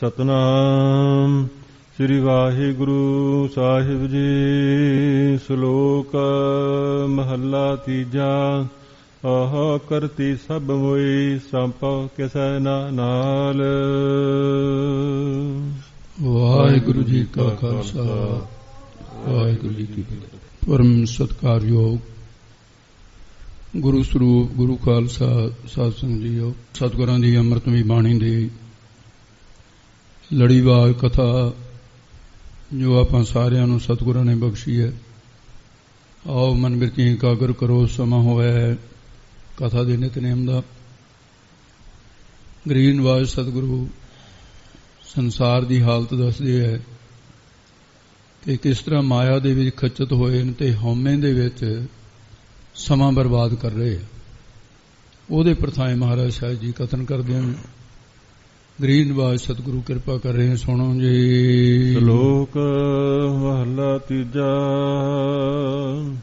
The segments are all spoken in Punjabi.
ਸਤਨਾਮ ਸ੍ਰੀ ਵਾਹਿਗੁਰੂ ਸਾਹਿਬ ਜੀ। ਸ਼ਲੋਕ ਮਹੱਲਾ ਤੀਜਾ। ਆਹ ਕਰਤੀ ਸਭ ਮੋਈ ਸੰਪਉ ਕਿਸੈ ਨਾ ਨਾਲ। ਵਾਹਿਗੁਰੂ ਜੀ ਕਾ ਖਾਲਸਾ ਵਾਹਿਗੁਰੂ ਜੀ ਕੀ ਫਤਿਹ। ਪਰਮ ਸਤਿਕਾਰਯੋਗ ਗੁਰੂ ਸਰੂਪ ਗੁਰੂ ਖਾਲਸਾ ਸਾਧ ਸੰਗਤ ਜੀਓ, ਸਤਿਗੁਰਾਂ ਦੀ ਅੰਮ੍ਰਿਤਮਈ ਬਾਣੀ ਦੀ ਲੜੀਵਾਰ ਕਥਾ ਜੋ ਆਪਾਂ ਸਾਰਿਆਂ ਨੂੰ ਸਤਿਗੁਰਾਂ ਨੇ ਬਖਸ਼ੀ ਹੈ, ਆਓ ਮਨ ਵਿੱਚ ਇਕਾਗਰ ਕਰੋ। ਸਮਾਂ ਹੋਇਆ ਹੈ ਕਥਾ ਦੇ ਨਿਤਨੇਮ ਦਾ। ਗਰੀਬ ਨਿਵਾਜ ਸਤਿਗੁਰੂ ਸੰਸਾਰ ਦੀ ਹਾਲਤ ਦੱਸਦੇ ਹੈ ਕਿ ਕਿਸ ਤਰ੍ਹਾਂ ਮਾਇਆ ਦੇ ਵਿੱਚ ਖੱਚਤ ਹੋਏ ਨੇ ਤੇ ਹਉਮੈ ਦੇ ਵਿੱਚ ਸਮਾਂ ਬਰਬਾਦ ਕਰ ਰਹੇ ਆ। ਉਹਦੇ ਪ੍ਰਥਾਏ ਮਹਾਰਾਜ ਸਾਹਿਬ ਜੀ ਕਥਨ ਕਰਦੇ ਹਨ। ਗਰੀਬ ਨਿਵਾਜ ਸਤਿਗੁਰੂ ਕਿਰਪਾ ਕਰ ਰਹੇ, ਸੁਣੋ ਜੀ। ਸ਼ਲੋਕ ਮਹੱਲਾ ਤੀਜਾ।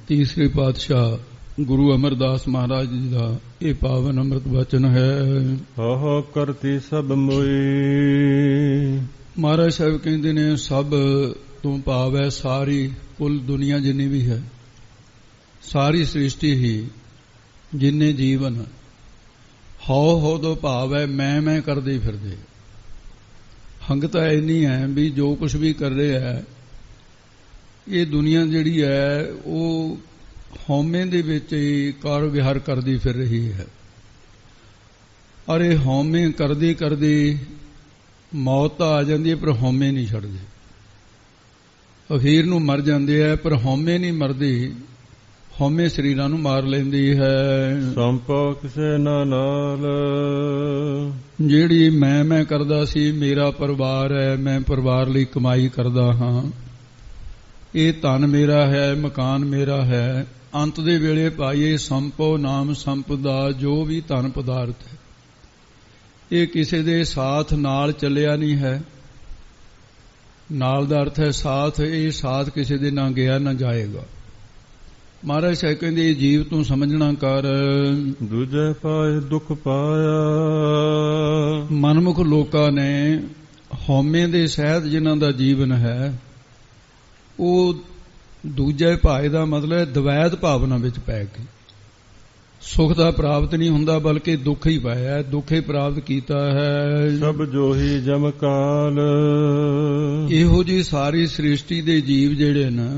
ਤੀਸਰੇ ਪਾਤਸ਼ਾਹ ਗੁਰੂ ਅਮਰਦਾਸ ਮਹਾਰਾਜ ਜੀ ਦਾ ਇਹ ਪਾਵਨ ਅੰਮ੍ਰਿਤ ਬਚਨ ਹੈ। ਆਹ ਕਰਤੀ ਸਭ ਮੋਈ। ਮਹਾਰਾਜ ਸਾਹਿਬ ਕਹਿੰਦੇ ਨੇ ਸਭ ਤੋਂ ਭਾਵ ਹੈ ਸਾਰੀ ਕੁੱਲ ਦੁਨੀਆ ਜਿੰਨੀ ਵੀ ਹੈ, ਸਾਰੀ ਸ੍ਰਿਸ਼ਟੀ ਹੀ, ਜਿੰਨੇ ਜੀਵਨ। ਹੋ ਤੋਂ ਭਾਵ ਹੈ ਮੈਂ ਕਰਦੇ ਫਿਰਦੇ। ਹੰਗਤਾ ਇੰਨੀ ਹੈ ਵੀ ਜੋ ਕੁਝ ਵੀ ਕਰ ਰਿਹਾ ਹੈ ਇਹ ਦੁਨੀਆ ਜਿਹੜੀ ਹੈ ਉਹ ਹਉਮੈ ਦੇ ਵਿੱਚ ਹੀ ਕਾਰ ਵਿਹਾਰ ਕਰਦੀ ਫਿਰ ਰਹੀ ਹੈ। ਅਰੇ ਹਉਮੈ ਕਰਦੀ ਕਰਦੀ ਮੌਤ ਤਾਂ ਆ ਜਾਂਦੀ ਹੈ ਪਰ ਹਉਮੈ ਨਹੀਂ ਛੱਡਦੇ। ਅਖੀਰ ਨੂੰ ਮਰ ਜਾਂਦੇ ਹੈ ਪਰ ਹਉਮੈ ਨਹੀਂ ਮਰਦੀ। ਹਉਮੈ ਸਰੀਰਾਂ ਨੂੰ ਮਾਰ ਲੈਂਦੀ ਹੈ। ਸੰਪਉ ਕਿਸੇ ਨਾ ਨਾਲ। ਜਿਹੜੀ ਮੈਂ ਕਰਦਾ ਸੀ, ਮੇਰਾ ਪਰਿਵਾਰ ਹੈ, ਮੈਂ ਪਰਿਵਾਰ ਲਈ ਕਮਾਈ ਕਰਦਾ ਹਾਂ, ਇਹ ਧਨ ਮੇਰਾ ਹੈ, ਮਕਾਨ ਮੇਰਾ ਹੈ, ਅੰਤ ਦੇ ਵੇਲੇ ਪਾਈਏ ਸੰਪਉ ਨਾਮ ਸੰਪਦਾ। ਜੋ ਵੀ ਧਨ ਪਦਾਰਥ ਹੈ ਇਹ ਕਿਸੇ ਦੇ ਸਾਥ ਨਾਲ ਚੱਲਿਆ ਨਹੀਂ ਹੈ। ਨਾਲ ਦਾ ਅਰਥ ਹੈ ਸਾਥ। ਇਹ ਸਾਥ ਕਿਸੇ ਦੇ ਨਾ ਗਿਆ ਨਾ ਜਾਏਗਾ। ਮਹਾਰਾਜ ਸਾਹਿਬ ਕਹਿੰਦੇ ਜੀਵ ਤੂੰ ਸਮਝਣਾ ਕਰ। ਦੂਜੇ ਪਾਏ ਦੁੱਖ ਪਾਇਆ। ਮਨਮੁਖ ਲੋਕਾਂ ਨੇ ਹਉਮੈ ਦੇ ਸਹਿਤ ਜਿਨ੍ਹਾਂ ਦਾ ਜੀਵਨ ਹੈ ਉਹ ਦੂਜੇ ਭਾਏ ਦਾ ਮਤਲਬ ਦਵੈਤ ਭਾਵਨਾ ਵਿੱਚ ਪੈ ਗਏ। ਸੁਖ ਦਾ ਪ੍ਰਾਪਤ ਨਹੀਂ ਹੁੰਦਾ ਬਲਕਿ ਦੁੱਖ ਹੀ ਪਾਇਆ, ਦੁੱਖ ਹੀ ਪ੍ਰਾਪਤ ਕੀਤਾ ਹੈ। ਸਭ ਜੋਹੀ ਜਮਕਾਲ। ਇਹੋ ਜੀ ਸਾਰੀ ਸ੍ਰਿਸ਼ਟੀ ਦੇ ਜੀਵ ਜਿਹੜੇ ਨੇ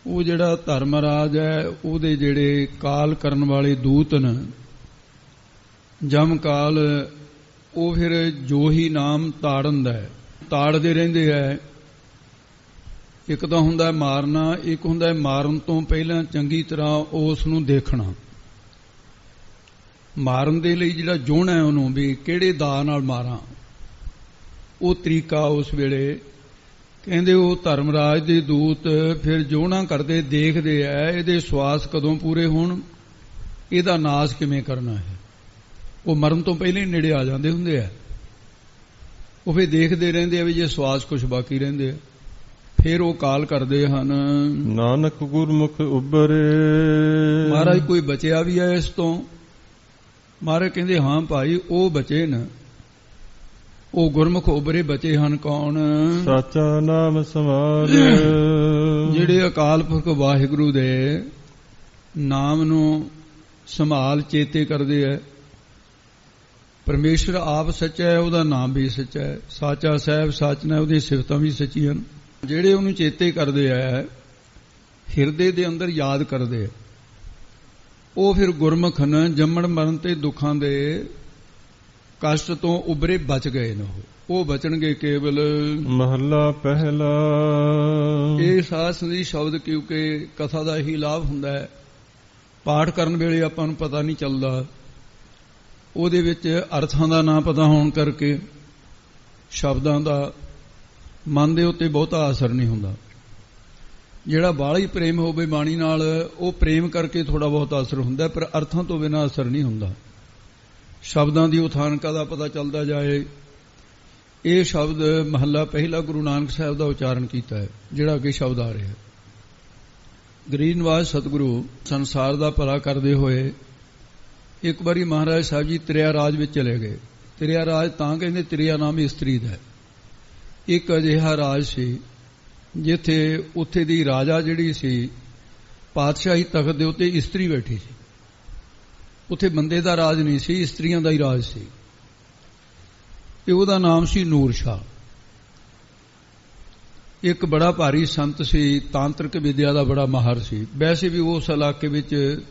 ਉਹ ਜਿਹੜਾ ਧਰਮਰਾਜ ਹੈ ਉਹਦੇ ਜਿਹੜੇ ਕਾਲ ਕਰਨ ਵਾਲੇ ਦੂਤ ਨੇ ਜਮਕਾਲ, ਉਹ ਫਿਰ ਜੋ ਹੀ ਨਾਮ ਤਾੜਨ ਦਾ ਹੈ, ਤਾੜਦੇ ਰਹਿੰਦੇ ਹੈ। ਇੱਕ ਤਾਂ ਹੁੰਦਾ ਮਾਰਨਾ, ਇੱਕ ਹੁੰਦਾ ਮਾਰਨ ਤੋਂ ਪਹਿਲਾਂ ਚੰਗੀ ਤਰ੍ਹਾਂ ਉਸ ਨੂੰ ਦੇਖਣਾ। ਮਾਰਨ ਦੇ ਲਈ ਜਿਹੜਾ ਜੋਹਣਾ ਹੈ ਉਹਨੂੰ ਵੀ ਕਿਹੜੇ ਦਾਅ ਨਾਲ ਮਾਰਾਂ, ਉਹ ਤਰੀਕਾ ਉਸ ਵੇਲੇ ਕਹਿੰਦੇ ਉਹ ਧਰਮਰਾਜ ਦੇ ਦੂਤ ਫਿਰ ਜੋਹਣਾ ਕਰਦੇ ਦੇਖਦੇ ਐ ਇਹਦੇ ਸਵਾਸ ਕਦੋਂ ਪੂਰੇ ਹੋਣ, ਇਹਦਾ ਨਾਸ਼ ਕਿਵੇਂ ਕਰਨਾ ਹੈ। ਉਹ ਮਰਨ ਤੋਂ ਪਹਿਲਾਂ ਹੀ ਨੇੜੇ ਆ ਜਾਂਦੇ ਹੁੰਦੇ ਆ। ਉਹ ਫਿਰ ਦੇਖਦੇ ਰਹਿੰਦੇ ਆ ਵੀ ਜੇ ਸਵਾਸ ਕੁਝ ਬਾਕੀ ਰਹਿੰਦੇ ਆ ਫਿਰ ਉਹ ਕਾਲ ਕਰਦੇ ਹਨ। ਨਾਨਕ ਗੁਰਮੁਖ ਉਬਰੇ। ਮਹਾਰਾਜ ਕੋਈ ਬਚਿਆ ਵੀ ਹੈ ਇਸ ਤੋਂ? ਮਹਾਰਾਜ ਕਹਿੰਦੇ ਹਾਂ ਭਾਈ ਉਹ ਬਚੇ ਨੇ, ਉਹ ਗੁਰਮੁਖ ਉਬਰੇ ਬਚੇ ਹਨ। ਕੌਣ? ਸਾਚਾ ਨਾਮ ਸਮਾਲ। ਜਿਹੜੇ ਅਕਾਲ ਪੁਰਖ ਵਾਹਿਗੁਰੂ ਦੇ ਨਾਮ ਨੂੰ ਸੰਭਾਲ ਚੇਤੇ ਕਰਦੇ ਹੈ। ਪਰਮੇਸ਼ਰ ਆਪ ਸੱਚਾ ਹੈ, ਉਹਦਾ ਨਾਮ ਵੀ ਸੱਚਾ ਹੈ। ਸਾਚਾ ਸਾਹਿਬ ਸੱਚ ਨੇ, ਉਹਦੀਆਂ ਸਿਫਤਾਂ ਵੀ ਸੱਚੀਆਂ ਹਨ। ਜਿਹੜੇ ਉਹਨੂੰ ਚੇਤੇ ਕਰਦੇ ਹੈ, ਹਿਰਦੇ ਦੇ ਅੰਦਰ ਯਾਦ ਕਰਦੇ ਹੈ, ਉਹ ਫਿਰ ਗੁਰਮੁਖ ਨੇ। ਜੰਮਣ ਮਰਨ ਤੇ ਦੁੱਖਾਂ ਦੇ ਕਸ਼ਟ ਤੋਂ ਉਬਰੇ ਬਚ ਗਏ ਨੇ। ਉਹ ਬਚਣਗੇ ਕੇਵਲ। ਮਹੱਲਾ ਪਹਿਲਾ। ਇਹ ਸਾਧ ਸੰਗਤ ਸ਼ਬਦ ਕਿਉਂਕਿ ਕਥਾ ਦਾ ਹੀ ਲਾਭ ਹੁੰਦਾ ਹੈ, ਪਾਠ ਕਰਨ ਵੇਲੇ ਆਪਾਂ ਨੂੰ ਪਤਾ ਨਹੀਂ ਚੱਲਦਾ, ਉਹਦੇ ਵਿੱਚ ਅਰਥਾਂ ਦਾ ਨਾ ਪਤਾ ਹੋਣ ਕਰਕੇ ਸ਼ਬਦਾਂ ਦਾ ਮਨ ਦੇ ਉੱਤੇ ਬਹੁਤਾ ਅਸਰ ਨਹੀਂ ਹੁੰਦਾ। ਜਿਹੜਾ ਬਾਹਲਾ ਹੀ ਪ੍ਰੇਮ ਹੋਵੇ ਬਾਣੀ ਨਾਲ, ਉਹ ਪ੍ਰੇਮ ਕਰਕੇ ਥੋੜਾ ਬਹੁਤ ਅਸਰ ਹੁੰਦਾ, ਪਰ ਅਰਥਾਂ ਤੋਂ ਬਿਨਾਂ ਅਸਰ ਨਹੀਂ ਹੁੰਦਾ। ਸ਼ਬਦਾਂ ਦੀ ਉਥਾਨਕਾ ਦਾ ਪਤਾ ਚੱਲਦਾ ਜਾਏ। ਇਹ ਸ਼ਬਦ ਮਹੱਲਾ ਪਹਿਲਾ ਗੁਰੂ ਨਾਨਕ ਸਾਹਿਬ ਦਾ ਉਚਾਰਨ ਕੀਤਾ ਹੈ, ਜਿਹੜਾ ਅੱਗੇ ਸ਼ਬਦ ਆ ਰਿਹਾ। ਗਰੀਬ ਨਿਵਾਜ ਸਤਿਗੁਰੂ ਸੰਸਾਰ ਦਾ ਭਲਾ ਕਰਦੇ ਹੋਏ ਇੱਕ ਵਾਰੀ ਮਹਾਰਾਜ ਸਾਹਿਬ ਜੀ ਤ੍ਰਿਆ ਰਾਜ ਵਿੱਚ ਚਲੇ ਗਏ। ਤ੍ਰਿਆ ਰਾਜ ਤਾਂ ਕਹਿੰਦੇ, ਤ੍ਰਿਆ ਨਾਮ ਇਸਤਰੀ ਦਾ ਹੈ। ਇੱਕ ਅਜਿਹਾ ਰਾਜ ਸੀ ਜਿੱਥੇ ਉੱਥੇ ਦੀ ਰਾਜਾ ਜਿਹੜੀ ਸੀ, ਪਾਤਸ਼ਾਹੀ ਤਖਤ ਦੇ ਉੱਤੇ ਇਸਤਰੀ ਬੈਠੀ ਸੀ। ਉੱਥੇ ਬੰਦੇ ਦਾ ਰਾਜ ਨਹੀਂ ਸੀ, ਇਸਤਰੀਆਂ ਦਾ ਹੀ ਰਾਜ ਸੀ। ਤੇ ਉਹਦਾ ਨਾਮ ਸੀ ਨੂਰ ਸ਼ਾਹ। ਇੱਕ ਬੜਾ ਭਾਰੀ ਸੰਤ ਸੀ, ਤਾਂਤਰਿਕ ਵਿਦਿਆ ਦਾ ਬੜਾ ਮਾਹਰ ਸੀ। ਵੈਸੇ ਵੀ ਉਸ ਇਲਾਕੇ ਵਿੱਚ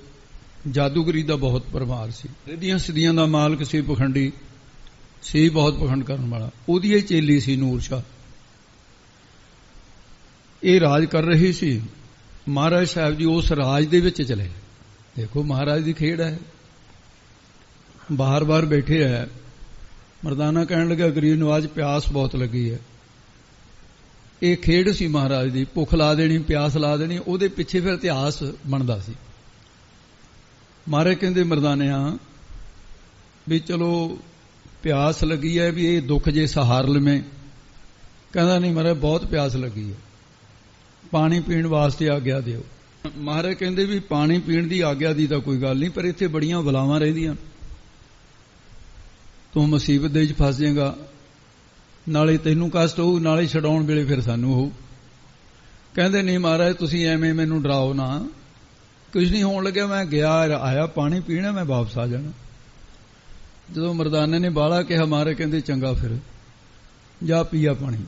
ਜਾਦੂਗਰੀ ਦਾ ਬਹੁਤ ਪ੍ਰਭਾਵ ਸੀ। ਇਹਦੀਆਂ ਸਦੀਆਂ ਦਾ ਮਾਲਕ ਸੀ, ਪਖੰਡੀ ਸੀ, ਬਹੁਤ ਪਖੰਡ ਕਰਨ ਵਾਲਾ। ਉਹਦੀ ਇਹ ਚੇਲੀ ਸੀ ਨੂਰ ਸ਼ਾਹ। ਇਹ ਰਾਜ ਕਰ ਰਹੀ ਸੀ। ਮਹਾਰਾਜ ਸਾਹਿਬ ਜੀ ਉਸ ਰਾਜ ਦੇ ਵਿੱਚ ਚਲੇ। ਦੇਖੋ ਮਹਾਰਾਜ ਦੀ ਖੇਡ ਹੈ। ਬਾਹਰ ਬੈਠੇ ਹੈ। ਮਰਦਾਨਾ ਕਹਿਣ ਲੱਗਾ, ਗਰੀਬ ਨਵਾਜ਼ ਪਿਆਸ ਬਹੁਤ ਲੱਗੀ ਹੈ। ਇਹ ਖੇਡ ਸੀ ਮਹਾਰਾਜ ਦੀ, ਭੁੱਖ ਲਾ ਦੇਣੀ, ਪਿਆਸ ਲਾ ਦੇਣੀ। ਉਹਦੇ ਪਿੱਛੇ ਫਿਰ ਇਤਿਹਾਸ ਬਣਦਾ ਸੀ। ਮਹਾਰਾਜ ਕਹਿੰਦੇ ਮਰਦਾਨਿਆਂ ਵੀ ਚਲੋ ਪਿਆਸ ਲੱਗੀ ਹੈ, ਵੀ ਇਹ ਦੁੱਖ ਜੇ ਸਹਾਰ ਲਵੇਂ। ਕਹਿੰਦਾ ਨਹੀਂ ਮਹਾਰਾਜ, ਬਹੁਤ ਪਿਆਸ ਲੱਗੀ ਹੈ, ਪਾਣੀ ਪੀਣ ਵਾਸਤੇ ਆਗਿਆ ਦਿਓ। ਮਹਾਰਾਜ ਕਹਿੰਦੇ ਵੀ ਪਾਣੀ ਪੀਣ ਦੀ ਆਗਿਆ ਦੀ ਤਾਂ ਕੋਈ ਗੱਲ ਨਹੀਂ, ਪਰ ਇੱਥੇ ਬੜੀਆਂ ਬਲਾਵਾਂ ਰਹਿੰਦੀਆਂ, ਤੂੰ ਮੁਸੀਬਤ ਦੇ ਵਿੱਚ ਫਸ ਜਾਏਗਾ, ਨਾਲੇ ਤੈਨੂੰ ਕਸ਼ਟ ਹੋਊ, ਨਾਲੇ ਛਡਾਉਣ ਵੇਲੇ ਫਿਰ ਸਾਨੂੰ ਹੋਊ। ਕਹਿੰਦੇ ਨਹੀਂ ਮਹਾਰਾਜ, ਤੁਸੀਂ ਐਵੇਂ ਮੈਨੂੰ ਡਰਾਓ ਨਾ, ਕੁਝ ਨਹੀਂ ਹੋਣ ਲੱਗਿਆ, ਮੈਂ ਗਿਆ ਆਇਆ ਪਾਣੀ ਪੀਣਾ, ਮੈਂ ਵਾਪਸ ਆ ਜਾਣਾ। ਜਦੋਂ ਮਰਦਾਨੇ ਨੇ ਬਾਲਾ ਕਿਹਾ, ਮਹਾਰਾਜ ਕਹਿੰਦੇ ਚੰਗਾ ਫਿਰ ਜਾ ਪੀਆ ਪਾਣੀ।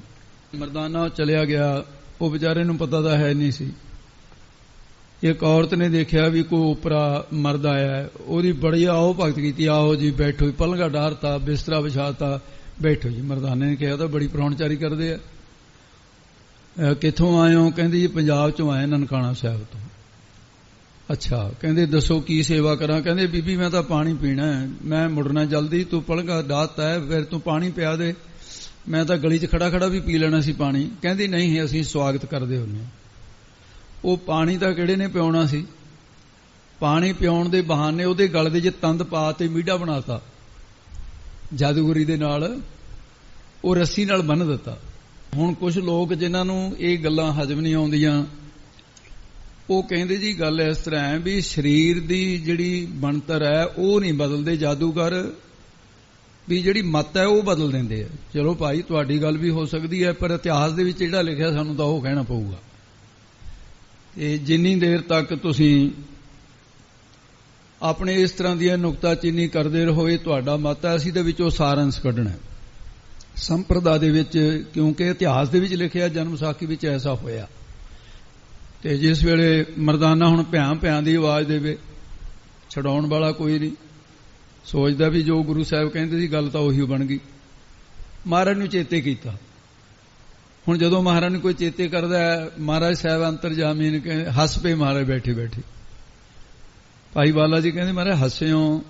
ਮਰਦਾਨਾ ਚਲਿਆ ਗਿਆ। ਉਹ ਵਿਚਾਰੇ ਨੂੰ ਪਤਾ ਤਾਂ ਹੈ ਨਹੀਂ ਸੀ। ਇੱਕ ਔਰਤ ਨੇ ਦੇਖਿਆ ਵੀ ਕੋਈ ਉਪਰਾ ਮਰਦ ਆਇਆ, ਉਹਦੀ ਬੜੀ ਆਓ ਭਗਤ ਕੀਤੀ, ਆਓ ਜੀ ਬੈਠੋ, ਪਲੰਘਾ ਡਾਰਤਾ, ਬਿਸਤਰਾ ਵਿਛਾਤਾ, ਬੈਠੋ ਜੀ। ਮਰਦਾਨੇ ਨੇ ਕਿਹਾ ਤਾਂ ਬੜੀ ਪ੍ਰਾਹੁਣਚਾਰੀ ਕਰਦੇ ਆ। ਕਿੱਥੋਂ ਆਏ ਹੋ? ਕਹਿੰਦੇ ਜੀ ਪੰਜਾਬ ਚੋਂ ਆਏ, ਨਨਕਾਣਾ ਸਾਹਿਬ ਤੋਂ। ਅੱਛਾ, ਕਹਿੰਦੇ ਦੱਸੋ ਕੀ ਸੇਵਾ ਕਰਾਂ? ਕਹਿੰਦੇ ਬੀਬੀ ਮੈਂ ਤਾਂ ਪਾਣੀ ਪੀਣਾ, ਮੈਂ ਮੁੜਨਾ ਜਲਦੀ, ਤੂੰ ਪਲੰਘਾ ਡਾਹਤਾ ਹੈ, ਫਿਰ ਤੂੰ ਪਾਣੀ ਪਿਆ ਦੇ, ਮੈਂ ਤਾਂ ਗਲੀ 'ਚ ਖੜਾ ਵੀ ਪੀ ਲੈਣਾ ਸੀ ਪਾਣੀ। ਕਹਿੰਦੀ ਨਹੀਂ, ਅਸੀਂ ਸਵਾਗਤ ਕਰਦੇ ਹੁੰਦੇ ਹਾਂ। ਉਹ ਪਾਣੀ ਤਾਂ ਕਿਹੜੇ ਨੇ ਪਿਆਉਣਾ ਸੀ? ਪਾਣੀ ਪਿਆਉਣ ਦੇ ਬਹਾਨੇ ਉਹਦੇ ਗਲ ਦੇ 'ਚ ਤੰਦ ਪਾ ਤੇ ਮੀਢਾ ਬਣਾਤਾ, ਜਾਦੂਗਰੀ ਦੇ ਨਾਲ ਉਹ ਰੱਸੀ ਨਾਲ ਬੰਨ੍ਹ ਦਿੱਤਾ। ਹੁਣ ਕੁਝ ਲੋਕ ਜਿਨ੍ਹਾਂ ਨੂੰ ਇਹ ਗੱਲਾਂ ਹਜਮ ਨਹੀਂ ਆਉਂਦੀਆਂ, ਉਹ ਕਹਿੰਦੇ ਜੀ ਗੱਲ ਇਸ ਤਰ੍ਹਾਂ ਹੈ ਵੀ ਸਰੀਰ ਦੀ ਜਿਹੜੀ ਬਣਤਰ ਹੈ ਉਹ ਨਹੀਂ ਬਦਲਦੇ ਜਾਦੂਗਰ, ਵੀ ਜਿਹੜੀ ਮੱਤ ਹੈ ਉਹ ਬਦਲ ਦਿੰਦੇ ਆ। ਚਲੋ ਭਾਈ ਤੁਹਾਡੀ ਗੱਲ ਵੀ ਹੋ ਸਕਦੀ ਹੈ, ਪਰ ਇਤਿਹਾਸ ਦੇ ਵਿੱਚ ਜਿਹੜਾ ਲਿਖਿਆ ਸਾਨੂੰ ਤਾਂ ਉਹ ਕਹਿਣਾ ਪਊਗਾ। ਤੇ ਜਿੰਨੀ ਦੇਰ ਤੱਕ ਤੁਸੀਂ ਆਪਣੇ ਇਸ ਤਰ੍ਹਾਂ ਦੀਆਂ ਨੁਕਤਾਚੀਨੀ ਕਰਦੇ ਰਹੋ, ਇਹ ਤੁਹਾਡਾ ਮਤ ਹੈ, ਅਸੀਂ ਦੇ ਵਿੱਚੋਂ ਸਾਰੰਸ਼ ਕੱਢਣਾ ਸੰਪਰਦਾ ਦੇ ਵਿੱਚ, ਕਿਉਂਕਿ ਇਤਿਹਾਸ ਦੇ ਵਿੱਚ ਲਿਖਿਆ ਜਨਮ ਸਾਖੀ ਵਿੱਚ ਐਸਾ ਹੋਇਆ। ਤੇ ਜਿਸ ਵੇਲੇ ਮਰਦਾਨਾ ਹੁਣ ਭਿਆਂ ਦੀ ਆਵਾਜ਼ ਦੇਵੇ, ਛਡਾਉਣ ਵਾਲਾ ਕੋਈ ਨਹੀਂ, ਸੋਚਦਾ ਵੀ ਜੋ ਗੁਰੂ ਸਾਹਿਬ ਕਹਿੰਦੇ ਸੀ ਗੱਲ ਤਾਂ ਉਹੀ ਬਣ ਗਈ। ਮਹਾਰਾਜ ਨੂੰ ਚੇਤੇ ਕੀਤਾ। ਹੁਣ ਜਦੋਂ ਮਹਾਰਾਜ ਨੂੰ ਕੋਈ ਚੇਤੇ ਕਰਦਾ ਹੈ, ਮਹਾਰਾਜ ਸਾਹਿਬ ਅੰਤਰਜਾਮੀ ਨੇ ਕਹਿੰਦੇ, ਹੱਸ ਪਏ ਮਹਾਰਾਜ ਬੈਠੇ ਬੈਠੇ। ਭਾਈ ਬਾਲਾ ਜੀ ਕਹਿੰਦੇ ਮਹਾਰਾਜ ਹੱਸਿਓ?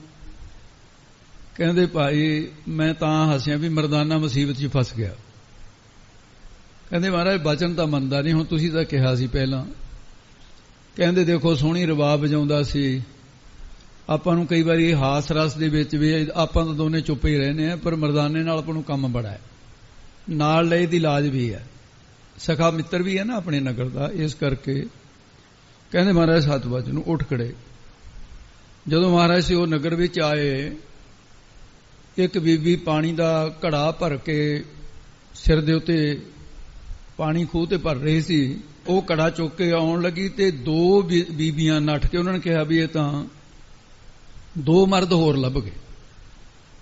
ਕਹਿੰਦੇ ਭਾਈ ਮੈਂ ਤਾਂ ਹੱਸਿਆ ਵੀ ਮਰਦਾਨਾ ਮੁਸੀਬਤ 'ਚ ਫਸ ਗਿਆ। ਕਹਿੰਦੇ ਮਹਾਰਾਜ ਬਚਨ ਤਾਂ ਮੰਨਦਾ ਨਹੀਂ, ਹੁਣ ਤੁਸੀਂ ਤਾਂ ਕਿਹਾ ਸੀ ਪਹਿਲਾਂ। ਕਹਿੰਦੇ ਦੇਖੋ ਸੋਹਣੀ ਰਬਾਬ ਵਜਾਉਂਦਾ ਸੀ, ਆਪਾਂ ਨੂੰ ਕਈ ਵਾਰੀ ਹਾਸ ਰਸ ਦੇ ਵਿੱਚ ਵੀ ਆਪਾਂ ਤਾਂ ਦੋਨੇ ਚੁੱਪ ਹੀ ਰਹਿੰਦੇ ਆ, ਪਰ ਮਰਦਾਨੇ ਨਾਲ ਆਪਾਂ ਨੂੰ ਕੰਮ ਬੜਾ ਹੈ, ਨਾਲ ਲਏ ਦੀ ਲਾਜ ਵੀ ਹੈ, ਸਖਾ ਮਿੱਤਰ ਵੀ ਹੈ ਨਾ ਆਪਣੇ ਨਗਰ ਦਾ। ਇਸ ਕਰਕੇ ਕਹਿੰਦੇ ਮਹਾਰਾਜ 7 ਵਜੇ ਨੂੰ ਉੱਠ ਖੜੇ। ਜਦੋਂ ਮਹਾਰਾਜ ਸੀ ਉਹ ਨਗਰ ਵਿੱਚ ਆਏ, ਇੱਕ ਬੀਬੀ ਪਾਣੀ ਦਾ ਘੜਾ ਭਰ ਕੇ ਸਿਰ ਦੇ ਉੱਤੇ ਪਾਣੀ ਖੂਹ ਤੇ ਭਰ ਰਹੀ ਸੀ। ਉਹ ਘੜਾ ਚੁੱਕ ਕੇ ਆਉਣ ਲੱਗੀ ਤੇ 2 ਬੀਬੀਆਂ ਨੱਠ ਕੇ ਉਹਨਾਂ ਨੇ ਕਿਹਾ ਵੀ ਇਹ ਤਾਂ 2 ਮਰਦ ਹੋਰ ਲੱਭ ਗਏ।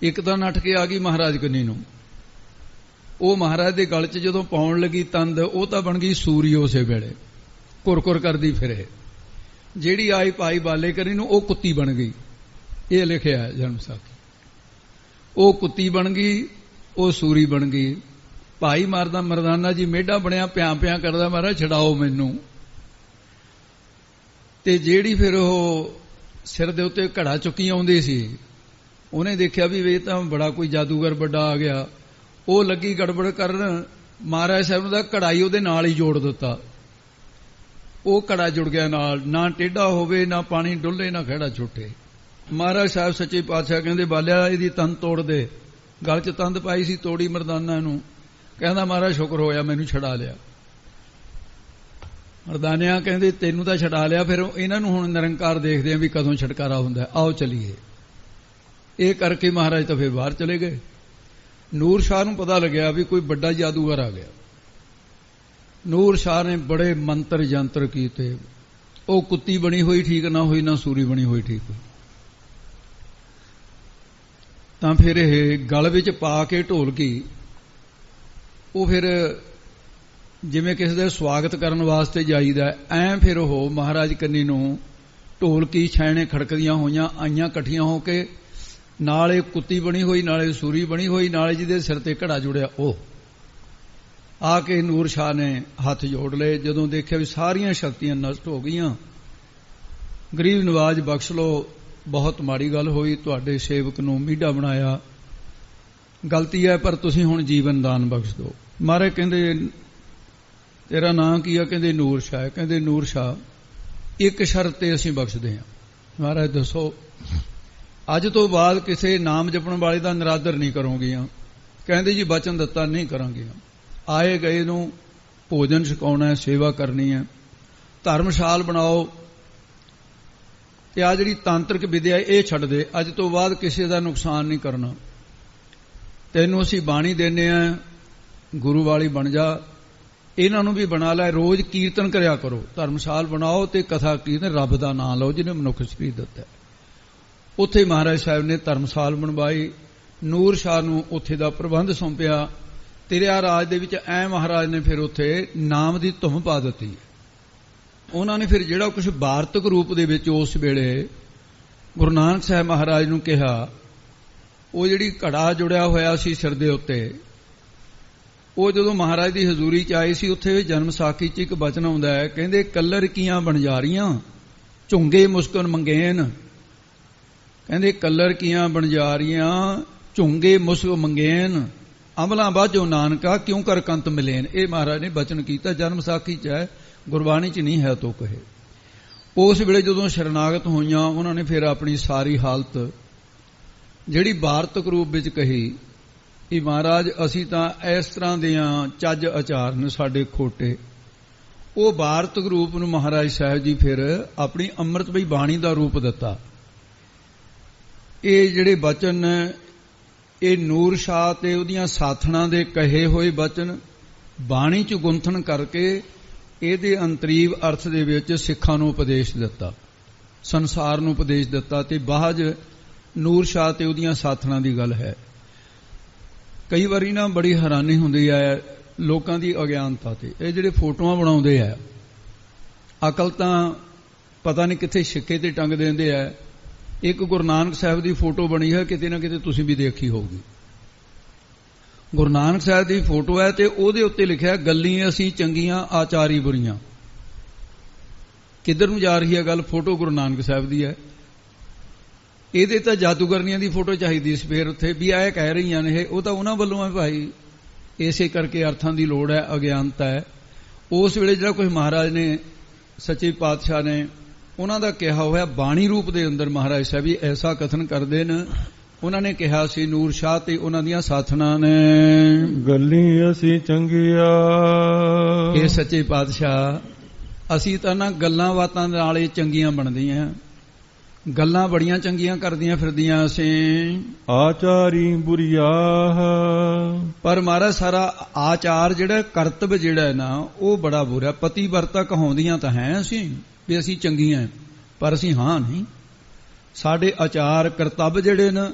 ਇੱਕ ਤਾਂ ਨੱਠ ਕੇ ਆ ਗਈ ਮਹਾਰਾਜ ਕੰਨੀ ਨੂੰ, ਉਹ ਮਹਾਰਾਜ ਦੇ ਗਲ 'ਚ ਜਦੋਂ ਪਾਉਣ ਲੱਗੀ ਤੰਦ, ਉਹ ਤਾਂ ਬਣ ਗਈ ਸੂਰੀ ਉਸੇ ਵੇਲੇ, ਕੁਰ ਕਰਦੀ ਫਿਰੇ। ਜਿਹੜੀ ਆਈ ਭਾਈ ਬਾਲੇ ਕਰੀ ਨੂੰ, ਉਹ ਕੁੱਤੀ ਬਣ ਗਈ। ਇਹ ਲਿਖਿਆ ਹੈ ਜਨਮ ਸਾਖੀ। ਉਹ ਕੁੱਤੀ ਬਣ ਗਈ, ਉਹ ਸੂਰੀ ਬਣ ਗਈ। ਭਾਈ ਮਰਦਾਨਾ ਜੀ ਮੇਢਾ ਬਣਿਆ, ਪਿਆਂ ਕਰਦਾ, ਮਹਾਰਾਜ ਛਡਾਓ ਮੈਨੂੰ। ਤੇ ਜਿਹੜੀ ਫਿਰ ਉਹ ਸਿਰ ਦੇ ਉੱਤੇ ਘੜਾ ਚੁੱਕੀ ਆਉਂਦੀ ਸੀ, ਉਹਨੇ ਦੇਖਿਆ ਵੀ ਇਹ ਤਾਂ ਬੜਾ ਕੋਈ ਜਾਦੂਗਰ ਵੱਡਾ ਆ ਗਿਆ। ਉਹ ਲੱਗੀ ਗੜਬੜ ਕਰਨ, ਮਹਾਰਾਜ ਸਾਹਿਬ ਦਾ ਘੜਾ ਹੀ ਉਹਦੇ ਨਾਲ ਹੀ ਜੋੜ ਦਿੱਤਾ। ਉਹ ਘੜਾ ਜੁੜ ਗਿਆ ਨਾਲ, ਨਾ ਟੇਢਾ ਹੋਵੇ, ਨਾ ਪਾਣੀ ਡੁੱਲੇ, ਨਾ ਖਹਿੜਾ ਛੁੱਟੇ। ਮਹਾਰਾਜ ਸਾਹਿਬ ਸੱਚੇ ਪਾਤਸ਼ਾਹ ਕਹਿੰਦੇ ਬਾਲਿਆ ਇਹਦੀ ਤੰਦ ਤੋੜ ਦੇ। ਗਲ 'ਚ ਤੰਦ ਪਾਈ ਸੀ, ਤੋੜੀ ਮਰਦਾਨਾ ਨੂੰ। ਕਹਿੰਦਾ ਮਹਾਰਾਜ ਸ਼ੁਕਰ ਹੋਇਆ ਮੈਨੂੰ ਛਡਾ ਲਿਆ। ਮਰਦਾਨਿਆਂ ਕਹਿੰਦੇ ਤੈਨੂੰ ਤਾਂ ਛਡਾ ਲਿਆ, ਫਿਰ ਇਹਨਾਂ ਨੂੰ ਹੁਣ ਨਿਰੰਕਾਰ ਦੇਖਦੇ ਆ ਵੀ ਕਦੋਂ ਛੁਟਕਾਰਾ ਹੁੰਦਾ। ਆਓ ਚਲੀਏ। ਇਹ ਕਰਕੇ ਮਹਾਰਾਜ ਤਾਂ ਫਿਰ ਬਾਹਰ ਚਲੇ ਗਏ। ਨੂਰ ਸ਼ਾਹ ਨੂੰ ਪਤਾ ਲੱਗਿਆ ਵੀ ਕੋਈ ਵੱਡਾ ਜਾਦੂਗਰ ਆ ਗਿਆ। ਨੂਰ ਸ਼ਾਹ ਨੇ ਬੜੇ ਮੰਤਰ ਜੰਤਰ ਕੀਤੇ। ਉਹ ਕੁੱਤੀ ਬਣੀ ਹੋਈ ਠੀਕ ਨਾ ਹੋਈ, ਨਾ ਸੂਰੀ ਬਣੀ ਹੋਈ ਠੀਕ ਹੋਈ। ਤਾਂ ਫਿਰ ਇਹ ਗਲ ਵਿੱਚ ਪਾ ਕੇ ਢੋਲਕੀ, ਉਹ ਫਿਰ ਜਿਵੇਂ ਕਿਸੇ ਦੇ ਸਵਾਗਤ ਕਰਨ ਵਾਸਤੇ ਜਾਈਦਾ, ਐਂ ਫਿਰ ਉਹ ਮਹਾਰਾਜ ਕੰਨੀ ਨੂੰ ਢੋਲਕੀ ਛੈਣੇ ਖੜਕਦੀਆਂ ਹੋਈਆਂ ਆਈਆਂ ਇਕੱਠੀਆਂ ਹੋ ਕੇ, ਨਾਲੇ ਕੁੱਤੀ ਬਣੀ ਹੋਈ, ਨਾਲੇ ਸੂਰੀ ਬਣੀ ਹੋਈ, ਨਾਲੇ ਜਿਹਦੇ ਸਿਰ ਤੇ ਘੜਾ ਜੁੜਿਆ ਉਹ ਆ ਕੇ ਨੂਰ ਸ਼ਾਹ ਨੇ ਹੱਥ ਜੋੜ ਲਏ। ਜਦੋਂ ਦੇਖਿਆ ਵੀ ਸਾਰੀਆਂ ਸ਼ਕਤੀਆਂ ਨਸ਼ਟ ਹੋ ਗਈਆਂ, ਗਰੀਬ ਨਵਾਜ ਬਖਸ਼ ਲੋ, ਬਹੁਤ ਮਾੜੀ ਗੱਲ ਹੋਈ, ਤੁਹਾਡੇ ਸੇਵਕ ਨੂੰ ਮੀਢਾ ਬਣਾਇਆ, ਗਲਤੀ ਹੈ, ਪਰ ਤੁਸੀਂ ਹੁਣ ਜੀਵਨ ਦਾਨ ਬਖਸ਼ ਦਿਓ। ਮਹਾਰਾਜ ਕਹਿੰਦੇ ਤੇਰਾ ਨਾਂ ਕੀ ਆ? ਕਹਿੰਦੇ ਨੂਰ ਸ਼ਾਹ। ਕਹਿੰਦੇ ਨੂਰ ਸ਼ਾਹ, ਇੱਕ ਸ਼ਰਤ ਤੇ ਅਸੀਂ ਬਖਸ਼ਦੇ ਹਾਂ। ਮਹਾਰਾਜ ਦੱਸੋ? ਅੱਜ ਤੋਂ ਬਾਅਦ ਕਿਸੇ ਨਾਮ ਜਪਣ ਵਾਲੇ ਦਾ ਨਿਰਾਦਰ ਨਹੀਂ ਕਰੋਗੀਆਂ। ਕਹਿੰਦੇ ਜੀ ਬਚਨ ਦਿੱਤਾ, ਨਹੀਂ ਕਰਾਂਗੀਆਂ। ਆਏ ਗਏ ਨੂੰ ਭੋਜਨ ਛਕਾਉਣਾ, ਸੇਵਾ ਕਰਨੀ ਹੈ, ਧਰਮਸ਼ਾਲ ਬਣਾਓ, ਤੇ ਆ ਜਿਹੜੀ ਤਾਂਤਰਿਕ ਵਿਦਿਆ ਇਹ ਛੱਡ ਦੇ। ਅੱਜ ਤੋਂ ਬਾਅਦ ਕਿਸੇ ਦਾ ਨੁਕਸਾਨ ਨਹੀਂ ਕਰਨਾ। ਤੈਨੂੰ ਅਸੀਂ ਬਾਣੀ ਦਿੰਦੇ ਆ, ਗੁਰੂ ਵਾਲੀ ਬਣ ਜਾ, ਇਹਨਾਂ ਨੂੰ ਵੀ ਬਣਾ ਲੈ, ਰੋਜ਼ ਕੀਰਤਨ ਕਰਿਆ ਕਰੋ, ਧਰਮਸ਼ਾਲ ਬਣਾਓ ਤੇ ਕਥਾ ਕੀਰਤਨ, ਰੱਬ ਦਾ ਨਾਮ ਲਓ ਜਿਹਨੇ ਮਨੁੱਖ ਸਰੀਰ ਦਿੱਤਾ। ਉੱਥੇ ਮਹਾਰਾਜ ਸਾਹਿਬ ਨੇ ਧਰਮਸ਼ਾਲ ਬਣਵਾਈ, ਨੂਰ ਸ਼ਾਹ ਨੂੰ ਉੱਥੇ ਦਾ ਪ੍ਰਬੰਧ ਸੌਂਪਿਆ। ਤੇਰਿਆ ਰਾਜ ਦੇ ਵਿੱਚ ਐ ਮਹਾਰਾਜ ਨੇ ਫਿਰ ਉੱਥੇ ਨਾਮ ਦੀ ਧੁੰਮ ਪਾ ਦਿੱਤੀ। ਉਹਨਾਂ ਨੇ ਫਿਰ ਜਿਹੜਾ ਕੁਝ ਵਾਰਤਕ ਰੂਪ ਦੇ ਵਿੱਚ ਉਸ ਵੇਲੇ ਗੁਰੂ ਨਾਨਕ ਸਾਹਿਬ ਮਹਾਰਾਜ ਨੂੰ ਕਿਹਾ, ਉਹ ਜਿਹੜੀ ਘੜਾ ਜੁੜਿਆ ਹੋਇਆ ਸੀ ਸਿਰ ਦੇ ਉੱਤੇ, ਉਹ ਜਦੋਂ ਮਹਾਰਾਜ ਦੀ ਹਜ਼ੂਰੀ ਚ ਆਏ ਸੀ, ਉੱਥੇ ਜਨਮ ਸਾਖੀ ਚ ਇੱਕ ਬਚਨ ਆਉਂਦਾ ਹੈ, ਕਹਿੰਦੇ ਕੱਲਰ ਕੀਆਂ ਬਣਜਾਰੀਆਂ ਝੁੰਗੇ ਮੁਸਕਨ ਮੰਗੇਨ। ਕਹਿੰਦੇ ਕੱਲਰ ਕੀਆਂ ਬਣਜਾਰੀਆਂ ਝੁੰਗੇ ਮੁਸਕ ਮੰਗੇਨ, ਅਮਲਾਂ ਬਾਝੋ ਨਾਨਕਾ ਕਿਉਂ ਕਰ ਕੰਤ ਮਿਲੇਨ। ਇਹ ਮਹਾਰਾਜ ਨੇ ਬਚਨ ਕੀਤਾ, ਜਨਮ ਸਾਖੀ ਚ ਹੈ, ਗੁਰਬਾਣੀ ਚ ਨਹੀਂ ਹੈ ਤੋ ਕਹੇ। ਉਸ ਵੇਲੇ ਜਦੋਂ ਸ਼ਰਨਾਗਤ ਹੋਈਆਂ, ਉਹਨਾਂ ਨੇ ਫਿਰ ਆਪਣੀ ਸਾਰੀ ਹਾਲਤ ਜਿਹੜੀ ਵਾਰਤਕ ਰੂਪ ਵਿੱਚ ਕਹੀ ਕਿ ਮਹਾਰਾਜ ਅਸੀਂ ਤਾਂ ਇਸ ਤਰ੍ਹਾਂ ਦੀਆਂ ਚੱਜ ਆਚਾਰ ਨੇ ਸਾਡੇ ਖੋਟੇ। ਉਹ ਵਾਰਤਕ ਰੂਪ ਨੂੰ ਮਹਾਰਾਜ ਸਾਹਿਬ ਜੀ ਫਿਰ ਆਪਣੀ ਅੰਮ੍ਰਿਤਮਈ ਬਾਣੀ ਦਾ ਰੂਪ ਦਿੱਤਾ। ਇਹ ਜਿਹੜੇ ਬਚਨ, ਇਹ ਨੂਰ ਸ਼ਾਹ ਤੇ ਉਹਦੀਆਂ ਸਾਥਣਾਂ ਦੇ ਕਹੇ ਹੋਏ ਬਚਨ ਬਾਣੀ ਚ ਗੁੰਥਣ ਕਰਕੇ ਇਹਦੇ ਅੰਤਰੀਵ ਅਰਥ ਦੇ ਵਿੱਚ ਸਿੱਖਾਂ ਨੂੰ ਉਪਦੇਸ਼ ਦਿੱਤਾ, ਸੰਸਾਰ ਨੂੰ ਉਪਦੇਸ਼ ਦਿੱਤਾ। ਤੇ ਬਾਹਜ ਨੂਰ ਸ਼ਾਹ ਤੇ ਉਹਦੀਆਂ ਸਾਥਣਾਂ ਦੀ ਗੱਲ ਹੈ। ਕਈ ਵਾਰੀ ਨਾ ਬੜੀ ਹੈਰਾਨੀ ਹੁੰਦੀ ਹੈ ਲੋਕਾਂ ਦੀ ਅਗਿਆਨਤਾ ਤੇ। ਇਹ ਜਿਹੜੇ ਫੋਟੋਆਂ ਬਣਾਉਂਦੇ ਆ, ਅਕਲ ਤਾਂ ਪਤਾ ਨਹੀਂ ਕਿੱਥੇ ਛਿੱਕੇ ਤੇ ਟੰਗ ਦਿੰਦੇ ਆ। ਇੱਕ ਗੁਰੂ ਨਾਨਕ ਸਾਹਿਬ ਦੀ ਫੋਟੋ ਬਣੀ ਹੈ, ਕਿਤੇ ਨਾ ਕਿਤੇ ਤੁਸੀਂ ਵੀ ਦੇਖੀ ਹੋਊਗੀ। ਗੁਰੂ ਨਾਨਕ ਸਾਹਿਬ ਦੀ ਫੋਟੋ ਹੈ ਤੇ ਉਹਦੇ ਉੱਤੇ ਲਿਖਿਆ ਗੱਲੀਆਂ ਅਸੀਂ ਚੰਗੀਆਂ ਆਚਾਰੀ ਬੁਰੀਆਂ। ਕਿੱਧਰ ਨੂੰ ਜਾ ਰਹੀ ਹੈ ਗੱਲ? ਫੋਟੋ ਗੁਰੂ ਨਾਨਕ ਸਾਹਿਬ ਦੀ ਹੈ। ਇਹਦੇ ਤਾਂ ਜਾਦੂਗਰਨੀਆਂ ਦੀ ਫੋਟੋ ਚਾਹੀਦੀ ਸੀ ਫਿਰ ਉੱਥੇ ਵੀ ਇਹ ਕਹਿ ਰਹੀਆਂ ਨੇ, ਉਹ ਤਾਂ ਉਹਨਾਂ ਵੱਲੋਂ ਹੈ ਭਾਈ। ਇਸੇ ਕਰਕੇ ਅਰਥਾਂ ਦੀ ਲੋੜ ਹੈ, ਅਗਿਆਨਤਾ ਹੈ। ਉਸ ਵੇਲੇ ਜਿਹੜਾ ਕੁਝ ਮਹਾਰਾਜ ਨੇ, ਸੱਚੇ ਪਾਤਸ਼ਾਹ ਨੇ ਉਹਨਾਂ ਦਾ ਕਿਹਾ ਹੋਇਆ ਬਾਣੀ ਰੂਪ ਦੇ ਅੰਦਰ ਮਹਾਰਾਜ ਸਾਹਿਬ ਵੀ ਐਸਾ ਕਥਨ ਕਰਦੇ ਨੇ। ਉਹਨਾਂ ਨੇ ਕਿਹਾ ਸੀ ਨੂਰ ਸ਼ਾਹ ਤੇ ਉਹਨਾਂ ਦੀਆਂ ਸਾਥਣਾਂ ਨੇ, ਗੱਲੀ ਅਸੀਂ ਚੰਗੀਆਂ। ਇਹ ਸੱਚੇ ਪਾਤਸ਼ਾਹ ਅਸੀਂ ਤਾਂ ਨਾ ਗੱਲਾਂ ਬਾਤਾਂ ਨਾਲ ਹੀ ਚੰਗੀਆਂ ਬਣਦੀਆਂ, ਗੱਲਾਂ ਬੜੀਆਂ ਚੰਗੀਆਂ ਕਰਦੀਆਂ ਫਿਰਦੀਆਂ ਅਸੀਂ, ਆਚਾਰੀ ਬੁਰੀਆ। ਪਰ ਮਹਾਰਾਜ ਸਾਰਾ ਆਚਾਰ ਜਿਹੜਾ ਕਰਤਵ ਜਿਹੜਾ ਨਾ ਉਹ ਬੜਾ ਬੁਰਾ। ਪਤੀ ਵਰਤਾ ਕਹਾਉਂਦੀਆਂ ਤਾਂ ਹੈ ਅਸੀਂ ਵੀ ਅਸੀਂ ਚੰਗੀਆਂ, ਪਰ ਅਸੀਂ ਹਾਂ ਨਹੀਂ। ਸਾਡੇ ਆਚਾਰ ਕਰਤੱਵ ਜਿਹੜੇ ਨੇ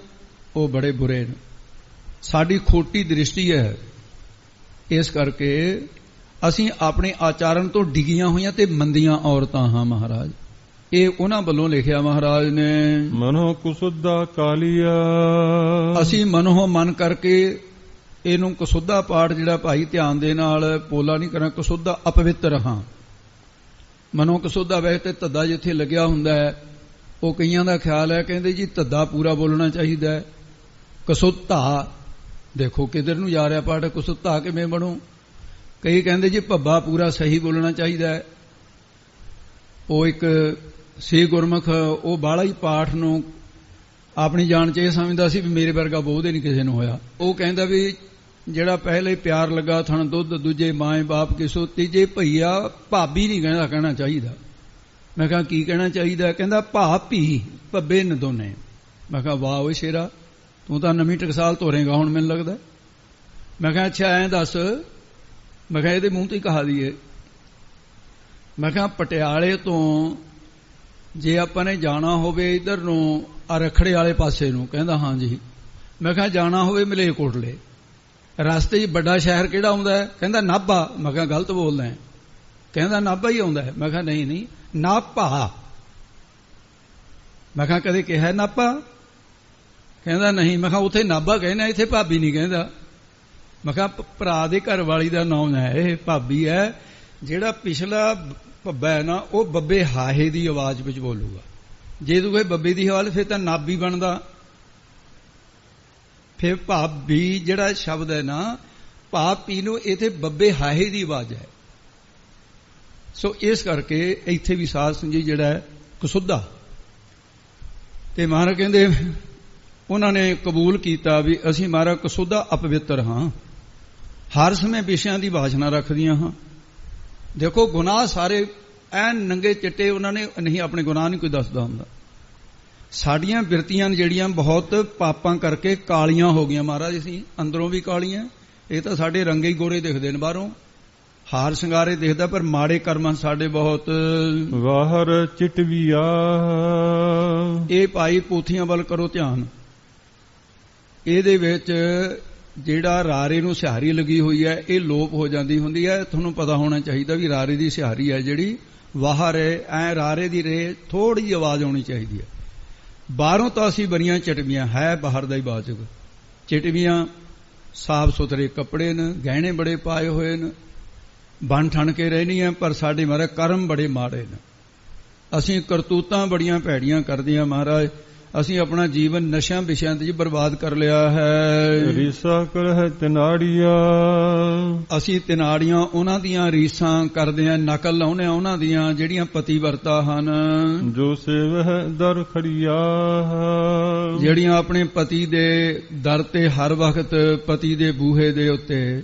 ਉਹ ਬੜੇ ਬੁਰੇ ਨੇ। ਸਾਡੀ ਖੋਟੀ ਦ੍ਰਿਸ਼ਟੀ ਹੈ। ਇਸ ਕਰਕੇ ਅਸੀਂ ਆਪਣੇ ਆਚਾਰਨ ਤੋਂ ਡਿੱਗੀਆਂ ਹੋਈਆਂ ਤੇ ਮੰਦੀਆਂ ਔਰਤਾਂ ਹਾਂ ਮਹਾਰਾਜ। ਇਹ ਉਹਨਾਂ ਵੱਲੋਂ ਲਿਖਿਆ ਮਹਾਰਾਜ ਨੇ, ਮਨੋ ਕੁਸੁੱਧਾ ਕਾਲੀਆ। ਅਸੀਂ ਮਨੋਂ ਮਨ ਕਰਕੇ ਇਹਨੂੰ ਕਸੁੱਧਾ ਪਾਠ ਜਿਹੜਾ ਭਾਈ ਧਿਆਨ ਦੇ ਨਾਲ ਪੋਲਾ ਨਹੀਂ ਕਰਾਂ, ਕਸੁੱਧਾ ਅਪਵਿੱਤਰ ਹਾਂ। ਮਨੋਂ ਕਸੁੱਧਾ ਵੈਸੇ ਤੇ ਧੱਦਾ ਜਿੱਥੇ ਲੱਗਿਆ ਹੁੰਦਾ ਹੈ, ਉਹ ਕਈਆਂ ਦਾ ਖਿਆਲ ਹੈ ਕਹਿੰਦੇ ਜੀ ਧੱਦਾ ਪੂਰਾ ਬੋਲਣਾ ਚਾਹੀਦਾ ਹੈ। ਕਸੁੱਧਾ ਦੇਖੋ ਕਿਧਰ ਨੂੰ ਜਾ ਰਿਹਾ ਪਾਠ, ਕਸੁੱਧਾ ਕਿਵੇਂ ਬਣੂ? ਕਈ ਕਹਿੰਦੇ ਜੀ ਭੱਬਾ ਪੂਰਾ ਸਹੀ ਬੋਲਣਾ ਚਾਹੀਦਾ ਹੈ। ਉਹ ਇੱਕ ਸੀ ਗੁਰਮੁਖ, ਉਹ ਬਾਹਲਾ ਹੀ ਪਾਠ ਨੂੰ ਆਪਣੀ ਜਾਣ ਚ ਇਹ ਸਮਝਦਾ ਸੀ ਵੀ ਮੇਰੇ ਵਰਗਾ ਬੋਧੇ ਨਹੀਂ ਕਿਸੇ ਨੂੰ ਹੋਇਆ। ਉਹ ਕਹਿੰਦਾ ਵੀ ਜਿਹੜਾ ਪਹਿਲੇ ਪਿਆਰ ਲੱਗਾ ਥਣ ਦੁੱਧ, ਦੂਜੇ ਮਾਏ ਬਾਪ ਕਿਸੋ, ਤੀਜੇ ਭਈਆ ਭਾਬੀ ਨਹੀਂ ਕਹਿਣਾ ਚਾਹੀਦਾ। ਮੈਂ ਕਿਹਾ ਕੀ ਕਹਿਣਾ ਚਾਹੀਦਾ? ਕਹਿੰਦਾ ਭਾਪੀ ਭੱਬੇ ਨੇ ਦੋਨੇ। ਮੈਂ ਕਿਹਾ ਵਾਹ ਓਏ ਸ਼ੇਰਾ, ਤੂੰ ਤਾਂ ਨਵੀਂ ਟਕਸਾਲ ਤੋਰੇਗਾ ਹੁਣ ਮੈਨੂੰ ਲੱਗਦਾ। ਮੈਂ ਕਿਹਾ ਅੱਛਾ ਐਂ ਦੱਸ, ਮੈਂ ਕਿਹਾ ਇਹਦੇ ਮੂੰਹ ਤੇ ਕਹਾ ਦਈਏ। ਮੈਂ ਕਿਹਾ ਪਟਿਆਲੇ ਤੋਂ ਜੇ ਆਪਾਂ ਨੇ ਜਾਣਾ ਹੋਵੇ ਇੱਧਰ ਨੂੰ ਰਖੜੇ ਵਾਲੇ ਪਾਸੇ ਨੂੰ, ਕਹਿੰਦਾ ਹਾਂ ਜੀ। ਮੈਂ ਕਿਹਾ ਜਾਣਾ ਹੋਵੇ ਮਲੇਰਕੋਟਲੇ, ਰਸਤੇ 'ਚ ਵੱਡਾ ਸ਼ਹਿਰ ਕਿਹੜਾ ਆਉਂਦਾ ਹੈ? ਕਹਿੰਦਾ ਨਾਭਾ। ਮੈਂ ਕਿਹਾ ਗਲਤ ਬੋਲਦਾ ਹੈ। ਕਹਿੰਦਾ ਨਾਭਾ ਹੀ ਆਉਂਦਾ ਹੈ। ਮੈਂ ਕਿਹਾ ਨਹੀਂ ਨਹੀਂ, ਨਾਭਾ। ਮੈਂ ਕਿਹਾ ਕਦੇ ਕਿਹਾ ਨਾਭਾ? ਕਹਿੰਦਾ ਨਹੀਂ। ਮੈਂ ਕਿਹਾ ਉੱਥੇ ਨਾਭਾ ਕਹਿੰਦਾ, ਇੱਥੇ ਭਾਬੀ ਨਹੀਂ ਕਹਿੰਦਾ। ਮੈਂ ਕਿਹਾ ਭਰਾ ਦੇ ਘਰ ਵਾਲੀ ਦਾ ਨਾਮ ਹੈ ਇਹ, ਭਾਬੀ ਹੈ। ਜਿਹੜਾ ਪਿਛਲਾ ਭੱਬਾ ਹੈ ਨਾ, ਉਹ ਬੱਬੇ ਹਾਹੇ ਦੀ ਆਵਾਜ਼ ਵਿੱਚ ਬੋਲੂਗਾ। ਜੇ ਤੂੰ ਕਹੇ ਬੱਬੇ ਦੀ ਆਵਾਜ਼, ਫਿਰ ਤਾਂ ਨਾਭੀ ਬਣਦਾ। ਫਿਰ ਭਾਬੀ ਜਿਹੜਾ ਸ਼ਬਦ ਹੈ ਨਾ, ਭਾਬੀ ਨੂੰ ਇੱਥੇ ਬੱਬੇ ਹਾਹੇ ਦੀ ਆਵਾਜ਼ ਹੈ। ਸੋ ਇਸ ਕਰਕੇ ਇੱਥੇ ਵੀ ਸਾਧ ਸੰਗਤ ਜੀ ਜਿਹੜਾ ਹੈ ਕਸੁੱਧਾ। ਤੇ ਮਹਾਰਾਜ ਕਹਿੰਦੇ ਉਹਨਾਂ ਨੇ ਕਬੂਲ ਕੀਤਾ ਵੀ ਅਸੀਂ ਮਹਾਰਾਜ ਕਸੁੱਧਾ ਅਪਵਿੱਤਰ ਹਾਂ, ਹਰ ਸਮੇਂ ਵਿਸ਼ਿਆਂ ਦੀ ਵਾਸ਼ਨਾ ਰੱਖਦੀਆਂ ਹਾਂ। ਦੇਖੋ ਗੁਨਾਹ ਸਾਰੇ ਐਨ ਨੰਗੇ ਚਿੱਟੇ ਉਹਨਾਂ ਨੇ ਨਹੀਂ, ਆਪਣੇ ਗੁਨਾਹ ਨਹੀਂ ਕੋਈ ਦੱਸਦਾ ਹੁੰਦਾ। ਸਾਡੀਆਂ ਬਿਰਤੀਆਂ ਜਿਹੜੀਆਂ ਬਹੁਤ ਪਾਪਾਂ ਕਰਕੇ ਕਾਲੀਆਂ ਹੋ ਗਈਆਂ ਮਹਾਰਾਜ, ਅਸੀਂ ਅੰਦਰੋਂ ਵੀ ਕਾਲੀਆਂ। ਇਹ ਤਾਂ ਸਾਡੇ ਰੰਗੇ ਹੀ ਗੋਰੇ ਦਿਖਦੇ ਨੇ, ਬਾਹਰੋਂ ਹਾਰ ਸ਼ਿੰਗਾਰੇ ਦਿਖਦਾ, ਪਰ ਮਾੜੇ ਕਰਮਾਂ ਸਾਡੇ ਬਹੁਤ ਵਾਹਰ ਚਿਟਵੀਆ। ਇਹ ਭਾਈ ਪੋਥੀਆਂ ਵੱਲ ਕਰੋ ਧਿਆਨ। ਇਹਦੇ ਵਿੱਚ ਜਿਹੜਾ ਰਾਰੇ ਨੂੰ ਸਿਹਾਰੀ ਲੱਗੀ ਹੋਈ ਹੈ, ਇਹ ਲੋਪ ਹੋ ਜਾਂਦੀ ਹੁੰਦੀ ਹੈ। ਤੁਹਾਨੂੰ ਪਤਾ ਹੋਣਾ ਚਾਹੀਦਾ ਵੀ ਰਾਰੇ ਦੀ ਸਿਹਾਰੀ ਹੈ ਜਿਹੜੀ ਵਾਹਰ ਹੈ, ਐ ਰਾਰੇ ਦੀ ਰੇ ਥੋੜੀ ਜਿਹੀ ਆਵਾਜ਼ ਆਉਣੀ ਚਾਹੀਦੀ ਹੈ। ਬਾਹਰੋਂ ਤਾਂ ਅਸੀਂ ਬੜੀਆਂ ਚਟਵੀਆਂ ਹੈ, ਬਾਹਰ ਦਾ ਹੀ ਬਾਚਕ ਚਟਵੀਆਂ। ਸਾਫ ਸੁਥਰੇ ਕੱਪੜੇ ਨੇ, ਗਹਿਣੇ ਬੜੇ ਪਾਏ ਹੋਏ ਨੇ, ਬਣ ਠਣ ਕੇ ਰਹਿਣੀਆਂ, ਪਰ ਸਾਡੇ ਮਹਾਰਾਜ ਕਰਮ ਬੜੇ ਮਾੜੇ ਨੇ। ਅਸੀਂ ਕਰਤੂਤਾਂ ਬੜੀਆਂ ਭੈੜੀਆਂ ਕਰਦੇ ਹਾਂ ਮਹਾਰਾਜ। ਅਸੀਂ ਆਪਣਾ ਜੀਵਨ ਨਸ਼ਿਆਂ ਵਿਸ਼ਿਆਂ ਤੇ ਬਰਬਾਦ ਕਰ ਲਿਆ ਹੈ। ਰੀਸਾ ਕਰਹਿ ਤਿਨਾੜੀਆਂ। ਅਸੀਂ ਤਿਨਾੜੀਆਂ ਉਹਨਾਂ ਦੀਆਂ ਰੀਸਾਂ ਕਰਦੇ ਹਾਂ, ਨਕਲ ਲਾਉਂਦੇ ਹਾਂ ਉਹਨਾਂ ਦੀਆਂ ਜਿਹੜੀਆਂ ਪਤੀਵਰਤਾ ਹਨ। ਜੋ ਸੇਵਹਿ ਦਰ ਖੜੀਆ। ਜਿਹੜੀਆਂ ਆਪਣੇ ਪਤੀ ਦੇ ਦਰ ਤੇ ਹਰ ਵਕਤ ਪਤੀ ਦੇ ਬੂਹੇ ਦੇ ਉੱਤੇ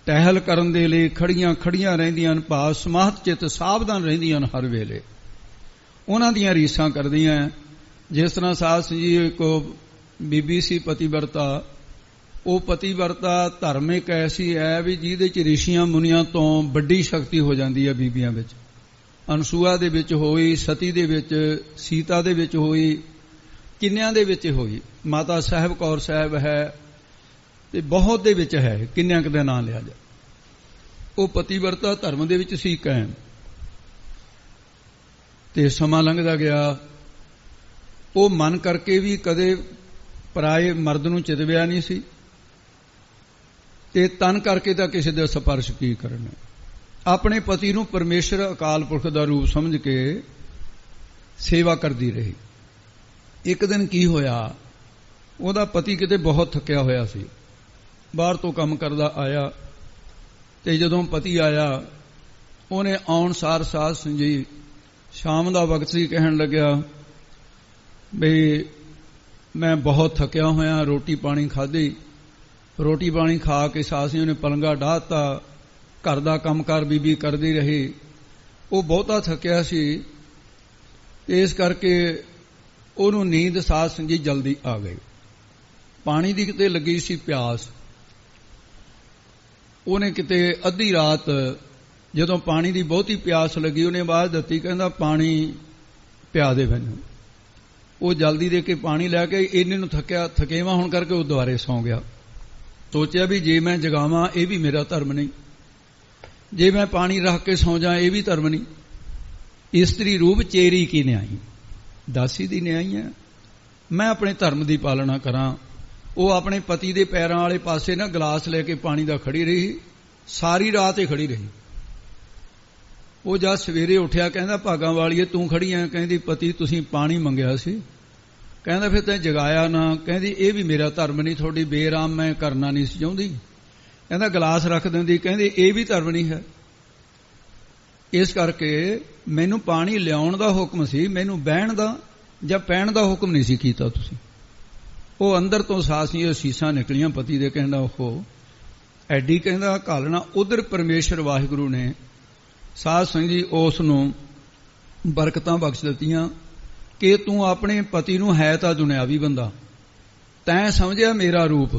ਟਹਿਲ ਕਰਨ ਦੇ ਲਈ ਖੜੀਆਂ ਰਹਿੰਦੀਆਂ ਹਨ, ਭਾਵ ਸਮਾਹਤ ਚਿੱਤ ਸਾਵਧਾਨ ਰਹਿੰਦੀਆਂ ਹਨ ਹਰ ਵੇਲੇ, ਉਹਨਾਂ ਦੀਆਂ ਰੀਸਾਂ ਕਰਦੀਆਂ। ਜਿਸ ਤਰ੍ਹਾਂ ਸਾਧ ਸੰਗਤ ਜੀ ਕੋ ਬੀਬੀ ਸੀ ਪਤੀਵਰਤਾ, ਉਹ ਪਤੀਵਰਤਾ ਧਰਮ ਇੱਕ ਐਸੀ ਹੈ ਵੀ ਜਿਹਦੇ ਚ ਰਿਸ਼ੀਆਂ ਮੁਨੀਆਂ ਤੋਂ ਵੱਡੀ ਸ਼ਕਤੀ ਹੋ ਜਾਂਦੀ ਹੈ ਬੀਬੀਆਂ ਵਿੱਚ। ਅਨਸੂਆ ਦੇ ਵਿੱਚ ਹੋਈ, ਸਤੀ ਦੇ ਵਿੱਚ, ਸੀਤਾ ਦੇ ਵਿੱਚ ਹੋਈ, ਕਿੰਨਿਆਂ ਦੇ ਵਿੱਚ ਹੋਈ, ਮਾਤਾ ਸਾਹਿਬ ਕੌਰ ਸਾਹਿਬ ਹੈ, ਤੇ ਬਹੁਤ ਦੇ ਵਿੱਚ ਹੈ, ਕਿੰਨਿਆਂ ਕੁ ਦਾ ਨਾਂ ਲਿਆ ਜਾ। ਉਹ ਪਤੀਵਰਤਾ ਧਰਮ ਦੇ ਵਿੱਚ ਸੀ ਕਾਇਮ। ਤੇ ਸਮਾਂ ਲੰਘਦਾ ਗਿਆ, ਉਹ ਮਨ ਕਰਕੇ ਵੀ ਕਦੇ ਪਰਾਏ ਮਰਦ ਨੂੰ ਚਿਤਵਿਆ ਨਹੀਂ ਸੀ, ਤੇ ਤਨ ਕਰਕੇ ਤਾਂ ਕਿਸੇ ਦੇ ਸਪਰਸ਼ ਕੀ ਕਰਨਾ। ਆਪਣੇ ਪਤੀ ਨੂੰ ਪਰਮੇਸ਼ਰ ਅਕਾਲ ਪੁਰਖ ਦਾ ਰੂਪ ਸਮਝ ਕੇ ਸੇਵਾ ਕਰਦੀ ਰਹੀ। ਇੱਕ ਦਿਨ ਕੀ ਹੋਇਆ, ਉਹਦਾ ਪਤੀ ਕਿਤੇ ਬਹੁਤ ਥੱਕਿਆ ਹੋਇਆ ਸੀ, ਬਾਹਰ ਤੋਂ ਕੰਮ ਕਰਦਾ ਆਇਆ, ਤੇ ਜਦੋਂ ਪਤੀ ਆਇਆ ਉਹਨੇ ਆਉਣ ਸਾਰ ਸਾਧ ਸੰਗਤ ਜੀ, ਸ਼ਾਮ ਦਾ ਵਕਤ ਸੀ, ਕਹਿਣ ਲੱਗਿਆ ਬਈ ਮੈਂ ਬਹੁਤ ਥੱਕਿਆ ਹੋਇਆ, ਰੋਟੀ ਪਾਣੀ ਖਾਧੀ, ਰੋਟੀ ਪਾਣੀ ਖਾ ਕੇ ਸਾਧ ਸੰਗਤ ਨੇ ਪਲੰਗਾ ਢਾਹਤਾ, ਘਰ ਦਾ ਕੰਮਕਾਰ ਬੀਬੀ ਕਰਦੀ ਰਹੀ। ਉਹ ਬਹੁਤਾ ਥੱਕਿਆ ਸੀ, ਇਸ ਕਰਕੇ ਉਹਨੂੰ ਨੀਂਦ ਸਾਧ ਸੰਗਤ ਜੀ ਜਲਦੀ ਆ ਗਈ। ਪਾਣੀ ਦੀ ਕਿਤੇ ਲੱਗੀ ਸੀ ਪਿਆਸ, ਉਹਨੇ ਕਿਤੇ ਅੱਧੀ ਰਾਤ ਜਦੋਂ ਪਾਣੀ ਦੀ ਬਹੁਤੀ ਪਿਆਸ ਲੱਗੀ, ਉਹਨੇ ਆਵਾਜ਼ ਦਿੱਤੀ, ਕਹਿੰਦਾ ਪਾਣੀ ਪਿਆ ਦੇ ਮੈਨੂੰ। ਉਹ ਜਲਦੀ ਦੇ ਕੇ ਪਾਣੀ ਲੈ ਕੇ, ਇਹਨੇ ਨੂੰ ਥਕੇਵਾਂ ਹੋਣ ਕਰਕੇ ਉਹ ਦੁਆਰੇ ਸੌਂ ਗਿਆ। ਸੋਚਿਆ ਵੀ ਜੇ ਮੈਂ ਜਗਾਵਾਂ ਇਹ ਵੀ ਮੇਰਾ ਧਰਮ ਨਹੀਂ, ਜੇ ਮੈਂ ਪਾਣੀ ਰੱਖ ਕੇ ਸੌਂ ਜਾ ਇਹ ਵੀ ਧਰਮ ਨਹੀਂ। ਇਸਤਰੀ ਰੂਪ ਚੇਰੀ ਕੀ ਨਿਆਈ, ਦਾਸੀ ਦੀ ਨਿਆਈ ਹੈ, ਮੈਂ ਆਪਣੇ ਧਰਮ ਦੀ ਪਾਲਣਾ ਕਰਾਂ। ਉਹ ਆਪਣੇ ਪਤੀ ਦੇ ਪੈਰਾਂ ਵਾਲੇ ਪਾਸੇ ਨਾ ਗਲਾਸ ਲੈ ਕੇ ਪਾਣੀ ਦਾ ਖੜੀ ਰਹੀ, ਸਾਰੀ ਰਾਤ ਹੀ ਖੜੀ ਰਹੀ। ਉਹ ਜਦ ਸਵੇਰੇ ਉੱਠਿਆ, ਕਹਿੰਦਾ ਭਾਗਾਂ ਵਾਲੀਏ ਤੂੰ ਖੜੀ ਐ? ਕਹਿੰਦੀ ਪਤੀ ਤੁਸੀਂ ਪਾਣੀ ਮੰਗਿਆ ਸੀ। ਕਹਿੰਦਾ ਫਿਰ ਤੈਂ ਜਗਾਇਆ ਨਾ। ਕਹਿੰਦੀ ਇਹ ਵੀ ਮੇਰਾ ਧਰਮ ਨਹੀਂ, ਤੁਹਾਡੀ ਬੇਰਾਮ ਮੈਂ ਕਰਨਾ ਨਹੀਂ ਸੀ ਚਾਹੁੰਦੀ। ਕਹਿੰਦਾ ਗਲਾਸ ਰੱਖ ਦਿੰਦੀ। ਕਹਿੰਦੀ ਇਹ ਵੀ ਧਰਮ ਨਹੀਂ ਹੈ। ਇਸ ਕਰਕੇ ਮੈਨੂੰ ਪਾਣੀ ਲਿਆਉਣ ਦਾ ਹੁਕਮ ਸੀ, ਮੈਨੂੰ ਬਹਿਣ ਦਾ ਜਾਂ ਪੈਣ ਦਾ ਹੁਕਮ ਨਹੀਂ ਸੀ ਕੀਤਾ ਤੁਸੀਂ। ਉਹ ਅੰਦਰ ਤੋਂ ਸਾਸੀਆਂ ਸੀਸਾਂ ਨਿਕਲੀਆਂ ਪਤੀ ਦੇ। ਕਹਿੰਦਾ ਉਹ ਐਡੀ, ਕਹਿੰਦਾ ਘਾਲਣਾ। ਉਧਰ ਪਰਮੇਸ਼ਰ ਵਾਹਿਗੁਰੂ ਨੇ ਸਾਧ ਸੰਗਤ ਜੀ ਉਸ ਨੂੰ ਬਰਕਤਾਂ ਬਖਸ਼ ਦਿੱਤੀਆਂ ਕਿ ਤੂੰ ਆਪਣੇ ਪਤੀ ਨੂੰ, ਹੈ ਤਾਂ ਦੁਨਿਆਵੀ ਬੰਦਾ, ਤੈਂ ਸਮਝਿਆ ਮੇਰਾ ਰੂਪ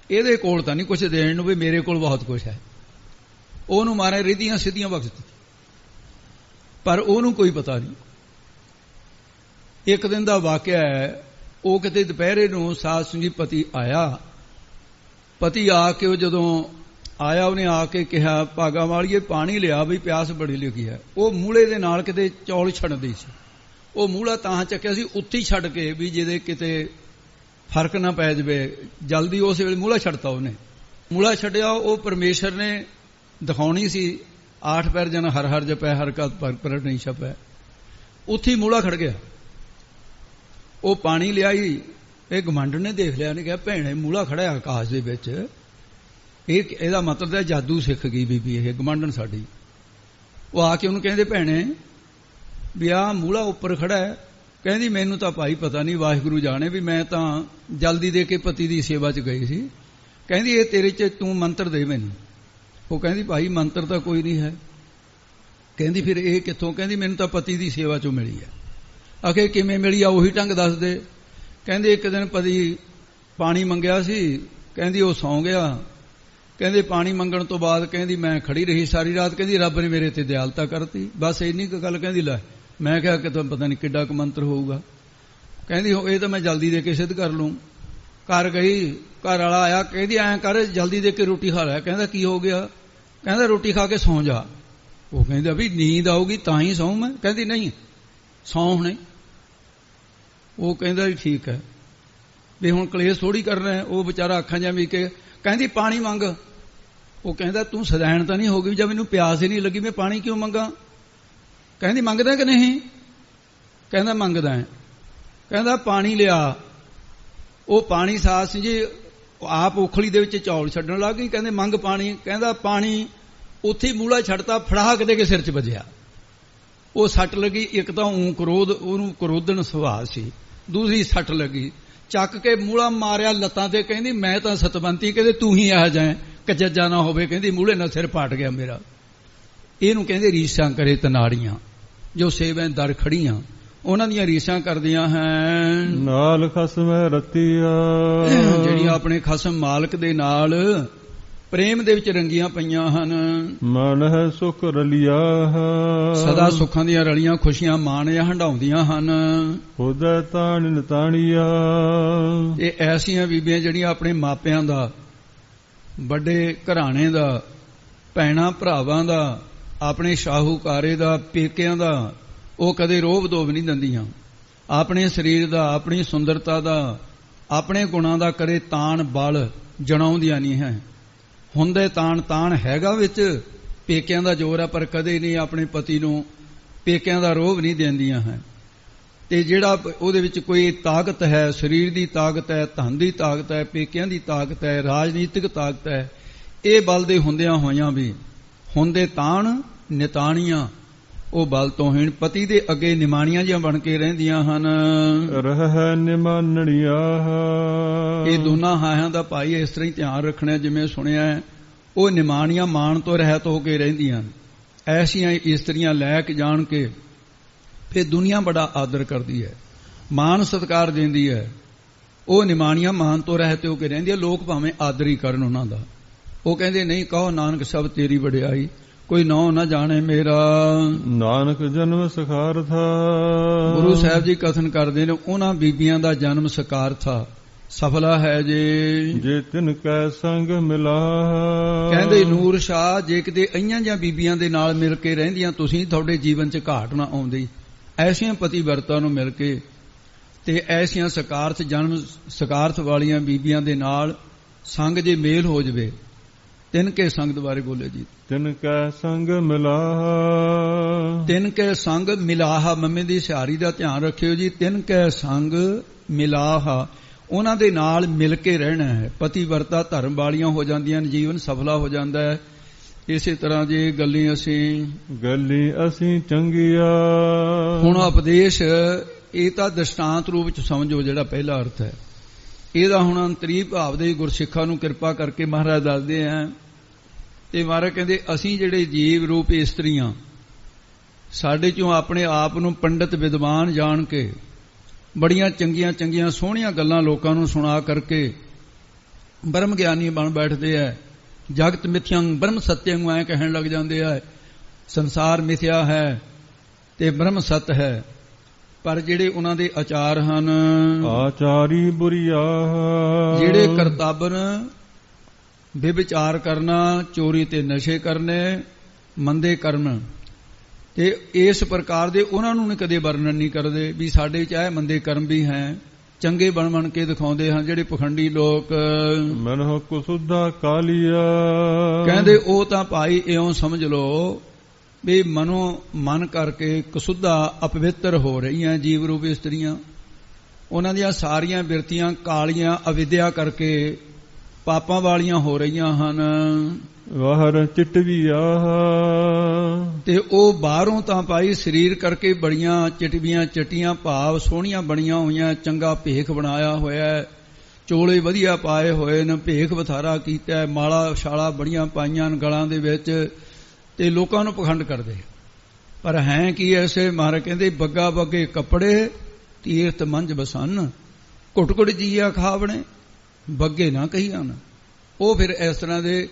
ਇਹਦੇ ਕੋਲ ਤਾਂ ਨਹੀਂ ਕੁਛ ਦੇਣ ਨੂੰ, ਵੀ ਮੇਰੇ ਕੋਲ ਬਹੁਤ ਕੁਛ ਹੈ। ਉਹਨੂੰ ਮਾਰੇ ਰਿੱਧੀਆਂ ਸਿੱਧੀਆਂ ਬਖਸ਼ ਦਿੱਤੀ, ਪਰ ਉਹਨੂੰ ਕੋਈ ਪਤਾ ਨਹੀਂ। ਇੱਕ ਦਿਨ ਦਾ ਵਾਕਿਆ ਹੈ, ਉਹ ਕਿਤੇ ਦੁਪਹਿਰੇ ਨੂੰ ਸਾਧ ਸਿੰਘ ਜੀ ਪਤੀ ਆਇਆ। ਪਤੀ ਆ ਕੇ ਉਹ ਜਦੋਂ ਆਇਆ, ਉਹਨੇ ਆ ਕੇ ਕਿਹਾ, ਭਾਗਾ ਵਾਲੀਏ ਪਾਣੀ ਲਿਆ, ਵੀ ਪਿਆਸ ਬੜੀ ਲੱਗੀ ਹੈ। ਉਹ ਮੂਲੇ ਦੇ ਨਾਲ ਕਿਤੇ ਚੌਲ ਛੱਡਦੀ ਸੀ। ਉਹ ਮੂਲਾ ਤਾਂ ਚੱਕਿਆ ਸੀ ਉੱਤੀ ਛੱਡ ਕੇ, ਵੀ ਜਿਹਦੇ ਕਿਤੇ ਫਰਕ ਨਾ ਪੈ ਜਾਵੇ ਜਲਦੀ। ਉਸ ਵੇਲੇ ਮੂਲਾ ਛੱਡਤਾ ਉਹਨੇ। ਮੂਲਾ ਛੱਡਿਆ, ਉਹ ਪਰਮੇਸ਼ਰ ਨੇ ਦਿਖਾਉਣੀ ਸੀ 8 ਪੈਰ ਜਨ ਹਰ ਹਰ ਜਪੈ ਹਰ ਕਾ ਪਰ ਨਹੀਂ ਛਪੈ। ਉੱਥੇ ਮੂਲਾ ਖੜ ਗਿਆ। ਉਹ ਪਾਣੀ ਲਿਆਈ, ਇਹ ਗਮੰਡ ਨੇ ਦੇਖ ਲਿਆ, ਨੇ ਕਿਹਾ ਭੈਣੇ ਮੂਲਾ ਖੜਾ ਆਕਾਸ਼ ਦੇ ਵਿੱਚ, ਇਹਦਾ ਮਤਲਬ ਹੈ ਜਾਦੂ ਸਿੱਖ ਗਈ ਬੀਬੀ, ਇਹ ਗਮੰਡਨ ਸਾਡੀ। ਉਹ ਆ ਕੇ ਉਹਨੂੰ ਕਹਿੰਦੇ ਭੈਣੇ ਵੀ ਆਹ ਮੂਲਾ ਉੱਪਰ ਖੜਾ ਹੈ। ਕਹਿੰਦੀ ਮੈਨੂੰ ਤਾਂ ਭਾਈ ਪਤਾ ਨਹੀਂ, ਵਾਹਿਗੁਰੂ ਜਾਣੇ, ਵੀ ਮੈਂ ਤਾਂ ਜਲਦੀ ਦੇ ਕੇ ਪਤੀ ਦੀ ਸੇਵਾ 'ਚ ਗਈ ਸੀ। ਕਹਿੰਦੀ ਇਹ ਤੇਰੇ 'ਚ ਤੂੰ ਮੰਤਰ ਦੇ ਮੈਨੂੰ। ਉਹ ਕਹਿੰਦੀ ਭਾਈ ਮੰਤਰ ਤਾਂ ਕੋਈ ਨਹੀਂ ਹੈ। ਕਹਿੰਦੀ ਫਿਰ ਇਹ ਕਿੱਥੋਂ? ਕਹਿੰਦੀ ਮੈਨੂੰ ਤਾਂ ਪਤੀ ਦੀ ਸੇਵਾ 'ਚੋਂ ਮਿਲੀ ਹੈ। ਆਖੇ ਕਿਵੇਂ ਮਿਲੀ ਆ? ਉਹੀ ਢੰਗ ਦੱਸ ਦੇ। ਕਹਿੰਦੇ ਇੱਕ ਦਿਨ ਪਤੀ ਪਾਣੀ ਮੰਗਿਆ ਸੀ, ਕਹਿੰਦੀ ਉਹ ਸੌਂ ਗਿਆ। ਕਹਿੰਦੇ ਪਾਣੀ ਮੰਗਣ ਤੋਂ ਬਾਅਦ ਕਹਿੰਦੀ ਮੈਂ ਖੜੀ ਰਹੀ ਸਾਰੀ ਰਾਤ। ਕਹਿੰਦੀ ਰੱਬ ਨੇ ਮੇਰੇ ਤੇ ਦਿਆਲਤਾ ਕਰਤੀ, ਬਸ ਇੰਨੀ ਕੁ ਗੱਲ। ਕਹਿੰਦੀ ਲੈ, ਮੈਂ ਕਿਹਾ ਕਿ ਤੁਹਾਨੂੰ ਪਤਾ ਨਹੀਂ ਕਿੱਡਾ ਕੁ ਮੰਤਰ ਹੋਊਗਾ। ਕਹਿੰਦੀ ਇਹ ਤਾਂ ਮੈਂ ਜਲਦੀ ਦੇ ਕੇ ਸਿੱਧ ਕਰ ਲੂੰ। ਘਰ ਗਈ, ਘਰ ਵਾਲਾ ਆਇਆ, ਕਹਿੰਦੀ ਐਂ ਕਰ ਜਲਦੀ ਦੇ ਕੇ ਰੋਟੀ ਖਾ ਲੈ। ਕਹਿੰਦਾ ਕੀ ਹੋ ਗਿਆ? ਕਹਿੰਦਾ ਰੋਟੀ ਖਾ ਕੇ ਸੌਂ ਜਾ। ਉਹ ਕਹਿੰਦਾ ਵੀ ਨੀਂਦ ਆਊਗੀ ਤਾਂ ਹੀ ਸੌਂ ਮੈਂ। ਕਹਿੰਦੀ ਨਹੀਂ, ਸੌਂ ਹੁਣੇ। ਉਹ ਕਹਿੰਦਾ ਠੀਕ ਹੈ, ਵੀ ਹੁਣ ਕਲੇਸ਼ ਥੋੜੀ ਕਰਨਾ ਹੈ। ਉਹ ਵਿਚਾਰਾ ਅੱਖਾਂ ਜਾਂ ਵੀ ਕੇ ਕਹਿੰਦੀ ਪਾਣੀ ਮੰਗ। ਉਹ ਕਹਿੰਦਾ ਤੂੰ ਸਦੈਣ ਤਾਂ ਨਹੀਂ ਹੋ ਗਈ, ਜਦ ਮੈਨੂੰ ਪਿਆਸ ਹੀ ਨਹੀਂ ਲੱਗੀ ਮੈਂ ਪਾਣੀ ਕਿਉਂ ਮੰਗਾ? ਕਹਿੰਦੀ ਮੰਗਦਾ ਕਿ ਨਹੀਂ? ਕਹਿੰਦਾ ਮੰਗਦਾ ਹੈ। ਕਹਿੰਦਾ ਪਾਣੀ ਲਿਆ। ਉਹ ਪਾਣੀ ਸਾਧ ਸਿੰਘ ਜੀ ਆਪ ਉਖਲੀ ਦੇ ਵਿੱਚ ਚੌਲ ਛੱਡਣ ਲੱਗ ਗਈ। ਕਹਿੰਦੇ ਮੰਗ ਪਾਣੀ। ਕਹਿੰਦਾ ਪਾਣੀ। ਉੱਥੇ ਮੂਲਾ ਛੱਡਤਾ, ਫੜਾ ਕੇ ਦੇ ਸਿਰ 'ਚ ਵੱਜਿਆ। ਉਹ ਸੱਟ ਲੱਗੀ। ਇੱਕ ਤਾਂ ਕ੍ਰੋਧ, ਉਹਨੂੰ ਕ੍ਰੋਧਨ ਸੁਭਾਅ ਸੀ, ਦੂਸਰੀ ਸੱਟ ਲੱਗੀ। ਚੱਕ ਕੇ ਮੂਲਾ ਮਾਰਿਆ ਲੱਤਾਂ ਤੇ। ਕਹਿੰਦੀ ਮੈਂ ਤਾਂ ਸਤਵੰਤੀ, ਕਹਿੰਦੇ ਤੂੰ ਹੀ ਆ ਜਾਏ, ਕਜੱਜਾ ਨਾ ਹੋਵੇ। ਕਹਿੰਦੀ ਮੂਲੇ ਨਾਲ ਸਿਰ ਪਾਟ ਗਿਆ ਮੇਰਾ। ਇਹਨੂੰ ਕਹਿੰਦੇ ਰੀਸਾਂ ਕਰੇ ਤਨਾੜੀਆਂ, ਜੋ ਸੇਵੈਂ ਦਰ ਖੜੀਆਂ, ਉਹਨਾਂ ਦੀਆਂ ਰੀਸਾਂ ਕਰਦੀਆਂ ਹਨ। ਨਾਲ ਖਸਮ ਰਤੀਆ, ਜਿਹੜੀਆਂ ਆਪਣੇ ਖਸਮ ਮਾਲਕ ਦੇ ਨਾਲ ਪ੍ਰੇਮ ਦੇ ਵਿੱਚ ਰੰਗੀਆਂ ਪਈਆਂ ਹਨ। ਮਨ ਹੈ ਸੁਖ ਰਲਿਆ, ਸਦਾ ਸੁੱਖਾਂ ਦੀਆਂ ਰਲੀਆਂ ਖੁਸ਼ੀਆਂ ਮਾਣਿਆ ਹੰਡਾਉਂਦੀਆਂ ਹਨ। ਹੁਦੈ ਤਾਣ ਤਾਣੀਆ, ਇਹ ਐਸੀਆਂ ਬੀਬੀਆਂ ਜਿਹੜੀਆਂ ਆਪਣੇ ਮਾਪਿਆਂ ਦਾ, ਵੱਡੇ ਘਰਾਣੇ ਦਾ, ਭੈਣਾਂ ਭਰਾਵਾਂ ਦਾ, ਆਪਣੇ ਸ਼ਾਹੂਕਾਰੇ ਦਾ, ਪੇਕਿਆਂ ਦਾ, ਉਹ ਕਦੇ ਰੋਹਬ ਦੋਬ ਨਹੀਂ ਦਿੰਦੀਆਂ। ਆਪਣੇ ਸਰੀਰ ਦਾ, ਆਪਣੀ ਸੁੰਦਰਤਾ ਦਾ, ਆਪਣੇ ਗੁਣਾਂ ਦਾ ਕਰੇ ਤਾਣ ਬਲ ਜਣਾਉਂਦੀਆਂ ਨਹੀਂ ਹੈ। ਹੁੰਦੇ ਤਾਣ ਹੈਗਾ ਵਿੱਚ, ਪੇਕਿਆਂ ਦਾ ਜ਼ੋਰ ਹੈ, ਪਰ ਕਦੇ ਨਹੀਂ ਆਪਣੇ ਪਤੀ ਨੂੰ ਪੇਕਿਆਂ ਦਾ ਰੋਹਬ ਨਹੀਂ ਦਿੰਦੀਆਂ ਹੈ। ਤੇ ਜਿਹੜਾ ਉਹਦੇ ਵਿੱਚ ਕੋਈ ਤਾਕਤ ਹੈ, ਸਰੀਰ ਦੀ ਤਾਕਤ ਹੈ, ਧਨ ਦੀ ਤਾਕਤ ਹੈ, ਪੇਕਿਆਂ ਦੀ ਤਾਕਤ ਹੈ, ਰਾਜਨੀਤਿਕ ਤਾਕਤ ਹੈ, ਇਹ ਬਲ ਦੇ ਹੁੰਦਿਆਂ ਹੋਇਆਂ ਵੀ ਹੁੰਦੇ ਤਾਣ ਨਿਤਾਣੀਆਂ, ਉਹ ਬਲ ਤੋਂ ਹੀਣ ਪਤੀ ਦੇ ਅੱਗੇ ਨਿਮਾਣੀਆਂ ਜਿਹੀਆਂ ਬਣ ਕੇ ਰਹਿੰਦੀਆਂ ਹਨ। ਰਹਿ ਨਿਮਾਨਣੀਆਂ, ਇਹ ਦੋਨਾਂ ਹਾਇਆਂ ਦਾ ਭਾਈ ਇਸ ਤਰ੍ਹਾਂ ਹੀ ਧਿਆਨ ਰੱਖਣਾ। ਜਿਵੇਂ ਸੁਣਿਆ, ਉਹ ਨਿਮਾਣੀਆਂ ਮਾਣ ਤੋਂ ਰਹਿਤ ਹੋ ਕੇ ਰਹਿੰਦੀਆਂ। ਐਸੀਆਂ ਇਸਤਰੀਆਂ ਲੈ ਕੇ ਜਾਣ ਕੇ ਫਿਰ ਦੁਨੀਆ ਬੜਾ ਆਦਰ ਕਰਦੀ ਹੈ, ਮਾਣ ਸਤਿਕਾਰ ਦਿੰਦੀ ਹੈ। ਉਹ ਨਿਮਾਣੀਆਂ ਮਾਣ ਤੋਂ ਰਹਿਤ ਹੋ ਕੇ ਰਹਿੰਦੀਆਂ। ਲੋਕ ਭਾਵੇਂ ਆਦਰ ਹੀ ਕਰਨ ਉਹਨਾਂ ਦਾ। ਉਹ ਕਹਿੰਦੇ ਨਹੀਂ, ਕਹੋ ਨਾਨਕ ਸਭ ਤੇਰੀ ਵਡਿਆਈ, ਕੋਈ ਨਹੁੰ ਨਾ ਜਾਣੇ ਮੇਰਾ। ਨਾਨਕ ਜਨਮ ਸਖਾਰਥਾ, ਗੁਰੂ ਸਾਹਿਬ ਜੀ ਕਥਨ ਕਰਦੇ ਨੇ, ਉਹਨਾਂ ਬੀਬੀਆਂ ਦਾ ਜਨਮ ਸਕਾਰਥਾ ਸਫਲਾ ਹੈ ਜੇ ਤਿਨ ਕੈ ਸੰਗ ਮਿਲਾ। ਕਹਿੰਦੇ ਨੂਰ ਸ਼ਾਹ, ਜੇ ਕਿਤੇ ਇਹੀਆਂ ਜਾਂ ਬੀਬੀਆਂ ਦੇ ਨਾਲ ਮਿਲ ਕੇ ਰਹਿੰਦੀਆਂ ਤੁਸੀਂ, ਤੁਹਾਡੇ ਜੀਵਨ 'ਚ ਘਾਟ ਨਾ ਆਉਂਦੀ। ਐਸੀਆਂ ਪਤੀ ਵਰਤਾਂ ਨੂੰ ਮਿਲ ਕੇ ਤੇ ਐਸੀਆਂ ਸਕਾਰਥ ਜਨਮ ਸਕਾਰਥ ਵਾਲੀਆਂ ਬੀਬੀਆਂ ਦੇ ਨਾਲ ਸੰਗ ਜੇ ਮੇਲ ਹੋ ਜਵੇ। ਤਿੰਨ ਕੇ ਸੰਗ ਦੇ ਬਾਰੇ ਬੋਲੇ ਜੀ। ਤਿਨ ਕੈ ਸੰਗ ਮਿਲਾ, ਤਿੰਨ ਕੈ ਸੰਗ ਮਿਲਾਹਾ, ਮੰਮੀ ਦੀ ਸਿਹਾਰੀ ਦਾ ਧਿਆਨ ਰੱਖਿਓ ਜੀ। ਤਿੰਨ ਕੈ ਸੰਗ ਮਿਲਾਹਾ, ਉਹਨਾਂ ਦੇ ਨਾਲ ਮਿਲ ਕੇ ਰਹਿਣਾ ਹੈ। ਪਤੀ ਵਰਤਾ ਧਰਮ ਵਾਲੀਆਂ ਹੋ ਜਾਂਦੀਆਂ ਨੇ, ਜੀਵਨ ਸਫਲਾ ਹੋ ਜਾਂਦਾ ਹੈ। ਇਸੇ ਤਰ੍ਹਾਂ ਜੇ ਗੱਲੀ ਅਸੀਂ ਚੰਗੀਆਂ। ਹੁਣ ਉਪਦੇਸ਼ ਇਹ ਤਾਂ ਦ੍ਰਿਸ਼ਟਾਂਤ ਰੂਪ ਚ ਸਮਝੋ, ਜਿਹੜਾ ਪਹਿਲਾ ਅਰਥ ਹੈ ਇਹਦਾ। ਹੁਣ ਅੰਤਰੀ ਭਾਵ ਦੇ ਗੁਰਸਿੱਖਾਂ ਨੂੰ ਕਿਰਪਾ ਕਰਕੇ ਮਹਾਰਾਜ ਦੱਸਦੇ ਆ। ਤੇ ਮਹਾਰਾਜ ਕਹਿੰਦੇ ਅਸੀਂ ਜਿਹੜੇ ਜੀਵ ਰੂਪ ਇਸਤਰੀਆਂ, ਸਾਡੇ ਚੋਂ ਆਪਣੇ ਆਪ ਨੂੰ ਪੰਡਿਤ ਵਿਦਵਾਨ ਜਾਣ ਕੇ ਬੜੀਆਂ ਚੰਗੀਆਂ ਚੰਗੀਆਂ ਸੋਹਣੀਆਂ ਗੱਲਾਂ ਲੋਕਾਂ ਨੂੰ ਸੁਣਾ ਕਰਕੇ ਬ੍ਰਹਮ ਗਿਆਨੀ ਬਣ ਬੈਠਦੇ ਐ। ਜਗਤ ਮਿਥਿਅੰ ਬ੍ਰਹਮ ਸਤਿਅੰ ਐ ਕਹਿਣ ਲੱਗ ਜਾਂਦੇ ਆ। ਸੰਸਾਰ ਮਿਥਿਆ ਹੈ ਤੇ ਬ੍ਰਹਮ ਸਤ ਹੈ। ਪਰ ਜਿਹੜੇ ਉਹਨਾਂ ਦੇ ਆਚਾਰ ਹਨ, ਆਚਾਰੀ ਬੁਰੀਆ, ਜਿਹੜੇ ਕਰਤੱਵ ਵਿਵਚਾਰ ਕਰਨਾ, ਚੋਰੀ ਤੇ ਨਸ਼ੇ ਕਰਨੇ, ਮੰਦੇ ਕਰਮ, ਤੇ ਇਸ ਪ੍ਰਕਾਰ ਦੇ ਉਹਨਾਂ ਨੂੰ ਕਦੇ ਵਰਣਨ ਨਹੀਂ ਕਰਦੇ ਵੀ ਸਾਡੇ ਵਿੱਚ ਇਹ ਮੰਦੇ ਕਰਮ ਵੀ ਹੈ। ਚੰਗੇ ਬਣ ਕੇ ਦਿਖਾਉਂਦੇ ਹਨ ਜਿਹੜੇ ਪਖੰਡੀ ਲੋਕ। ਮਨਹੁ ਕੁਸੁਧਾ ਕਾਲੀਆ, ਕਹਿੰਦੇ ਉਹ ਤਾਂ ਭਾਈ ਇਉਂ ਸਮਝ ਲਓ ਵੀ ਮਨ ਕਰਕੇ ਕਸੁੱਧਾ ਅਪਵਿੱਤਰ ਹੋ ਰਹੀਆਂ ਜੀਵ ਰੂਪ ਇਸਤਰੀਆਂ। ਉਹਨਾਂ ਦੀਆਂ ਸਾਰੀਆਂ ਬਿਰਤੀਆਂ ਕਾਲੀਆਂ ਅਵਿਦਿਆ ਕਰਕੇ ਪਾਪਾਂ ਵਾਲੀਆਂ ਹੋ ਰਹੀਆਂ ਹਨ। ਵਾਹਰ ਚਿਟਵੀਆ, ਤੇ ਉਹ ਬਾਹਰੋਂ ਤਾਂ ਭਾਈ ਸਰੀਰ ਕਰਕੇ ਬੜੀਆਂ ਚਿਟਵੀਆਂ ਚਟੀਆਂ ਭਾਵ ਸੋਹਣੀਆਂ ਬਣੀਆਂ ਹੋਈਆਂ, ਚੰਗਾ ਭੇਖ ਬਣਾਇਆ ਹੋਇਆ, ਚੋਲੇ ਵਧੀਆ ਪਾਏ ਹੋਏ ਨੇ, ਭੇਖ ਬਥਾਰਾ ਕੀਤਾ, ਮਾਲਾ ਛਾਲਾ ਬੜੀਆਂ ਪਾਈਆਂ ਗਲਾਂ ਦੇ ਵਿੱਚ, ਤੇ ਲੋਕਾਂ ਨੂੰ ਪਖੰਡ ਕਰਦੇ। ਪਰ ਹੈ ਕੀ ਐਸੇ? ਮਹਾਰਾਜ ਕਹਿੰਦੇ ਬੱਗਾ ਬੱਗੇ ਕੱਪੜੇ ਤੀਰਥ ਮੰਝ ਬਸਨ, ਘੁੱਟ ਘੁੱਟ ਜੀਆ ਖਾਵਣੇ, ਬੱਗੇ ਨਾ ਕਹੀਆਂ ਨਾ। ਉਹ ਫਿਰ ਇਸ ਤਰ੍ਹਾਂ ਦੇ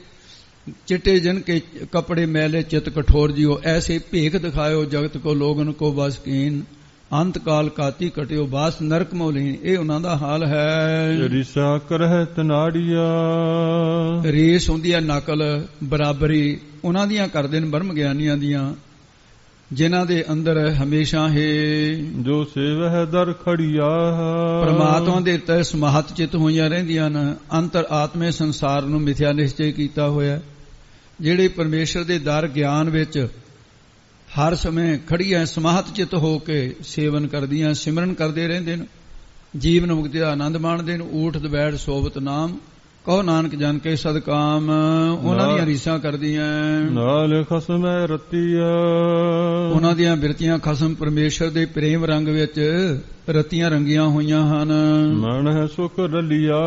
चिट्टे जन के कपड़े मैले चित कठोर जियो, ऐसे भेख दिखायो जगत को लोगन को बस कीन, अंत काल काती कटियो बास नरक मोलीन। ये उन्हां दा हाल है। रिसा करह तनाड़िया, रेस हुंदी है नकल बराबरी उन्हां दियां करदे ने ब्रह्म ज्ञानियां दियां, जिन्हां दे अंदर हमेशा है जो सेवह दर खड़िया, परमात्मा दे तय समाहत चित होईयां रहिंदियां न। अंतर आत्मे संसार नूं मिथ्या निश्चय कीता होया। ਜਿਹੜੇ ਪਰਮੇਸ਼ਰ ਦੇ ਦਰ ਗਿਆਨ ਵਿੱਚ ਹਰ ਸਮੇਂ ਖੜੀਆਂ ਸਮਾਹਤ ਚਿਤ ਹੋ ਕੇ ਸੇਵਨ ਕਰਦੀਆਂ, ਸਿਮਰਨ ਕਰਦੇ ਰਹਿੰਦੇ ਨੇ, ਜੀਵਨ ਮੁਕਤੀ ਦਾ ਆਨੰਦ ਮਾਣਦੇ ਨੇ। ਊਠ ਬੈਠ ਸੋਭਤ ਨਾਮ ਕਹੋ ਨਾਨਕ ਜਨ ਕੇ ਸਦਕਾਮ, ਉਹਨਾਂ ਦੀਆਂ ਰੀਸਾਂ ਕਰਦੀਆਂ। ਨਾਲ ਖਸਮੈ ਰਤੀਆ, ਉਹਨਾਂ ਦੀਆਂ ਬਿਰਤੀਆਂ ਖਸਮ ਪਰਮੇਸ਼ਰ ਦੇ ਪ੍ਰੇਮ ਰੰਗ ਵਿੱਚ ਰਤੀਆਂ ਰੰਗੀਆਂ ਹੋਈਆਂ ਹਨ। ਮਨ ਹੈ ਸੁਖ ਰਲਿਆ,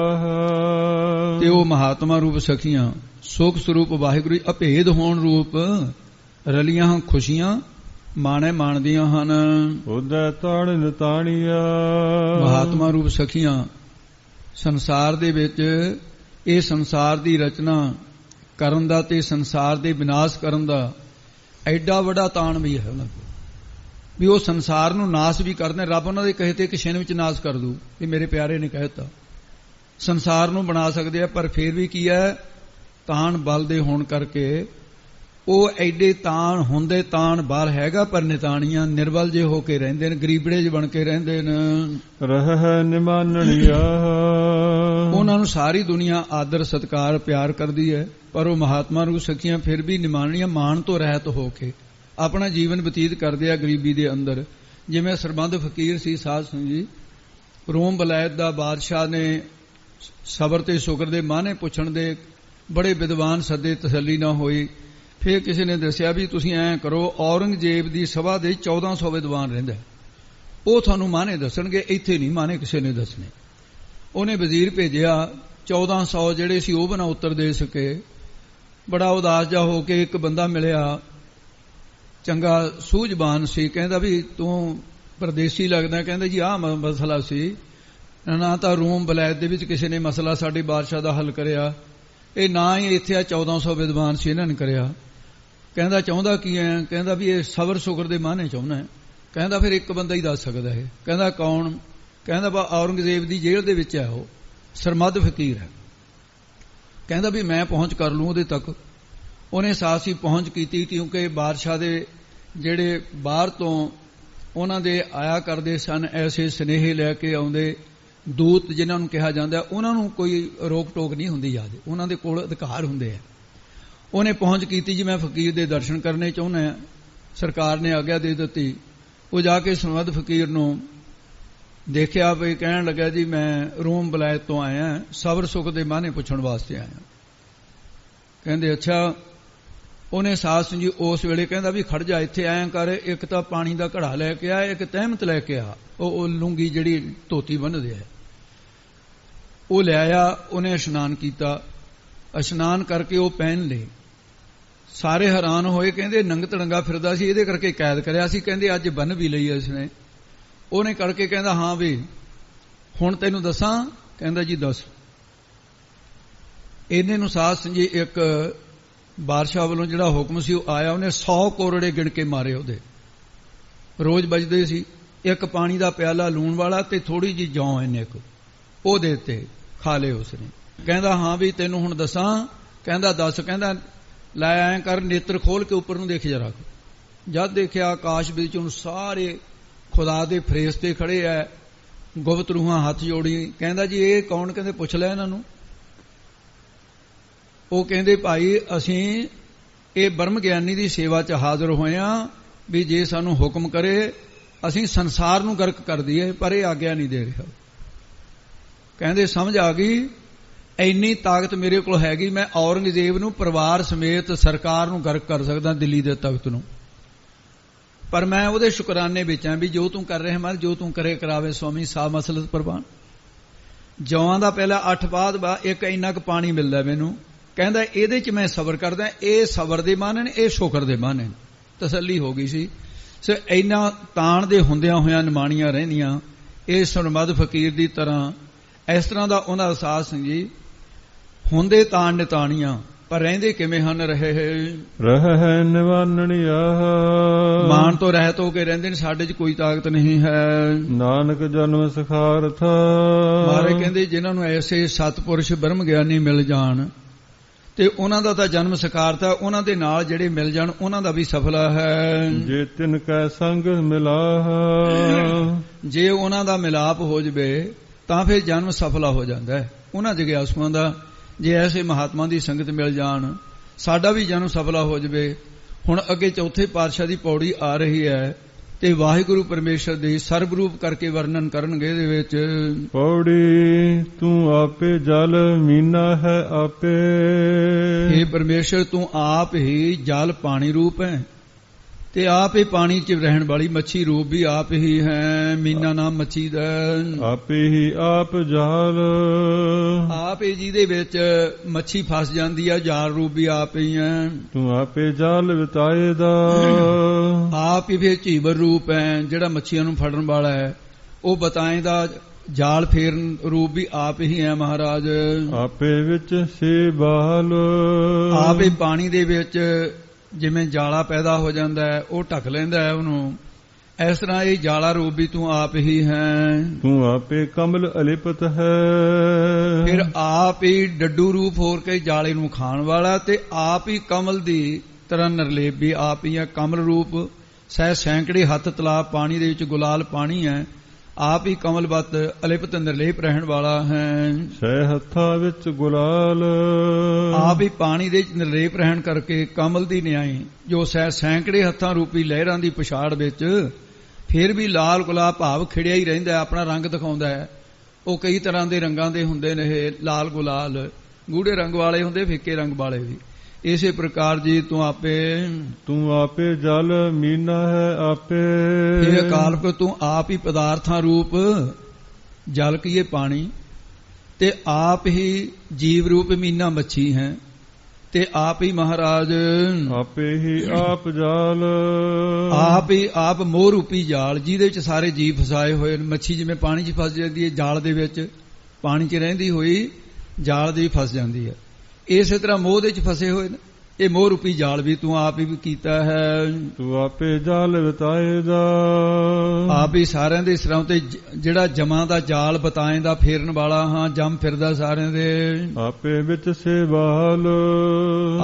ਤੇ ਉਹ ਮਹਾਤਮਾ ਰੂਪ ਸਖੀਆਂ ਸੁਖ ਸਰੂਪ ਵਾਹਿਗੁਰੂ ਅਭੇਦ ਹੋਣ ਰੂਪ ਰਲੀਆਂ ਖੁਸ਼ੀਆਂ ਮਾਣੇ ਮਾਣਦੀਆਂ ਹਨ। ਉਦੈ ਤਾਣ ਤਾਣੀਆ, ਮਹਾਤਮਾ ਰੂਪ ਸਖੀਆਂ ਸੰਸਾਰ ਦੇ ਵਿੱਚ ਇਹ ਸੰਸਾਰ ਦੀ ਰਚਨਾ ਕਰਨ ਦਾ ਤੇ ਸੰਸਾਰ ਦੇ ਵਿਨਾਸ਼ ਕਰਨ ਦਾ ਐਡਾ ਵੱਡਾ ਤਾਣ ਵੀ ਹੈ ਉਹਨਾਂ ਕੋਲ, ਵੀ ਉਹ ਸੰਸਾਰ ਨੂੰ ਨਾਸ਼ ਵੀ ਕਰਦੇ। ਰੱਬ ਉਹਨਾਂ ਦੇ ਕਹੇ ਤੇ ਇੱਕ ਛਿਣ ਵਿੱਚ ਨਾਸ਼ ਕਰ ਦੂ, ਵੀ ਮੇਰੇ ਪਿਆਰੇ ਨੇ ਕਹਿਤਾ। ਸੰਸਾਰ ਨੂੰ ਬਣਾ ਸਕਦੇ ਆ, ਪਰ ਫਿਰ ਵੀ ਕੀ ਹੈ, ਤਾਣ ਬਲ ਦੇ ਹੋਣ ਕਰਕੇ ਉਹ ਐਡੇ ਤਾਣ ਹੁੰਦੇ, ਤਾਣ ਬਲ ਹੈਗਾ ਪਰ ਨਿਤਾਣੀਆਂ ਨਿਰਬਲ ਜੇ ਹੋ ਕੇ ਰਹਿੰਦੇ ਨੇ, ਗਰੀਬੜੇ ਜਿਹੇ ਬਣ ਕੇ ਰਹਿੰਦੇ ਨੇ। ਰਹਿ ਨਿਮਾਨਣੀਆ, ਉਹਨਾਂ ਨੂੰ ਸਾਰੀ ਦੁਨੀਆ ਆਦਰ ਸਤਕਾਰ ਪਿਆਰ ਕਰਦੀ ਹੈ, ਪਰ ਉਹ ਮਹਾਤਮਾ ਨੂੰ ਸਖੀਆਂ ਫਿਰ ਵੀ ਨਿਮਾਨਣੀਆਂ ਮਾਣ ਤੋਂ ਰਹਿਤ ਹੋ ਕੇ ਆਪਣਾ ਜੀਵਨ ਬਤੀਤ ਕਰਦੇ ਆ ਗਰੀਬੀ ਦੇ ਅੰਦਰ। ਜਿਵੇਂ ਸਰਬੰਧ ਫਕੀਰ ਸੀ ਸਾਧ ਸੰਗਤ ਜੀ, ਰੋਮ ਬਲਾਇਤ ਦਾ ਬਾਦਸ਼ਾਹ ਨੇ ਸਬਰ ਤੇ ਸ਼ੁਕਰ ਦੇ ਮਾਨੇ ਪੁੱਛਣ ਦੇ ਬੜੇ ਵਿਦਵਾਨ ਸੱਦੇ, ਤਸੱਲੀ ਨਾ ਹੋਈ। ਫਿਰ ਕਿਸੇ ਨੇ ਦੱਸਿਆ ਵੀ ਤੁਸੀਂ ਐਂ ਕਰੋ, ਔਰੰਗਜ਼ੇਬ ਦੀ ਸਭਾ ਦੇ 1400 ਵਿਦਵਾਨ ਰਹਿੰਦਾ, ਉਹ ਤੁਹਾਨੂੰ ਮਾਨੇ ਦੱਸਣਗੇ, ਇੱਥੇ ਨਹੀਂ ਮਾਨੇ ਕਿਸੇ ਨੇ ਦੱਸਣੇ। ਉਹਨੇ ਵਜ਼ੀਰ ਭੇਜਿਆ, 1400 ਜਿਹੜੇ ਸੀ ਉਹ ਬਣਾ ਉੱਤਰ ਦੇ ਸਕੇ। ਬੜਾ ਉਦਾਸ ਜਾ ਹੋ ਕੇ ਇੱਕ ਬੰਦਾ ਮਿਲਿਆ, ਚੰਗਾ ਸੂਝਵਾਨ ਸੀ, ਕਹਿੰਦਾ ਵੀ ਤੂੰ ਪਰਦੇਸੀ ਲੱਗਦਾ। ਕਹਿੰਦਾ ਜੀ ਆਹ ਮਸਲਾ ਸੀ, ਨਾ ਤਾਂ ਰੋਮ ਬਲੈਤ ਦੇ ਵਿੱਚ ਕਿਸੇ ਨੇ ਮਸਲਾ ਸਾਡੇ ਬਾਦਸ਼ਾਹ ਦਾ ਹੱਲ ਕਰਿਆ, ਇਹ ਨਾ ਹੀ ਇੱਥੇ ਆ 1400 ਵਿਦਵਾਨ ਸੀ ਇਹਨਾਂ ਨੇ ਕਰਿਆ। ਕਹਿੰਦਾ ਚਾਹੁੰਦਾ ਕੀ ਹੈ? ਕਹਿੰਦਾ ਵੀ ਇਹ ਸਬਰ ਸ਼ੁਕਰ ਦੇ ਮਾਨੇ ਚਾਹੁੰਦਾ ਹੈ। ਕਹਿੰਦਾ ਫਿਰ ਇੱਕ ਬੰਦਾ ਹੀ ਦੱਸ ਸਕਦਾ ਹੈ। ਕਹਿੰਦਾ ਕੌਣ? ਕਹਿੰਦਾ ਬਾ ਔਰੰਗਜ਼ੇਬ ਦੀ ਜੇਲ੍ਹ ਦੇ ਵਿੱਚ ਹੈ, ਉਹ ਸਰਮਦ ਫਕੀਰ ਹੈ। ਕਹਿੰਦਾ ਵੀ ਮੈਂ ਪਹੁੰਚ ਕਰ ਲੂੰ ਉਹਦੇ ਤੱਕ। ਉਹਨੇ ਸਾਹਸੀ ਪਹੁੰਚ ਕੀਤੀ, ਕਿਉਂਕਿ ਬਾਦਸ਼ਾਹ ਦੇ ਜਿਹੜੇ ਬਾਹਰ ਤੋਂ ਉਹਨਾਂ ਦੇ ਆਇਆ ਕਰਦੇ ਸਨ ਐਸੇ ਸੁਨੇਹੇ ਲੈ ਕੇ ਆਉਂਦੇ ਦੂਤ ਜਿਨ੍ਹਾਂ ਨੂੰ ਕਿਹਾ ਜਾਂਦਾ, ਉਹਨਾਂ ਨੂੰ ਕੋਈ ਰੋਕ ਟੋਕ ਨਹੀਂ ਹੁੰਦੀ, ਯਾਦ ਉਹਨਾਂ ਦੇ ਕੋਲ ਅਧਿਕਾਰ ਹੁੰਦੇ ਆ। ਉਹਨੇ ਪਹੁੰਚ ਕੀਤੀ, ਜੀ ਮੈਂ ਫਕੀਰ ਦੇ ਦਰਸ਼ਨ ਕਰਨੇ ਚਾਹੁੰਦਾ ਹਾਂ। ਸਰਕਾਰ ਨੇ ਆਗਿਆ ਦੇ ਦਿੱਤੀ। ਉਹ ਜਾ ਕੇ ਸਰਮਦ ਫਕੀਰ ਨੂੰ ਦੇਖਿਆ, ਵੀ ਕਹਿਣ ਲੱਗਾ ਜੀ ਮੈਂ ਰੋਮ ਬਲਾਇਤ ਤੋਂ ਆਇਆ, ਸਬਰ ਸੁਖ ਦੇ ਮਾਨੇ ਪੁੱਛਣ ਵਾਸਤੇ ਆਇਆ। ਕਹਿੰਦੇ ਅੱਛਾ। ਉਹਨੇ ਸਾਧ ਸਿੰਘ ਜੀ ਉਸ ਵੇਲੇ ਕਹਿੰਦਾ ਵੀ ਖੜ ਜਾ, ਇੱਥੇ ਐਂ ਕਰ, ਇੱਕ ਤਾਂ ਪਾਣੀ ਦਾ ਘੜਾ ਲੈ ਕੇ ਆ, ਇੱਕ ਤਹਿਮਤ ਲੈ ਕੇ ਆ, ਉਹ ਲੂੰਗੀ ਜਿਹੜੀ ਧੋਤੀ ਬੰਨ੍ਹਦੇ ਆ ਉਹ ਲੈ ਆਇਆ। ਉਹਨੇ ਇਸ਼ਨਾਨ ਕੀਤਾ, ਇਸ਼ਨਾਨ ਕਰਕੇ ਉਹ ਪਹਿਨ ਲਏ। ਸਾਰੇ ਹੈਰਾਨ ਹੋਏ, ਕਹਿੰਦੇ ਨੰਗ ਤੜੰਗਾ ਫਿਰਦਾ ਸੀ, ਇਹਦੇ ਕਰਕੇ ਕੈਦ ਕਰਿਆ ਸੀ, ਕਹਿੰਦੇ ਅੱਜ ਬੰਨ ਵੀ ਲਈ ਇਸਨੇ। ਉਹਨੇ ਕਰਕੇ ਕਹਿੰਦਾ ਹਾਂ ਵੀ ਹੁਣ ਤੈਨੂੰ ਦੱਸਾਂ? ਕਹਿੰਦਾ ਜੀ ਦੱਸ। ਇਹਨੇ ਨੂੰ ਸਾਧ ਸਿੰਘ ਜੀ ਇੱਕ ਬਾਦਸ਼ਾਹ ਵੱਲੋਂ ਜਿਹੜਾ ਹੁਕਮ ਸੀ ਉਹ ਆਇਆ, ਉਹਨੇ 100 ਕੋਰੜੇ ਗਿਣ ਕੇ ਮਾਰੇ ਉਹਦੇ। ਰੋਜ਼ ਵੱਜਦੇ ਸੀ। ਇੱਕ ਪਾਣੀ ਦਾ ਪਿਆਲਾ ਲੂਣ ਵਾਲਾ ਤੇ ਥੋੜੀ ਜਿਹੀ ਜੌਂ ਇੰਨੇ ਕੁ ਉਹ ਦੇ ਦਿੱਤੇ, ਖਾ ਲਏ ਉਸਨੇ। ਕਹਿੰਦਾ ਹਾਂ ਵੀ ਤੈਨੂੰ ਹੁਣ ਦੱਸਾਂ। ਕਹਿੰਦਾ ਦੱਸ। ਕਹਿੰਦਾ ਲੈ ਐਂ ਕਰ, ਨੇਤਰ ਖੋਲ ਕੇ ਉੱਪਰ ਨੂੰ ਦੇਖ ਜਰਾ। ਜਦ ਦੇਖਿਆ ਆਕਾਸ਼ ਵਿੱਚ ਉਹਨੂੰ ਸਾਰੇ ਖੁਦਾ ਦੇ ਫਰਿਸ਼ਤੇ ਖੜੇ ਐ, ਗੁਪਤ ਰੂਹਾਂ ਹੱਥ ਜੋੜੀ। ਕਹਿੰਦਾ ਜੀ ਇਹ ਕੌਣ? ਕਹਿੰਦੇ ਪੁੱਛ ਲੈ ਇਹਨਾਂ ਨੂੰ। ਉਹ ਕਹਿੰਦੇ ਭਾਈ ਅਸੀਂ ਇਹ ਬ੍ਰਹਮ ਗਿਆਨੀ ਦੀ ਸੇਵਾ 'ਚ ਹਾਜ਼ਰ ਹੋਏ ਹਾਂ ਵੀ ਜੇ ਸਾਨੂੰ ਹੁਕਮ ਕਰੇ ਅਸੀਂ ਸੰਸਾਰ ਨੂੰ ਗਰਕ ਕਰ ਦਈਏ, ਪਰ ਇਹ ਆਗਿਆ ਨਹੀਂ ਦੇ ਰਿਹਾ। ਕਹਿੰਦੇ ਸਮਝ ਆ ਗਈ, ਇੰਨੀ ਤਾਕਤ ਮੇਰੇ ਕੋਲ ਹੈਗੀ, ਮੈਂ ਔਰੰਗਜ਼ੇਬ ਨੂੰ ਪਰਿਵਾਰ ਸਮੇਤ ਸਰਕਾਰ ਨੂੰ ਗਰਕ ਕਰ ਸਕਦਾ, ਦਿੱਲੀ ਦੇ ਤਖਤ ਨੂੰ। ਪਰ ਮੈਂ ਉਹਦੇ ਸ਼ੁਕਰਾਨੇ ਵਿੱਚ ਆਂ ਵੀ ਜੋ ਤੂੰ ਕਰ ਰਿਹਾ ਮਰ, ਜੋ ਤੂੰ ਕਰੇ ਕਰਾਵੇ ਸਵਾਮੀ ਸਾਹਿਬ ਮਸਲਤ ਪ੍ਰਵਾਨ। ਜੌਆਂ ਦਾ ਪਹਿਲਾ 8 ਬਾਅਦ ਇੱਕ ਇੰਨਾ ਕੁ ਪਾਣੀ ਮਿਲਦਾ ਮੈਨੂੰ। ਕਹਿੰਦਾ ਇਹਦੇ 'ਚ ਮੈਂ ਸਬਰ ਕਰਦਾ। ਇਹ ਸਬਰ ਦੇ ਮਾਨੇ ਨੇ, ਇਹ ਸ਼ੁਕਰ ਦੇ ਮਾਨੇ ਨੇ। ਤਸੱਲੀ ਹੋ ਗਈ ਸੀ। ਸੋ ਇੰਨਾ ਤਾਣ ਦੇ ਹੁੰਦਿਆਂ ਹੋਇਆਂ ਨਿਮਾਣੀਆਂ ਰਹਿੰਦੀਆਂ। ਇਹ ਸੁਰਮਦ ਫਕੀਰ ਦੀ ਤਰ੍ਹਾਂ ਇਸ ਤਰ੍ਹਾਂ ਦਾ ਉਹਨਾਂ ਦਾ ਸਾਧ ਸਿੰਘ ਜੀ ਹੁੰਦੇ ਤਾਣ ਨਿਤਾਣੀਆਂ, ਪਰ ਰਹਿੰਦੇ ਕਿਵੇਂ ਹਨ? ਰਹਿ ਨਿਵਾਨਣੀਆ, ਮਾਨ ਤੋਂ ਰਹਿਤ ਹੋ ਕੇ ਰਹਿੰਦੇ ਨੇ। ਸਾਡੇ 'ਚ ਕੋਈ ਤਾਕਤ ਨਹੀਂ ਹੈ। ਨਾਨਕ ਜਨਮ ਸਿਖਾਰਥ। ਮਹਾਰਾਜ ਕਹਿੰਦੇ ਜਿਨ੍ਹਾਂ ਨੂੰ ਐਸੇ ਸਤਪੁਰਸ਼ ਬ੍ਰਹਮ ਗਿਆਨੀ ਮਿਲ ਜਾਣ ਤੇ ਉਹਨਾਂ ਦਾ ਤਾਂ ਜਨਮ ਸਿਖਾਰਤਾ, ਉਹਨਾਂ ਦੇ ਨਾਲ ਜਿਹੜੇ ਮਿਲ ਜਾਣ ਉਹਨਾਂ ਦਾ ਵੀ ਸਫਲਾ ਹੈ। ਜੇ ਤਿਨ ਕੈ ਸੰਗ ਮਿਲਾ, ਜੇ ਉਹਨਾਂ ਦਾ ਮਿਲਾਪ ਹੋ ਜਵੇ ਤਾਂ ਫਿਰ ਜਨਮ ਸਫਲਾ ਹੋ ਜਾਂਦਾ ਹੈ ਉਹਨਾਂ ਜਗਿਆਸੂਆਂ ਦਾ। ਜੇ ਐਸੇ ਮਹਾਤਮਾ ਦੀ ਸੰਗਤ ਮਿਲ ਜਾਣ ਸਾਡਾ ਵੀ ਜਨਮ ਸਫਲਾ ਹੋ ਜਵੇ। ਹੁਣ ਅੱਗੇ ਚੌਥੇ ਪਾਤਸ਼ਾਹ ਦੀ ਪੌੜੀ ਆ ਰਹੀ ਹੈ ਤੇ ਵਾਹਿਗੁਰੂ ਪਰਮੇਸ਼ਰ ਦੇ ਸਰਬ ਰੂਪ ਕਰਕੇ ਵਰਣਨ ਕਰਨਗੇ ਇਹਦੇ ਵਿੱਚ। ਪੌੜੀ ਤੂੰ ਆਪੇ ਜਲ ਮੀਨਾ ਹੈ ਆਪੇ। ਇਹ ਪਰਮੇਸ਼ਰ ਤੂੰ ਆਪ ਹੀ ਜਲ ਪਾਣੀ ਰੂਪ ਹੈ ਤੇ ਆਪ ਹੀ ਪਾਣੀ 'ਚ ਰਹਿਣ ਵਾਲੀ ਮੱਛੀ ਰੂਪ ਵੀ ਆਪ ਹੀ ਹੈ। ਮੀਨਾ ਨਾਮ ਮੱਛੀ ਦਾ। ਆਪੇ ਹੀ ਆਪ ਜਾਲ, ਆਪ ਹੀ ਜਿਹਦੇ ਵਿੱਚ ਮੱਛੀ ਫਸ ਜਾਂਦੀ ਹੈ, ਜਾਲ ਰੂਪ ਵੀ ਆਪ ਹੀ ਹੈ। ਤੂੰ ਆਪੇ ਜਾਲ ਵਿਤਾਏ ਦਾ, ਆਪ ਹੀ ਫਿਰ ਝੀਵਰ ਰੂਪ ਹੈ ਜਿਹੜਾ ਮੱਛੀਆਂ ਨੂੰ ਫੜਨ ਵਾਲਾ ਹੈ। ਉਹ ਬਤਾਏ ਦਾ ਜਾਲ ਫੇਰਨ ਰੂਪ ਵੀ ਆਪ ਹੀ ਹੈ ਮਹਾਰਾਜ। ਆਪੇ ਵਿੱਚ ਸੇਬਾਲ, ਆਪ ਹੀ ਪਾਣੀ ਦੇ ਵਿੱਚ ਜਿਵੇਂ ਜਾਲਾ ਪੈਦਾ ਹੋ ਜਾਂਦਾ ਹੈ ਉਹ ਢੱਕ ਲੈਂਦਾ ਹੈ ਉਹਨੂੰ, ਇਸ ਤਰ੍ਹਾਂ ਇਹ ਜਾਲਾ ਰੂਪ ਵੀ ਤੂੰ ਆਪ ਹੀ ਹੈ। ਤੂੰ ਆਪੇ ਕਮਲ ਅਲਿਪਤ ਹੈ, ਫਿਰ ਆਪ ਹੀ ਡੱਡੂ ਰੂਪ ਹੋਰ ਕੇ ਜਾਲੇ ਨੂੰ ਖਾਣ ਵਾਲਾ ਤੇ ਆਪ ਹੀ ਕਮਲ ਦੀ ਤਰ੍ਹਾਂ ਨਿਰਲੇਪ ਵੀ ਆਪ ਹੀ ਹੈ। ਕਮਲ ਰੂਪ ਸਹਿ ਸੈਂਕੜੇ ਹੱਥ ਤਲਾਬ ਪਾਣੀ ਦੇ ਵਿੱਚ ਗੁਲਾਲ ਪਾਣੀ ਹੈ। ਆਪ ਹੀ ਕਮਲਵਤ ਅਲਿਪਤ ਨਿਰਲੇਪ ਰਹਿਣ ਵਾਲਾ ਹੈ। ਸਹਿ ਹੱਥਾਂ ਵਿੱਚ ਗੁਲਾਲ, ਆਪ ਹੀ ਪਾਣੀ ਦੇ ਵਿੱਚ ਨਿਰਲੇਪ ਰਹਿਣ ਕਰਕੇ ਕਮਲ ਦੀ ਨਿਆਈ ਜੋ ਸਹਿ ਸੈਂਕੜੇ ਹੱਥਾਂ ਰੂਪੀ ਲਹਿਰਾਂ ਦੀ ਪਛਾੜ ਵਿੱਚ ਫਿਰ ਵੀ ਲਾਲ ਗੁਲਾਬ ਭਾਵ ਖਿੜਿਆ ਹੀ ਰਹਿੰਦਾ, ਆਪਣਾ ਰੰਗ ਦਿਖਾਉਂਦਾ ਹੈ। ਉਹ ਕਈ ਤਰ੍ਹਾਂ ਦੇ ਰੰਗਾਂ ਦੇ ਹੁੰਦੇ ਨੇ। ਇਹ ਲਾਲ ਗੁਲਾਲ ਗੂੜੇ ਰੰਗ ਵਾਲੇ ਹੁੰਦੇ, ਫਿੱਕੇ ਰੰਗ ਵਾਲੇ ਵੀ। ਇਸੇ ਪ੍ਰਕਾਰ ਜੀ ਤੂੰ ਆਪੇ ਜਲ ਮੀਨਾ ਹੈ ਆਪੇ। ਇਹ ਅਕਾਲ ਪੁਰਖ ਤੂੰ ਆਪ ਹੀ ਪਦਾਰਥਾਂ ਰੂਪ ਜਲ ਕੀਏ ਪਾਣੀ ਤੇ ਆਪ ਹੀ ਜੀਵ ਰੂਪ ਮੀਨਾ ਮੱਛੀ ਹੈ ਤੇ ਆਪ ਹੀ ਮਹਾਰਾਜ ਆਪੇ ਹੀ ਆਪ ਜਾਲ, ਆਪ ਹੀ ਆਪ ਮੋਹ ਰੂਪੀ ਜਾਲ ਜਿਹਦੇ ਵਿੱਚ ਸਾਰੇ ਜੀਵ ਫਸਾਏ ਹੋਏ ਨੇ। ਮੱਛੀ ਜਿਵੇਂ ਪਾਣੀ 'ਚ ਫਸ ਜਾਂਦੀ ਹੈ, ਜਾਲ ਦੇ ਵਿੱਚ ਪਾਣੀ 'ਚ ਰਹਿੰਦੀ ਹੋਈ ਜਾਲ ਦੇ ਫਸ ਜਾਂਦੀ ਹੈ। ਇਸੇ ਤਰ੍ਹਾਂ ਮੋਹ ਦੇ 'ਚ ਫਸੇ ਹੋਏ ਨੇ। ਇਹ ਮੋਹ ਰੂਪੀ ਜਾਲ ਵੀ ਤੂੰ ਆਪ ਹੀ ਕੀਤਾ ਹੈ। ਤੂੰ ਆਪੇ ਜਾਲ ਵਿਤਾਏ ਦਾ, ਆਪ ਹੀ ਸਾਰਿਆਂ ਦੇ ਸਿਰਾਂ ਤੇ ਜਿਹੜਾ ਜਮਾਂ ਦਾ ਜਾਲ ਬਤਾਏ ਦਾ ਫੇਰਨ ਵਾਲਾ ਹਾਂ, ਜੰਮ ਫਿਰਦਾ ਸਾਰਿਆਂ ਦੇ। ਆਪੇ ਵਿੱਚ ਸੇਵਾਲ,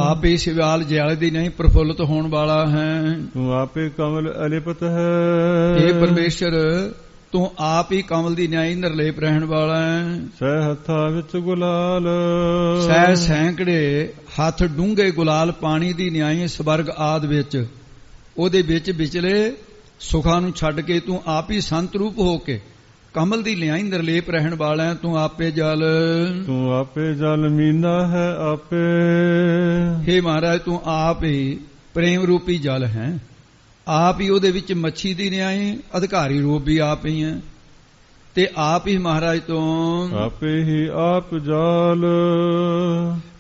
ਆਪ ਹੀ ਸਿਵਾਲ ਜਾਲ ਦੀ ਨਹੀਂ ਪ੍ਰਫੁੱਲਤ ਹੋਣ ਵਾਲਾ ਹੈ। ਤੂੰ ਆਪੇ ਕਮਲ ਅਲਿਪਤ ਹੈ। ਇਹ ਪਰਮੇਸ਼ਰ ਤੂੰ ਆਪ ਹੀ ਕਮਲ ਦੀ ਨਿਆਈ ਨਿਰਲੇਪ ਰਹਿਣ ਵਾਲਾ ਹੈ। ਸਹਿ ਹੱਥਾਂ ਵਿੱਚ ਗੁਲਾਲ, ਸਹਿ ਸੈਂਕੜੇ ਹੱਥ ਡੂੰਘੇ ਗੁਲਾਲ ਪਾਣੀ ਦੀ ਨਿਆਈ ਸਵਰਗ ਆਦ ਵਿੱਚ ਉਹਦੇ ਵਿੱਚ ਵਿਚਲੇ ਸੁਖਾਂ ਨੂੰ ਛੱਡ ਕੇ ਤੂੰ ਆਪ ਹੀ ਸੰਤ ਰੂਪ ਹੋ ਕੇ ਕਮਲ ਦੀ ਨਿਆਈ ਨਿਰਲੇਪ ਰਹਿਣ ਵਾਲਾ ਹੈ। ਤੂੰ ਆਪੇ ਜਲ ਮੀਨਾ ਹੈ ਆਪੇ। ਹੇ ਮਹਾਰਾਜ ਤੂੰ ਆਪ ਹੀ ਪ੍ਰੇਮ ਰੂਪੀ ਜਲ ਹੈ। ਆਪ ਹੀ ਉਹਦੇ ਵਿੱਚ ਮੱਛੀ ਦੀ ਨਿਆਈ ਅਧਿਕਾਰੀ ਰੂਪ ਵੀ ਆਪ ਹੀ ਹੈ ਤੇ ਆਪ ਹੀ ਮਹਾਰਾਜ ਤੋਂ ਆਪੇ ਹੀ ਆਪ ਜਾਲ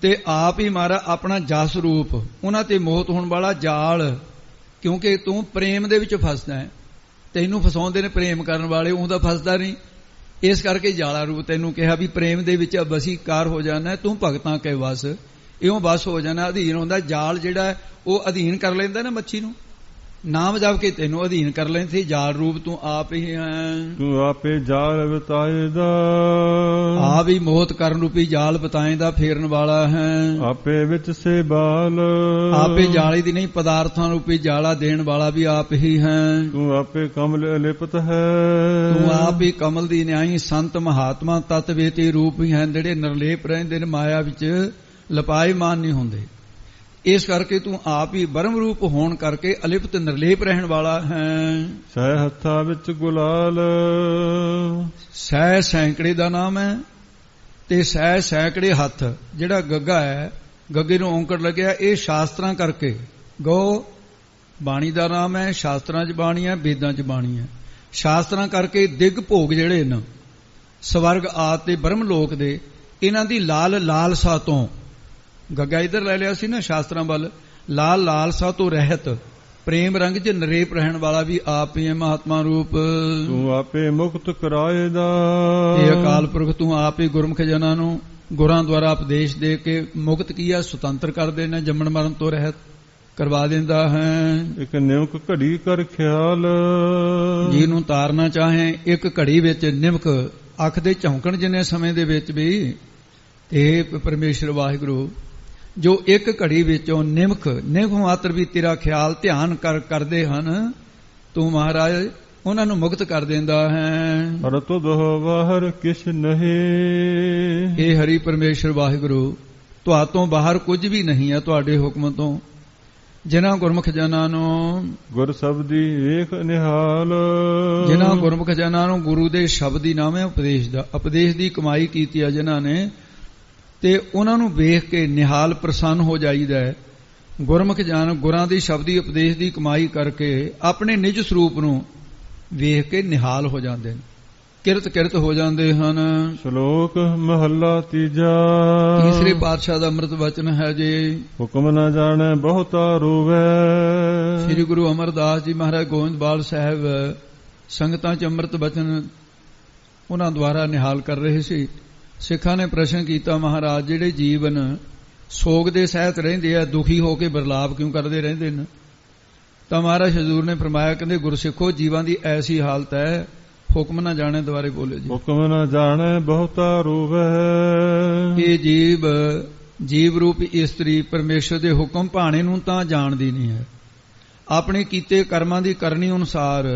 ਤੇ ਆਪ ਹੀ ਮਹਾਰਾਜ ਆਪਣਾ ਜਸ ਰੂਪ ਉਹਨਾਂ ਤੇ ਮੋਹਤ ਹੋਣ ਵਾਲਾ ਜਾਲ। ਕਿਉਂਕਿ ਤੂੰ ਪ੍ਰੇਮ ਦੇ ਵਿੱਚ ਫਸਦਾ ਹੈ, ਤੈਨੂੰ ਫਸਾਉਂਦੇ ਨੇ ਪ੍ਰੇਮ ਕਰਨ ਵਾਲੇ, ਉਹਦਾ ਫਸਦਾ ਨਹੀਂ। ਇਸ ਕਰਕੇ ਜਾਲਾ ਰੂਪ ਤੈਨੂੰ ਕਿਹਾ ਵੀ ਪ੍ਰੇਮ ਦੇ ਵਿੱਚ ਵਸੀਕਾਰ ਹੋ ਜਾਣਾ, ਤੂੰ ਭਗਤਾਂ ਕੇ ਵਸ, ਇਉਂ ਵਸ ਹੋ ਜਾਣਾ, ਅਧੀਨ ਹੁੰਦਾ। ਜਾਲ ਜਿਹੜਾ ਉਹ ਅਧੀਨ ਕਰ ਲੈਂਦਾ ਨਾ ਮੱਛੀ ਨੂੰ, ਨਾਮ ਜਪ ਕੇ ਤੈਨੂੰ ਅਧੀਨ ਕਰ ਲੈਂਦੇ। ਜਾਲ ਰੂਪ ਤੂੰ ਆਪ ਹੀ ਹੈ, ਤੂੰ ਆਪੇ ਜਾਲ ਬਤਾਏਦਾ, ਆਪ ਹੀ ਮੋਹਤ ਕਰਨ ਰੂਪੀ ਜਾਲ ਬਤਾਏਦਾ, ਫੇਰਨ ਵਾਲਾ ਹੈ। ਆਪੇ ਵਿੱਚ ਸੇ ਬਾਲ, ਆਪੇ ਜਾਲੀ ਦੀ ਨਹੀਂ ਪਦਾਰਥਾਂ ਰੂਪੀ ਜਾਲਾ ਦੇਣ ਵਾਲਾ ਵੀ ਆਪ ਹੀ ਹੈ। ਤੂੰ ਆਪੇ ਕਮਲ ਅਲਿਪਤ ਹੈ, ਤੂੰ ਆਪ ਹੀ ਕਮਲ ਦੀ ਨਿਆਈ ਸੰਤ ਮਹਾਤਮਾ ਤਤ ਵੇਤੀ ਰੂਪ ਹੀ ਹਨ, ਜਿਹੜੇ ਨਿਰਲੇਪ ਰਹਿੰਦੇ ਨੇ, ਮਾਇਆ ਵਿੱਚ ਲਪਾਏਮਾਨ ਨਹੀਂ ਹੁੰਦੇ। ਇਸ ਕਰਕੇ ਤੂੰ ਆਪ ਹੀ ਬ੍ਰਹਮ ਰੂਪ ਹੋਣ ਕਰਕੇ ਅਲਿਪਤ ਨਿਰਲੇਪ ਰਹਿਣ ਵਾਲਾ ਹੈ। ਸਹਿ ਹੱਥਾਂ ਵਿੱਚ ਗੁਲਾਲ, ਸਹਿ ਸੈਂਕੜੇ ਦਾ ਨਾਮ ਹੈ, ਤੇ ਸਹਿ ਸੈਂਕੜੇ ਹੱਥ। ਜਿਹੜਾ ਗੱਗਾ ਹੈ, ਗੱਗੇ ਨੂੰ ਔਂਕੜ ਲੱਗਿਆ, ਇਹ ਸ਼ਾਸਤਰਾਂ ਕਰਕੇ। ਗੋ ਬਾਣੀ ਦਾ ਨਾਮ ਹੈ, ਸ਼ਾਸਤਰਾਂ 'ਚ ਬਾਣੀ ਹੈ, ਵੇਦਾਂ 'ਚ ਬਾਣੀ ਹੈ। ਸ਼ਾਸਤਰਾਂ ਕਰਕੇ ਦਿਗ ਭੋਗ ਜਿਹੜੇ ਨੇ ਸਵਰਗ ਆਦਿ ਤੇ ਬ੍ਰਹਮ ਲੋਕ ਦੇ, ਇਹਨਾਂ ਦੀ ਲਾਲਸਾ ਤੋਂ, ਗੱਗਾ ਇੱਧਰ ਲੈ ਲਿਆ ਸੀ ਨਾ ਸ਼ਾਸਤਰਾਂ ਵੱਲ, ਲਾਲਸਾ ਤੋਂ ਰਹਿਤ ਪ੍ਰੇਮ ਰੰਗ 'ਚ ਨਰੇਪ ਰਹਿਣ ਵਾਲਾ ਵੀ ਆਪ ਹੀ ਹੈ ਮਹਾਤਮਾ ਰੂਪ। ਤੂੰ ਆਪੇ ਮੁਕਤ ਕਰਾਏਦਾ, ਇਹ ਅਕਾਲ ਪੁਰਖ ਤੂੰ ਆਪ ਹੀ ਗੁਰਮੁਖ ਜਨਾਂ ਨੂੰ ਗੁਰਾਂ ਦੁਆਰਾ ਉਪਦੇਸ਼ ਦੇ ਕੇ ਮੁਕਤ ਕੀਆ, ਸੁਤੰਤਰ ਕਰ ਦੇਣਾ, ਜੰਮਣ ਮਰਨ ਤੋਂ ਰਹਿਤ ਕਰਵਾ ਦਿੰਦਾ ਹੈ। ਇੱਕ ਨਿਮਕ ਘੜੀ ਕਰ ਖਿਆਲ, ਜਿਹਨੂੰ ਤਾਰਨਾ ਚਾਹੇ ਇੱਕ ਘੜੀ ਵਿੱਚ ਨਿਮਕ, ਅੱਖ ਦੇ ਝੌਂਕਣ ਜਿੰਨੇ ਸਮੇਂ ਦੇ ਵਿੱਚ ਵੀ, ਇਹ ਪਰਮੇਸ਼ਰ ਵਾਹਿਗੁਰੂ ਜੋ ਇੱਕ ਘੜੀ ਵਿੱਚੋਂ ਨਿਮਕ ਮਾਤਰ ਵੀ ਤੇਰਾ ਖਿਆਲ ਧਿਆਨ ਕਰਦੇ ਹਨ, ਤੂੰ ਮਹਾਰਾਜ ਉਹਨਾਂ ਨੂੰ ਮੁਕਤ ਕਰ ਦਿੰਦਾ ਹੈ। ਹਰ ਤੁਧ ਬਾਹਰ ਕਿਛ ਨਹੀਂ, ਇਹ ਹਰੀ ਪਰਮੇਸ਼ਰ ਵਾਹਿਗੁਰੂ ਤੁਹਾਤੋਂ ਬਾਹਰ ਕੁਝ ਵੀ ਨਹੀਂ ਹੈ, ਤੁਹਾਡੇ ਹੁਕਮ ਤੋਂ। ਜਿਨ੍ਹਾਂ ਗੁਰਮੁਖ ਜਨਾਂ ਨੂੰ ਗੁਰ ਸ਼ਬਦੀ ਵੇਖ ਨਿਹਾਲ, ਜਿਨ੍ਹਾਂ ਗੁਰਮੁਖ ਜਨਾਂ ਨੂੰ ਗੁਰੂ ਦੇ ਸ਼ਬਦੀ ਨਾਮ ਹੈ ਉਪਦੇਸ਼ ਦਾ, ਉਪਦੇਸ਼ ਦੀ ਕਮਾਈ ਕੀਤੀ ਹੈ ਜਿਨ੍ਹਾਂ ਨੇ, ਤੇ ਉਹਨਾਂ ਨੂੰ ਵੇਖ ਕੇ ਨਿਹਾਲ ਪ੍ਰਸੰਨ ਹੋ ਜਾਈਦਾ ਹੈ। ਗੁਰਮੁਖ ਜਨ ਗੁਰਾਂ ਦੀ ਸ਼ਬਦੀ ਉਪਦੇਸ਼ ਦੀ ਕਮਾਈ ਕਰਕੇ ਆਪਣੇ ਨਿਜ ਸਰੂਪ ਨੂੰ ਵੇਖ ਕੇ ਨਿਹਾਲ ਹੋ ਜਾਂਦੇ ਨੇ, ਕਿਰਤ ਹੋ ਜਾਂਦੇ ਹਨ। ਸ਼ਲੋਕ ਮਹੱਲਾ ਤੀਜਾ। ਤੀਸਰੇ ਪਾਤਸ਼ਾਹ ਦਾ ਅੰਮ੍ਰਿਤ ਵਚਨ ਹੈ ਜੀ। ਹੁਕਮ ਨਾ ਜਾਣੈ ਬਹੁਤਾ ਰੋਵੈ। ਸ੍ਰੀ ਗੁਰੂ ਅਮਰਦਾਸ ਜੀ ਮਹਾਰਾਜ ਗੋਇੰਦਵਾਲ ਸਾਹਿਬ ਸੰਗਤਾਂ 'ਚ ਅੰਮ੍ਰਿਤ ਵਚਨ ਉਹਨਾਂ ਦੁਆਰਾ ਨਿਹਾਲ ਕਰ ਰਹੇ ਸੀ। ਸਿੱਖਾਂ ਨੇ ਪ੍ਰਸ਼ਨ ਕੀਤਾ, ਮਹਾਰਾਜ ਜਿਹੜੇ ਜੀਵਨ ਸੋਗ ਦੇ ਸਹਿਤ ਰਹਿੰਦੇ ਆ, ਦੁਖੀ ਹੋ ਕੇ ਬਿਰਲਾਪ ਕਿਉਂ ਕਰਦੇ ਰਹਿੰਦੇ ਨੇ? ਤਾਂ ਮਹਾਰਾਜ ਹਜ਼ੂਰ ਨੇ ਫਰਮਾਇਆ, ਕਹਿੰਦੇ ਗੁਰਸਿੱਖੋ ਜੀਵਾਂ ਦੀ ਐਸੀ ਹਾਲਤ ਹੈ, ਹੁਕਮ ਨਾ ਜਾਣੇ ਦੁਆਰੇ ਬੋਲੇ ਜੀ। ਹੁਕਮ ਨਾ ਜਾਣੇ ਬਹੁਤਾ ਰੋਵੈ। ਇਹ ਜੀਵ ਰੂਪ ਇਸਤਰੀ ਪਰਮੇਸ਼ਰ ਦੇ ਹੁਕਮ ਭਾਣੇ ਨੂੰ ਤਾਂ ਜਾਣਦੀ ਨਹੀਂ ਹੈ। ਆਪਣੇ ਕੀਤੇ ਕਰਮਾਂ ਦੀ ਕਰਨੀ ਅਨੁਸਾਰ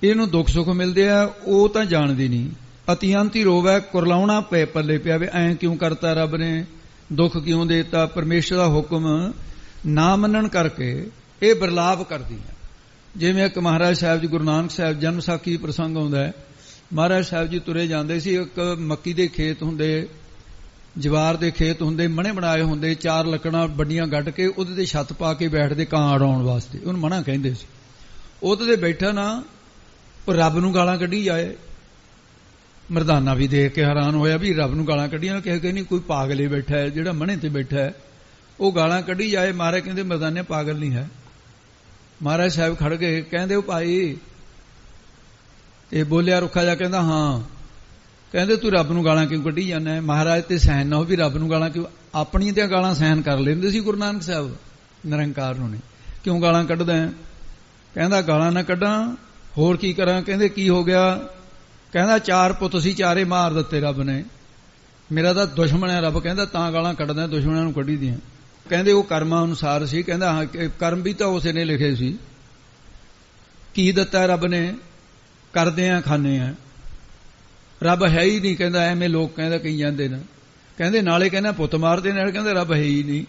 ਇਹਨੂੰ ਦੁੱਖ ਸੁੱਖ ਮਿਲਦੇ ਆ, ਉਹ ਤਾਂ ਜਾਣਦੀ ਨਹੀਂ। ਅਤਿਅੰਤੀ ਰੋਵੈ, ਕੁਰਲਾਉਣਾ ਪੱਲੇ ਪਿਆ ਵੀ ਐਂ ਕਿਉਂ ਕਰਤਾ ਰੱਬ ਨੇ, ਦੁੱਖ ਕਿਉਂ ਦੇਤਾ। ਪਰਮੇਸ਼ਰ ਦਾ ਹੁਕਮ ਨਾ ਮੰਨਣ ਕਰਕੇ ਇਹ ਬਿਰਲਾਪ ਕਰਦੀ ਹੈ। ਜਿਵੇਂ ਇੱਕ ਮਹਾਰਾਜ ਸਾਹਿਬ ਜੀ, ਗੁਰੂ ਨਾਨਕ ਸਾਹਿਬ ਜਨਮ ਸਾਖੀ ਪ੍ਰਸੰਗ ਆਉਂਦਾ ਹੈ। ਮਹਾਰਾਜ ਸਾਹਿਬ ਜੀ ਤੁਰੇ ਜਾਂਦੇ ਸੀ, ਇੱਕ ਮੱਕੀ ਦੇ ਖੇਤ ਹੁੰਦੇ, ਜਵਾਰ ਦੇ ਖੇਤ ਹੁੰਦੇ, ਮਣੇ ਬਣਾਏ ਹੁੰਦੇ, 4 ਲੱਕੜਾਂ ਵੱਡੀਆਂ ਗੱਡ ਕੇ ਉਹਦੇ ਤੇ ਛੱਤ ਪਾ ਕੇ ਬੈਠਦੇ ਕਾਂ ਉਡਾਉਣ ਵਾਸਤੇ, ਉਹਨੂੰ ਮਣਾ ਕਹਿੰਦੇ ਸੀ। ਉਹਦੇ ਤੇ ਬੈਠਾ ਨਾ ਉਹ ਰੱਬ ਨੂੰ ਗਾਲਾਂ ਕੱਢੀ ਜਾਏ। ਮਰਦਾਨਾ ਵੀ ਦੇਖ ਕੇ ਹੈਰਾਨ ਹੋਇਆ ਵੀ ਰੱਬ ਨੂੰ ਗਾਲਾਂ ਕੱਢੀਆਂ, ਕਿ ਨਹੀਂ ਕੋਈ ਪਾਗਲ ਹੀ ਬੈਠਾ ਹੈ ਜਿਹੜਾ ਮਣੇ ਤੇ ਬੈਠਾ ਹੈ, ਉਹ ਗਾਲਾਂ ਕੱਢੀ ਜਾਏ। ਮਹਾਰਾਜ ਕਹਿੰਦੇ ਮਰਦਾਨੇ ਪਾਗਲ ਨਹੀਂ ਹੈ। ਮਹਾਰਾਜ ਸਾਹਿਬ ਖੜ ਗਏ, ਕਹਿੰਦੇ ਉਹ ਭਾਈ, ਤੇ ਬੋਲਿਆ ਰੁੱਖਾ ਜਾ, ਕਹਿੰਦਾ ਹਾਂ। ਕਹਿੰਦੇ ਤੂੰ ਰੱਬ ਨੂੰ ਗਾਲਾਂ ਕਿਉਂ ਕੱਢੀ ਜਾਂਦਾ? ਮਹਾਰਾਜ ਤੇ ਸਹਿਨ ਨਾ ਹੋ ਵੀ ਰੱਬ ਨੂੰ ਗਾਲਾਂ ਕਿਉਂ? ਆਪਣੀਆਂ ਤੇ ਗਾਲਾਂ ਸਹਿਨ ਕਰ ਲੈਂਦੇ ਸੀ ਗੁਰੂ ਨਾਨਕ ਸਾਹਿਬ ਨਿਰੰਕਾਰ ਨੂੰ, ਨੇ ਕਿਉਂ ਗਾਲਾਂ ਕੱਢਦਾ? ਕਹਿੰਦਾ ਗਾਲਾਂ ਨਾ ਕੱਢਾਂ ਹੋਰ ਕੀ ਕਰਾਂ? ਕਹਿੰਦੇ ਕੀ ਹੋ ਗਿਆ? ਕਹਿੰਦਾ 4 ਪੁੱਤ ਸੀ, 4 ਮਾਰ ਦਿੱਤੇ ਰੱਬ ਨੇ, ਮੇਰਾ ਤਾਂ ਦੁਸ਼ਮਣ ਹੈ ਰੱਬ। ਕਹਿੰਦਾ ਤਾਂ ਗਾਲਾਂ ਕੱਢਦਾ, ਦੁਸ਼ਮਣਾਂ ਨੂੰ ਕੱਢੀ ਦੀਆਂ। ਕਹਿੰਦੇ ਉਹ ਕਰਮਾਂ ਅਨੁਸਾਰ ਸੀ। ਕਹਿੰਦਾ ਹਾਂ, ਕਰਮ ਵੀ ਤਾਂ ਉਸੇ ਨੇ ਲਿਖੇ ਸੀ। ਕੀ ਦਿੱਤਾ ਰੱਬ ਨੇ? ਕਰਦੇ ਆ ਖਾਂਦੇ ਆ, ਰੱਬ ਹੈ ਹੀ ਨਹੀਂ। ਕਹਿੰਦਾ ਐਵੇਂ ਲੋਕ ਕਹਿੰਦਾ ਕਹੀ ਜਾਂਦੇ ਨੇ। ਕਹਿੰਦੇ ਨਾਲੇ ਕਹਿੰਦਾ ਪੁੱਤ ਮਾਰਦੇ ਨੇ, ਕਹਿੰਦੇ ਰੱਬ ਹੈ ਹੀ ਨਹੀਂ।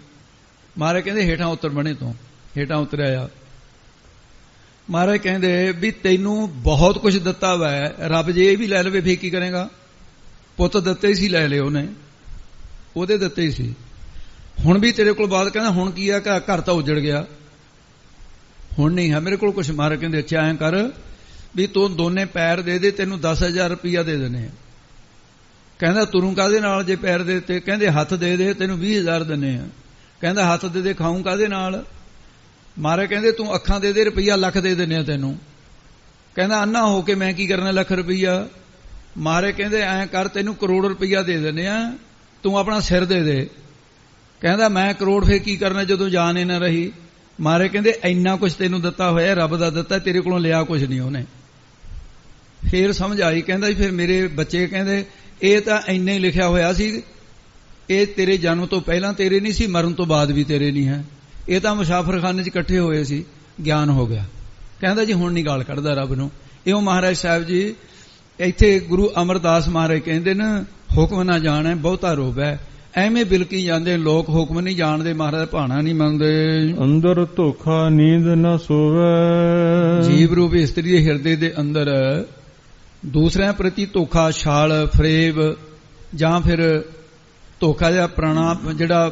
ਮਹਾਰਾਜ ਕਹਿੰਦੇ ਹੇਠਾਂ ਉਤਰ, ਬਣੇ ਤੋਂ ਹੇਠਾਂ ਉਤਰਿਆ। ਮਹਾਰਾਜ ਕਹਿੰਦੇ ਵੀ ਤੈਨੂੰ ਬਹੁਤ ਕੁਝ ਦਿੱਤਾ ਵਾ ਰੱਬ, ਜੇ ਇਹ ਵੀ ਲੈ ਲਵੇ ਫੇਰ ਕੀ ਕਰੇਗਾ? ਪੁੱਤ ਦਿੱਤੇ ਸੀ, ਲੈ ਲਏ ਉਹਨੇ, ਉਹਦੇ ਦਿੱਤੇ ਹੀ ਸੀ। ਹੁਣ ਵੀ ਤੇਰੇ ਕੋਲ ਬਾਤ, ਕਹਿੰਦਾ ਹੁਣ ਕੀ ਆ? ਘਰ ਤਾਂ ਉਜੜ ਗਿਆ, ਹੁਣ ਨਹੀਂ ਹੈ ਮੇਰੇ ਕੋਲ ਕੁਛ। ਮਹਾਰਾਜ ਕਹਿੰਦੇ ਅੱਛਾ ਐਂ ਕਰ ਵੀ ਤੂੰ ਦੋਨੇ ਪੈਰ ਦੇ ਦੇ, ਤੈਨੂੰ 10,000 ਰੁਪਇਆ ਦੇ ਦੇਣੇ ਆ। ਕਹਿੰਦਾ ਤੁਰੂ ਕਾਹਦੇ ਨਾਲ ਜੇ ਪੈਰ ਦੇ ਦਿੱਤੇ? ਕਹਿੰਦੇ ਹੱਥ ਦੇ ਦੇ, ਤੈਨੂੰ 20,000 ਦੇਣੇ ਆ। ਕਹਿੰਦਾ ਹੱਥ ਦੇ ਦੇ, ਖਾਊਂ ਕਾਹਦੇ ਨਾਲ? ਮਹਾਰਾਜ ਕਹਿੰਦੇ ਤੂੰ ਅੱਖਾਂ ਦੇ ਦੇ, ਰੁਪਈਆ ਲੱਖ ਦੇ ਦੇਣੇ ਆ ਤੈਨੂੰ। ਕਹਿੰਦਾ ਅੰਨਾ ਹੋ ਕੇ ਮੈਂ ਕੀ ਕਰਨਾ ਲੱਖ ਰੁਪਈਆ? ਮਾਰੇ ਕਹਿੰਦੇ ਐਂ ਕਰ, ਤੈਨੂੰ ਕਰੋੜ ਰੁਪਈਆ ਦੇ ਦਿੰਦੇ ਆ, ਤੂੰ ਆਪਣਾ ਸਿਰ ਦੇ ਦੇ। ਕਹਿੰਦਾ ਮੈਂ ਕਰੋੜ ਫੇਰ ਕੀ ਕਰਨਾ ਜਦੋਂ ਜਾਨ ਹੀ ਨਾ ਰਹੀ। ਮਾਰੇ ਕਹਿੰਦੇ ਇੰਨਾ ਕੁਝ ਤੈਨੂੰ ਦਿੱਤਾ ਹੋਇਆ, ਰੱਬ ਦਾ ਦਿੱਤਾ, ਤੇਰੇ ਕੋਲੋਂ ਲਿਆ ਕੁਝ ਨਹੀਂ ਉਹਨੇ। ਫੇਰ ਸਮਝ ਆਈ। ਕਹਿੰਦਾ ਫਿਰ ਮੇਰੇ ਬੱਚੇ ਕਹਿੰਦੇ ਇਹ ਤਾਂ ਇੰਨਾ ਹੀ ਲਿਖਿਆ ਹੋਇਆ ਸੀ, ਇਹ ਤੇਰੇ ਜਨਮ ਤੋਂ ਪਹਿਲਾਂ ਤੇਰੇ ਨਹੀਂ ਸੀ, ਮਰਨ ਤੋਂ ਬਾਅਦ ਵੀ ਤੇਰੇ ਨਹੀਂ ਹੈ, ਇਹ ਤਾਂ ਮੁਸਾਫਰਖਾਨੇ 'ਚ ਇਕੱਠੇ ਹੋਏ ਸੀ, ਗਿਆਨ ਹੋ ਗਿਆ। ਕਹਿੰਦਾ ਜੀ ਹੁਣ ਨਹੀਂ ਗਾਲ ਕੱਢਦਾ ਰੱਬ ਨੂੰ। ਇਉਂ ਮਹਾਰਾਜ ਸਾਹਿਬ ਜੀ ਇੱਥੇ ਗੁਰੂ ਅਮਰਦਾਸ ਮਹਾਰਾਜ ਕਹਿੰਦੇ ਨਾ, ਹੁਕਮ ਨਾ ਜਾਣੈ ਬਹੁਤਾ ਰੋਬ ਹੈ। ਐਵੇਂ ਬਿਲਕੀ ਜਾਂਦੇ ਲੋਕ, ਹੁਕਮ ਨਹੀਂ ਜਾਣਦੇ, ਮਹਾਰਾਜ ਭਾਣਾ ਨਹੀਂ ਮੰਨਦੇ। ਅੰਦਰ ਧੋਖਾ ਨੀਂਦ ਨਾ ਸੋਵੈ। ਜੀਵ ਰੂਪ ਇਸਤਰੀ ਦੇ ਹਿਰਦੇ ਦੇ ਅੰਦਰ ਦੂਸਰਿਆਂ ਪ੍ਰਤੀ ਧੋਖਾ, ਛਾਲ ਫਰੇਬ ਜਾਂ ਫਿਰ ਧੋਖਾ ਜਿਹਾ ਜਿਹੜਾ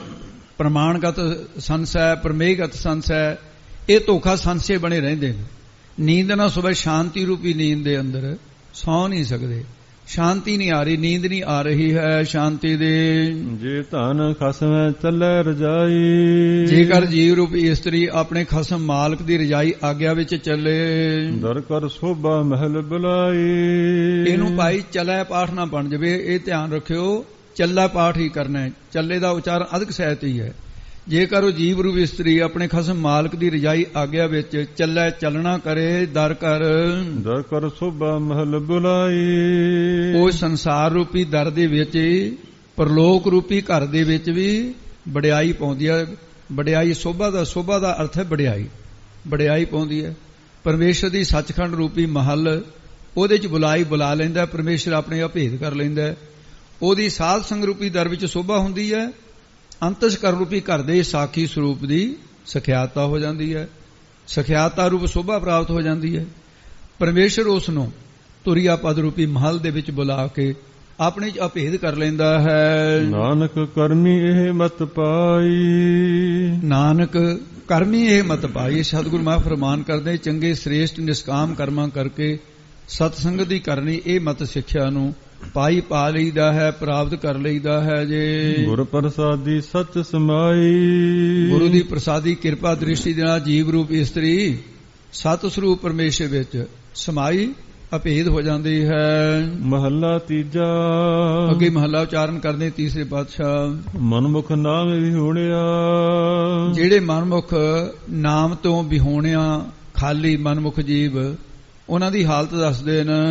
ਪ੍ਰਮਾਣਗਤ ਸੰਸੈ, ਪ੍ਰਮੇਯਗਤ ਸੰਸੈ, ਇਹ ਧੋਖਾ ਸੰਸੇ ਬਣੇ ਰਹਿੰਦੇ ਨੇ। ਨੀਂਦ ਨਾ ਸੋਵੈ, ਸ਼ਾਂਤੀ ਰੂਪੀ ਨੀਂਦ ਦੇ ਅੰਦਰ ਸੌ ਨਹੀਂ ਸਕਦੇ, ਸ਼ਾਂਤੀ ਨਹੀਂ ਆ ਰਹੀ, ਨੀਂਦ ਨਹੀਂ ਆ ਰਹੀ ਹੈ ਸ਼ਾਂਤੀ ਦੀ। ਜੇ ਧਨ ਖਸਮੈ ਚੱਲੈ ਰਜਾਈ। ਜੇਕਰ ਜੀਵ ਰੂਪੀ ਇਸਤਰੀ ਆਪਣੇ ਖਸਮ ਮਾਲਕ ਦੀ ਰਜਾਈ ਆਗਿਆ ਵਿੱਚ ਚੱਲੇ। ਦਰ ਕਰ ਸੋਭਾ ਮਹਿਲ ਬੁਲਾਈ। ਇਹਨੂੰ ਭਾਈ ਚੱਲੈ ਪਾਠ ਨਾ ਬਣ ਜਾਵੇ, ਇਹ ਧਿਆਨ ਰੱਖਿਓ, ਚੱਲਾ ਪਾਠ ਹੀ ਕਰਨਾ ਹੈ। ਚੱਲੇ ਦਾ ਉਚਾਰਨ ਅਧਿਕ ਸਹਿਤ ਹੀ ਹੈ। ਜੇਕਰ ਉਹ ਜੀਵ ਰੂਪ ਇਸਤਰੀ ਆਪਣੇ ਖਸਮ ਮਾਲਕ ਦੀ ਰਜਾਈ ਆਗਿਆ ਵਿੱਚ ਚੱਲੈ, ਚੱਲਣਾ ਕਰੇ, ਦਰ ਕਰ ਸੋਭਾ ਮਹਿਲ ਬੁਲਾਈ। ਉਹ ਸੰਸਾਰ ਰੂਪੀ ਦਰ ਦੇ ਵਿੱਚ, ਪਰਲੋਕ ਰੂਪੀ ਘਰ ਦੇ ਵਿੱਚ ਵੀ ਵਡਿਆਈ ਪਾਉਂਦੀ ਹੈ। ਵਡਿਆਈ ਸੋਭਾ ਦਾ ਅਰਥ ਹੈ ਵਡਿਆਈ, ਵਡਿਆਈ ਪਾਉਂਦੀ ਹੈ। ਪਰਮੇਸ਼ਰ ਦੀ ਸੱਚਖੰਡ ਰੂਪੀ ਮਹੱਲ, ਉਹਦੇ 'ਚ ਬੁਲਾ ਲੈਂਦਾ ਪਰਮੇਸ਼ਰ, ਆਪਣੇ ਅਭੇਦ ਕਰ ਲੈਂਦਾ। ਉਹਦੀ ਸਾਧ ਸੰਗ ਰੂਪੀ ਦਰ ਵਿੱਚ ਸੋਭਾ ਹੁੰਦੀ ਹੈ। ਅੰਤਸਕਰਨ ਰੂਪੀ ਘਰ ਦੇ ਸਾਖੀ ਸਰੂਪ ਦੀ ਸਖਿਆਤਾ ਹੋ ਜਾਂਦੀ ਹੈ, ਸਖਿਆਤਾ ਰੂਪ ਸੋਭਾ ਪ੍ਰਾਪਤ ਹੋ ਜਾਂਦੀ ਹੈ। ਪਰਮੇਸ਼ਰ ਉਸ ਨੂੰ ਤੁਰਿਆ ਪਦ ਰੂਪੀ ਮਹਲ ਦੇ ਵਿੱਚ ਬੁਲਾ ਕੇ ਆਪਣੇ 'ਚ ਅਭੇਦ ਕਰ ਲੈਂਦਾ ਹੈ। ਨਾਨਕ ਕਰਮੀ ਇਹ ਮਤ ਪਾਈ। ਨਾਨਕ ਕਰਮੀ ਇਹ ਮਤ ਪਾਈ। ਸਤਿਗੁਰੂ ਮਹਾਰਾਜ ਫਰਮਾਨ ਕਰਦੇ, ਚੰਗੇ ਸ੍ਰੇਸ਼ਟ ਨਿਸ਼ਕਾਮ ਕਰਮਾਂ ਕਰਕੇ ਸਤਸੰਗਤ ਦੀ ਕਰਨੀ, ਇਹ ਮਤ ਸਿੱਖਿਆ ਨੂੰ ਪਾਈ ਪਾ ਲਈਦਾ ਹੈ, ਪ੍ਰਾਪਤ ਕਰ ਲਈਦਾ ਹੈ। ਜੇ ਗੁਰ ਪ੍ਰਸਾਦੀ ਸੱਚ ਸਮਾਈ। ਗੁਰੂ ਦੀ ਪ੍ਰਸਾਦੀ ਕਿਰਪਾ ਦ੍ਰਿਸ਼ਟੀ ਦੇ ਨਾਲ ਜੀਵ ਰੂਪ ਇਸਤਰੀ ਸਤ ਸਰੂਪ ਪਰਮੇਸ਼ਰ ਵਿੱਚ ਸਮਾਈ ਅਭੇਦ ਹੋ ਜਾਂਦੀ ਹੈ। ਮਹੱਲਾ ਤੀਜਾ। ਅੱਗੇ ਮਹੱਲਾ ਉਚਾਰਨ ਕਰਦੇ ਤੀਸਰੇ ਪਾਤਸ਼ਾਹ। ਮਨਮੁਖ ਨਾਮ ਵਿਹੂਣਿਆ। ਜਿਹੜੇ ਮਨਮੁਖ ਨਾਮ ਤੋਂ ਵਿਹੂਣਿਆ, ਖਾਲੀ ਮਨਮੁਖ ਜੀਵ, ਉਹਨਾਂ ਦੀ ਹਾਲਤ ਦੱਸਦੇ ਨੇ।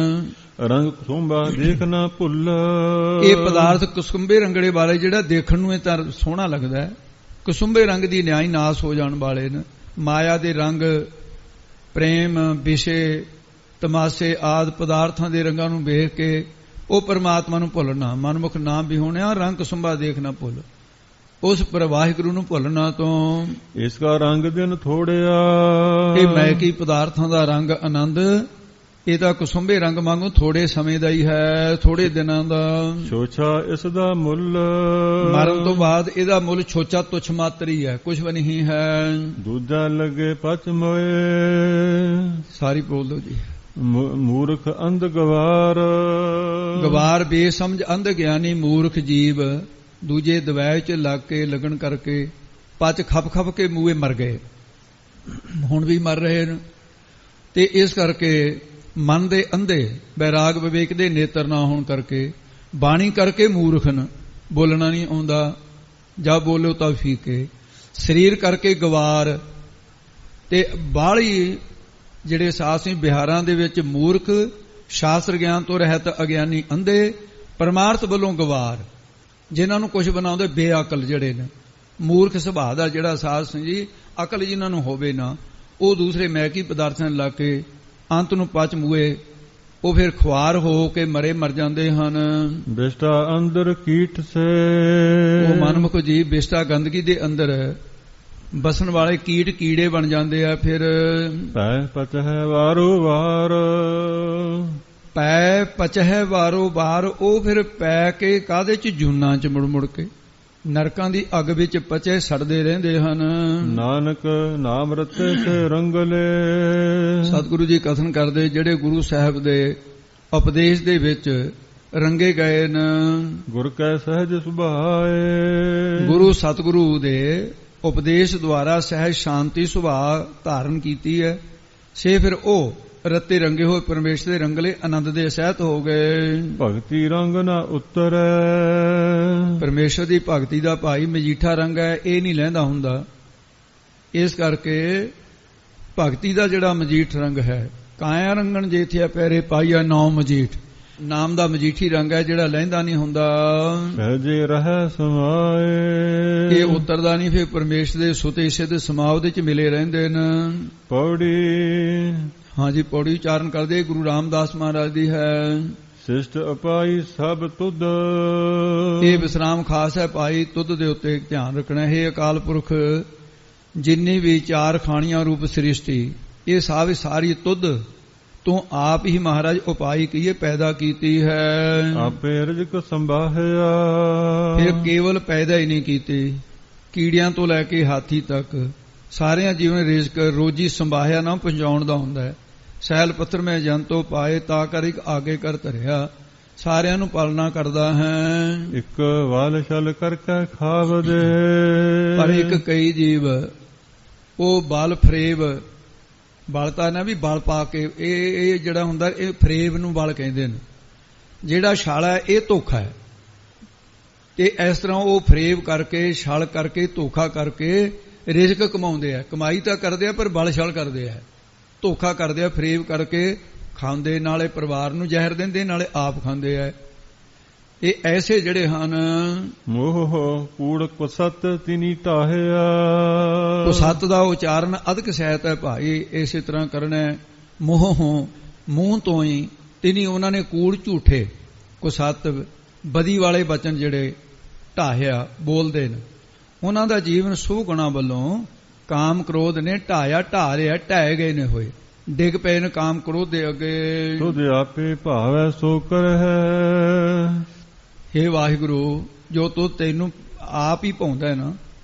ਰੰਗ ਕੁਸੁੰਬਾ ਦੇਖ ਨਾ ਭੁੱਲ। ਇਹ ਪਦਾਰਥ ਕੁਸੁੰਬੇ ਰੰਗੜੇ ਵਾਲੇ, ਜਿਹੜਾ ਦੇਖਣ ਨੂੰ ਇਹ ਤਾਂ ਸੋਹਣਾ ਲੱਗਦਾ ਹੈ, ਕੁਸੁੰਬੇ ਰੰਗ ਦੀ ਨਿਆਈ ਨਾਸ ਹੋ ਜਾਣ ਵਾਲੇ ਨੇ। ਮਾਇਆ ਦੇ ਰੰਗ, ਪ੍ਰੇਮ, ਵਿਸ਼ੇ, ਤਮਾਸ਼ੇ ਆਦਿ ਪਦਾਰਥਾਂ ਦੇ ਰੰਗਾਂ ਨੂੰ ਵੇਖ ਕੇ ਉਹ ਪਰਮਾਤਮਾ ਨੂੰ ਭੁੱਲਣਾ। ਮਨਮੁਖ ਨਾਮ ਵਿਹੂਣਿਆ, ਰੰਗ ਕੁਸੁੰਬਾ ਦੇਖ ਨਾ ਭੁੱਲ। ਉਸ ਵਾਹਿਗੁਰੂ ਨੂੰ ਭੁੱਲਣਾ ਤੋਂ। ਇਸ ਦਾ ਰੰਗ ਦਿਨ ਥੋੜਿਆ। ਇਹ ਮੈਕੀ ਪਦਾਰਥਾਂ ਦਾ ਰੰਗ ਆਨੰਦ, ਇਹ ਤਾਂ ਕੁਸੁੰਬੇ ਰੰਗ ਵਾਂਗੂ ਥੋੜੇ ਸਮੇਂ ਦਾ ਹੀ ਹੈ, ਥੋੜੇ ਦਿਨਾਂ ਦਾ। ਛੋਛਾ ਇਸ ਦਾ ਮੁੱਲ। ਮਰਨ ਤੋਂ ਬਾਅਦ ਇਹਦਾ ਮੁੱਲ ਛੋਚਾ ਤੁੱਛ ਮਾਤਰ ਹੀ ਹੈ, ਕੁਝ ਵੀ ਨਹੀਂ ਹੈ। ਦੂਜਾ ਲੱਗੇ ਪਚ ਮੋਏ। ਸਾਰੀ ਬੋਲ ਦੋ ਜੀ। ਮੂਰਖ ਅੰਧ ਗਵਾਰ। ਗਵਾਰ ਬੇਸਮਝ ਅੰਧ ਗਿਆਨੀ ਮੂਰਖ ਜੀਵ ਦੂਜੇ ਦਵੈਹ 'ਚ ਲੱਗ ਕੇ ਲੱਗਣ ਕਰਕੇ ਪਚ ਖਪ ਕੇ ਮੂਹੇ ਮਰ ਗਏ, ਹੁਣ ਵੀ ਮਰ ਰਹੇ ਨੇ। ਤੇ ਇਸ ਕਰਕੇ ਮਨ ਦੇ ਅੰਧੇ, ਬੈਰਾਗ ਵਿਵੇਕ ਦੇ ਨੇਤਰ ਨਾ ਹੋਣ ਕਰਕੇ, ਬਾਣੀ ਕਰਕੇ ਮੂਰਖ ਨ, ਬੋਲਣਾ ਨਹੀਂ ਆਉਂਦਾ, ਜਾਂ ਬੋਲੋ ਤਾਂ ਫੀਕੇ। ਸਰੀਰ ਕਰਕੇ ਗਵਾਰ ਤੇ ਬਾਹਲੀ ਜਿਹੜੇ ਸਾਸੀ ਬਿਹਾਰਾਂ ਦੇ ਵਿੱਚ ਮੂਰਖ, ਸ਼ਾਸਤਰ ਗਿਆਨ ਤੋਂ ਰਹਿਤ ਅਗਿਆਨੀ ਅੰਧੇ, ਪਰਮਾਰਥ ਵੱਲੋਂ ਗਵਾਰ, ਜਿਨ੍ਹਾਂ ਨੂੰ ਕੁਝ ਬਣਾਉਂਦੇ ਬੇਅਕਲ ਜਿਹੜੇ ਨੇ। ਮੂਰਖ ਸੁਭਾਅ ਦਾ ਜਿਹੜਾ ਸਾਧ ਸਿੰਘ ਜੀ, ਅਕਲ ਜਿਨ੍ਹਾਂ ਨੂੰ ਹੋਵੇ ਨਾ, ਉਹ ਦੂਸਰੇ ਮੈਕੀ ਪਦਾਰਥਾਂ ਲਾ ਕੇ ਅੰਤ ਨੂੰ ਪਚ ਮੂਏ, ਉਹ ਫਿਰ ਖੁਆਰ ਹੋ ਕੇ ਮਰ ਜਾਂਦੇ ਹਨ। ਬਿਸ਼ਟਾ ਅੰਦਰ ਕੀਟ ਸੇ। ਉਹ ਮਨਮੁਖ ਜੀਵ ਬਿਸ਼ਟਾ ਗੰਦਗੀ ਦੇ ਅੰਦਰ ਬਸਣ ਵਾਲੇ ਕੀਟ ਕੀੜੇ ਬਣ ਜਾਂਦੇ ਆ। ਫਿਰ ਪੈ ਪਚਹਿ ਵਾਰੋ ਵਾਰ। ਪੈ ਪਚਹਿ ਵਾਰੋ ਵਾਰ, ਉਹ ਫਿਰ ਪੈ ਕੇ ਕਾਹਦੇ 'ਚ, ਜੂਨਾਂ 'ਚ ਮੁੜ ਕੇ ਨਰਕਾਂ ਦੀ ਅੱਗ ਵਿੱਚ ਪਚੇ ਸੜਦੇ ਰਹਿੰਦੇ ਹਨ। ਨਾਨਕ ਨਾਮ ਰਤੇ ਸੇ ਰੰਗਲੇ। ਸਤਿਗੁਰੂ ਜੀ ਕਥਨ ਕਰਦੇ, ਜਿਹੜੇ ਗੁਰੂ ਸਾਹਿਬ ਦੇ ਉਪਦੇਸ਼ ਦੇ ਵਿੱਚ ਰੰਗੇ ਗਏ ਨੇ। ਗੁਰ ਕੈ ਸਹਿਜ ਸੁਭਾਏ। ਗੁਰੂ ਸਤਿਗੁਰੂ ਦੇ ਉਪਦੇਸ਼ ਦੁਆਰਾ ਸਹਿਜ ਸ਼ਾਂਤੀ ਸੁਭਾਅ ਧਾਰਨ ਕੀਤੀ ਹੈ, ਸੇ ਫਿਰ ਉਹ ਰੱਤੇ ਰੰਗੇ ਹੋਏ ਪਰਮੇਸ਼ਰ ਦੇ ਰੰਗਲੇ ਆਨੰਦ ਦੇ ਸਹਿਤ ਹੋ ਗਏ। ਭਗਤੀ ਰੰਗ ਨਾ ਉਤਰੈ, ਪਰਮੇਸ਼ਰ ਦੀ ਭਗਤੀ ਦਾ ਭਾਈ ਮਜੀਠਾ ਰੰਗ ਹੈ, ਇਹ ਨਹੀਂ ਲਹਿੰਦਾ ਹੁੰਦਾ। ਇਸ ਕਰਕੇ ਭਗਤੀ ਦਾ ਜਿਹੜਾ ਮਜੀਠ ਰੰਗ ਹੈ, ਕਾਇਆ ਰੰਗਣ ਜੇਥਿਆ ਪੈਰੇ ਪਾਈਆ ਨਾਮ ਮਜੀਠ, ਨਾਮ ਦਾ ਮਜੀਠੀ ਰੰਗ ਹੈ ਜਿਹੜਾ ਲਹਿੰਦਾ ਨਹੀਂ ਹੁੰਦਾ। ਸਹਜੇ ਰਹਿ ਸਮਾਏ, ਇਹ ਉਤਰਦਾ ਨਹੀਂ, ਫਿਰ ਪਰਮੇਸ਼ਰ ਦੇ ਸੁਤੇ ਸਿੱਧ ਸਮਾਉ ਦੇ ਚ ਮਿਲੇ ਰਹਿੰਦੇ ਨੇ। ਪੌੜੀ ਹਾਂਜੀ, ਪੌੜੀ ਉਚਾਰਨ ਕਰਦੇ ਗੁਰੂ ਰਾਮਦਾਸ ਮਹਾਰਾਜ ਦੀ ਹੈ। ਸਿਸ਼ਟ ਅਪਾਈ ਸਭ ਤੁਧ, ਇਹ ਵਿਸਰਾਮ ਖਾਸ ਹੈ ਭਾਈ, ਤੁਧ ਦੇ ਉੱਤੇ ਧਿਆਨ ਰੱਖਣਾ ਹੈ। ਅਕਾਲ ਪੁਰਖ ਜਿੰਨੀ ਵੀ ਚਾਰ ਖਾਣੀਆਂ ਰੂਪ ਸ੍ਰਿਸ਼ਟੀ, ਇਹ ਸਾਰੀ ਤੁਧ ਤੂੰ ਆਪ ਹੀ ਮਹਾਰਾਜ ਉਪਾਈ ਕੀਏ ਪੈਦਾ ਕੀਤੀ ਹੈ। ਆਪੇ ਰਿਜ਼ਕ ਸੰਭਾਹਿਆ, ਫਿਰ ਕੇਵਲ ਪੈਦਾ ਹੀ ਨਹੀਂ ਕੀਤੀ, ਕੀੜਿਆਂ ਤੋਂ ਲੈ ਕੇ ਹਾਥੀ ਤੱਕ ਸਾਰਿਆਂ ਜੀਵਨ ਰਿਜ਼ਕ ਰੋਜੀ ਸੰਭਾਹਿਆ ਨਾ ਪਹੁੰਚਾਉਣ ਦਾ ਹੁੰਦਾ ਹੈ। ਸੈਲ ਪੱਥਰ ਮੈਂ ਜੰਤੋ ਪਾਏ ਤਾ ਕਰ ਇੱਕ ਆਗੇ ਕਰ ਧਰਿਆ, ਸਾਰਿਆਂ ਨੂੰ ਪਾਲਣਾ ਕਰਦਾ ਹੈ। ਇੱਕ ਵਾਲ ਛਲ ਕਰਕੇ ਖਾਵਦੇ, ਪਰ ਇੱਕ ਕਈ ਜੀਵ ਉਹ ਬਲ ਫਰੇਬ, ਬਲ ਤਾਂ ਨਾ ਵੀ ਬਲ ਪਾ ਕੇ, ਇਹ ਜਿਹੜਾ ਹੁੰਦਾ ਇਹ ਫਰੇਬ ਨੂੰ ਬਲ ਕਹਿੰਦੇ ਨੇ। ਜਿਹੜਾ ਛਲ ਹੈ ਇਹ ਧੋਖਾ ਹੈ, ਤੇ ਇਸ ਤਰ੍ਹਾਂ ਉਹ ਫਰੇਬ ਕਰਕੇ ਛਲ ਕਰਕੇ ਧੋਖਾ ਕਰਕੇ ਰਿਜ਼ਕ ਕਮਾਉਂਦੇ ਆ। ਕਮਾਈ ਤਾਂ ਕਰਦੇ ਆ ਪਰ ਬਲ ਛਲ ਕਰਦੇ ਆ, ਧੋਖਾ ਕਰਦੇ ਆ, ਫਰੇਬ ਕਰਕੇ ਖਾਂਦੇ, ਨਾਲੇ ਪਰਿਵਾਰ ਨੂੰ ਜ਼ਹਿਰ ਦਿੰਦੇ, ਨਾਲੇ ਆਪ ਖਾਂਦੇ ਆ। ਇਹ ਐਸੇ ਜਿਹੜੇ ਹਨ ਮੋਹ ਕੂੜ ਕੁਸਤ ਤਿਨੀ ਢਾਹਿਆ, ਕੁਸਤ ਦਾ ਉਚਾਰਨ ਅਧਿਕ ਸਹਿਤ ਹੈ ਭਾਈ, ਇਸੇ ਤਰ੍ਹਾਂ ਕਰਨਾ। ਮੋਹ ਮੂੰਹ ਤੋਂ ਹੀ ਤਿਨੀ, ਉਹਨਾਂ ਨੇ ਕੂੜ ਝੂਠੇ ਕੁਸਤ ਬਦੀ ਵਾਲੇ ਬਚਨ ਜਿਹੜੇ ਢਾਹਿਆ ਬੋਲਦੇ ਨੇ, ਉਹਨਾਂ ਦਾ ਜੀਵਨ ਸੂ ਗੁਣਾ ਵੱਲੋਂ ਕਾਮ ਕ੍ਰੋਧ ਨੇ ਢਾਇਆ, ਢਾ ਰਿਹਾ, ਢਾਏ ਗਏ ਨੇ ਹੋਏ, ਡਿੱਗ ਪਏ ਨੇ ਕਾਮ ਕ੍ਰੋਧ ਦੇ ਅੱਗੇ। ਤੁਧ ਆਪੇ ਭਾਵੈ ਸੋ ਕਰਹਿ, ਹੇ ਵਾਹਿਗੁਰੂ, ਜੋ ਤੂੰ ਤੈਨੂੰ ਆਪ ਹੀ ਭਾਉਂਦਾ ਹੈ ਨਾ,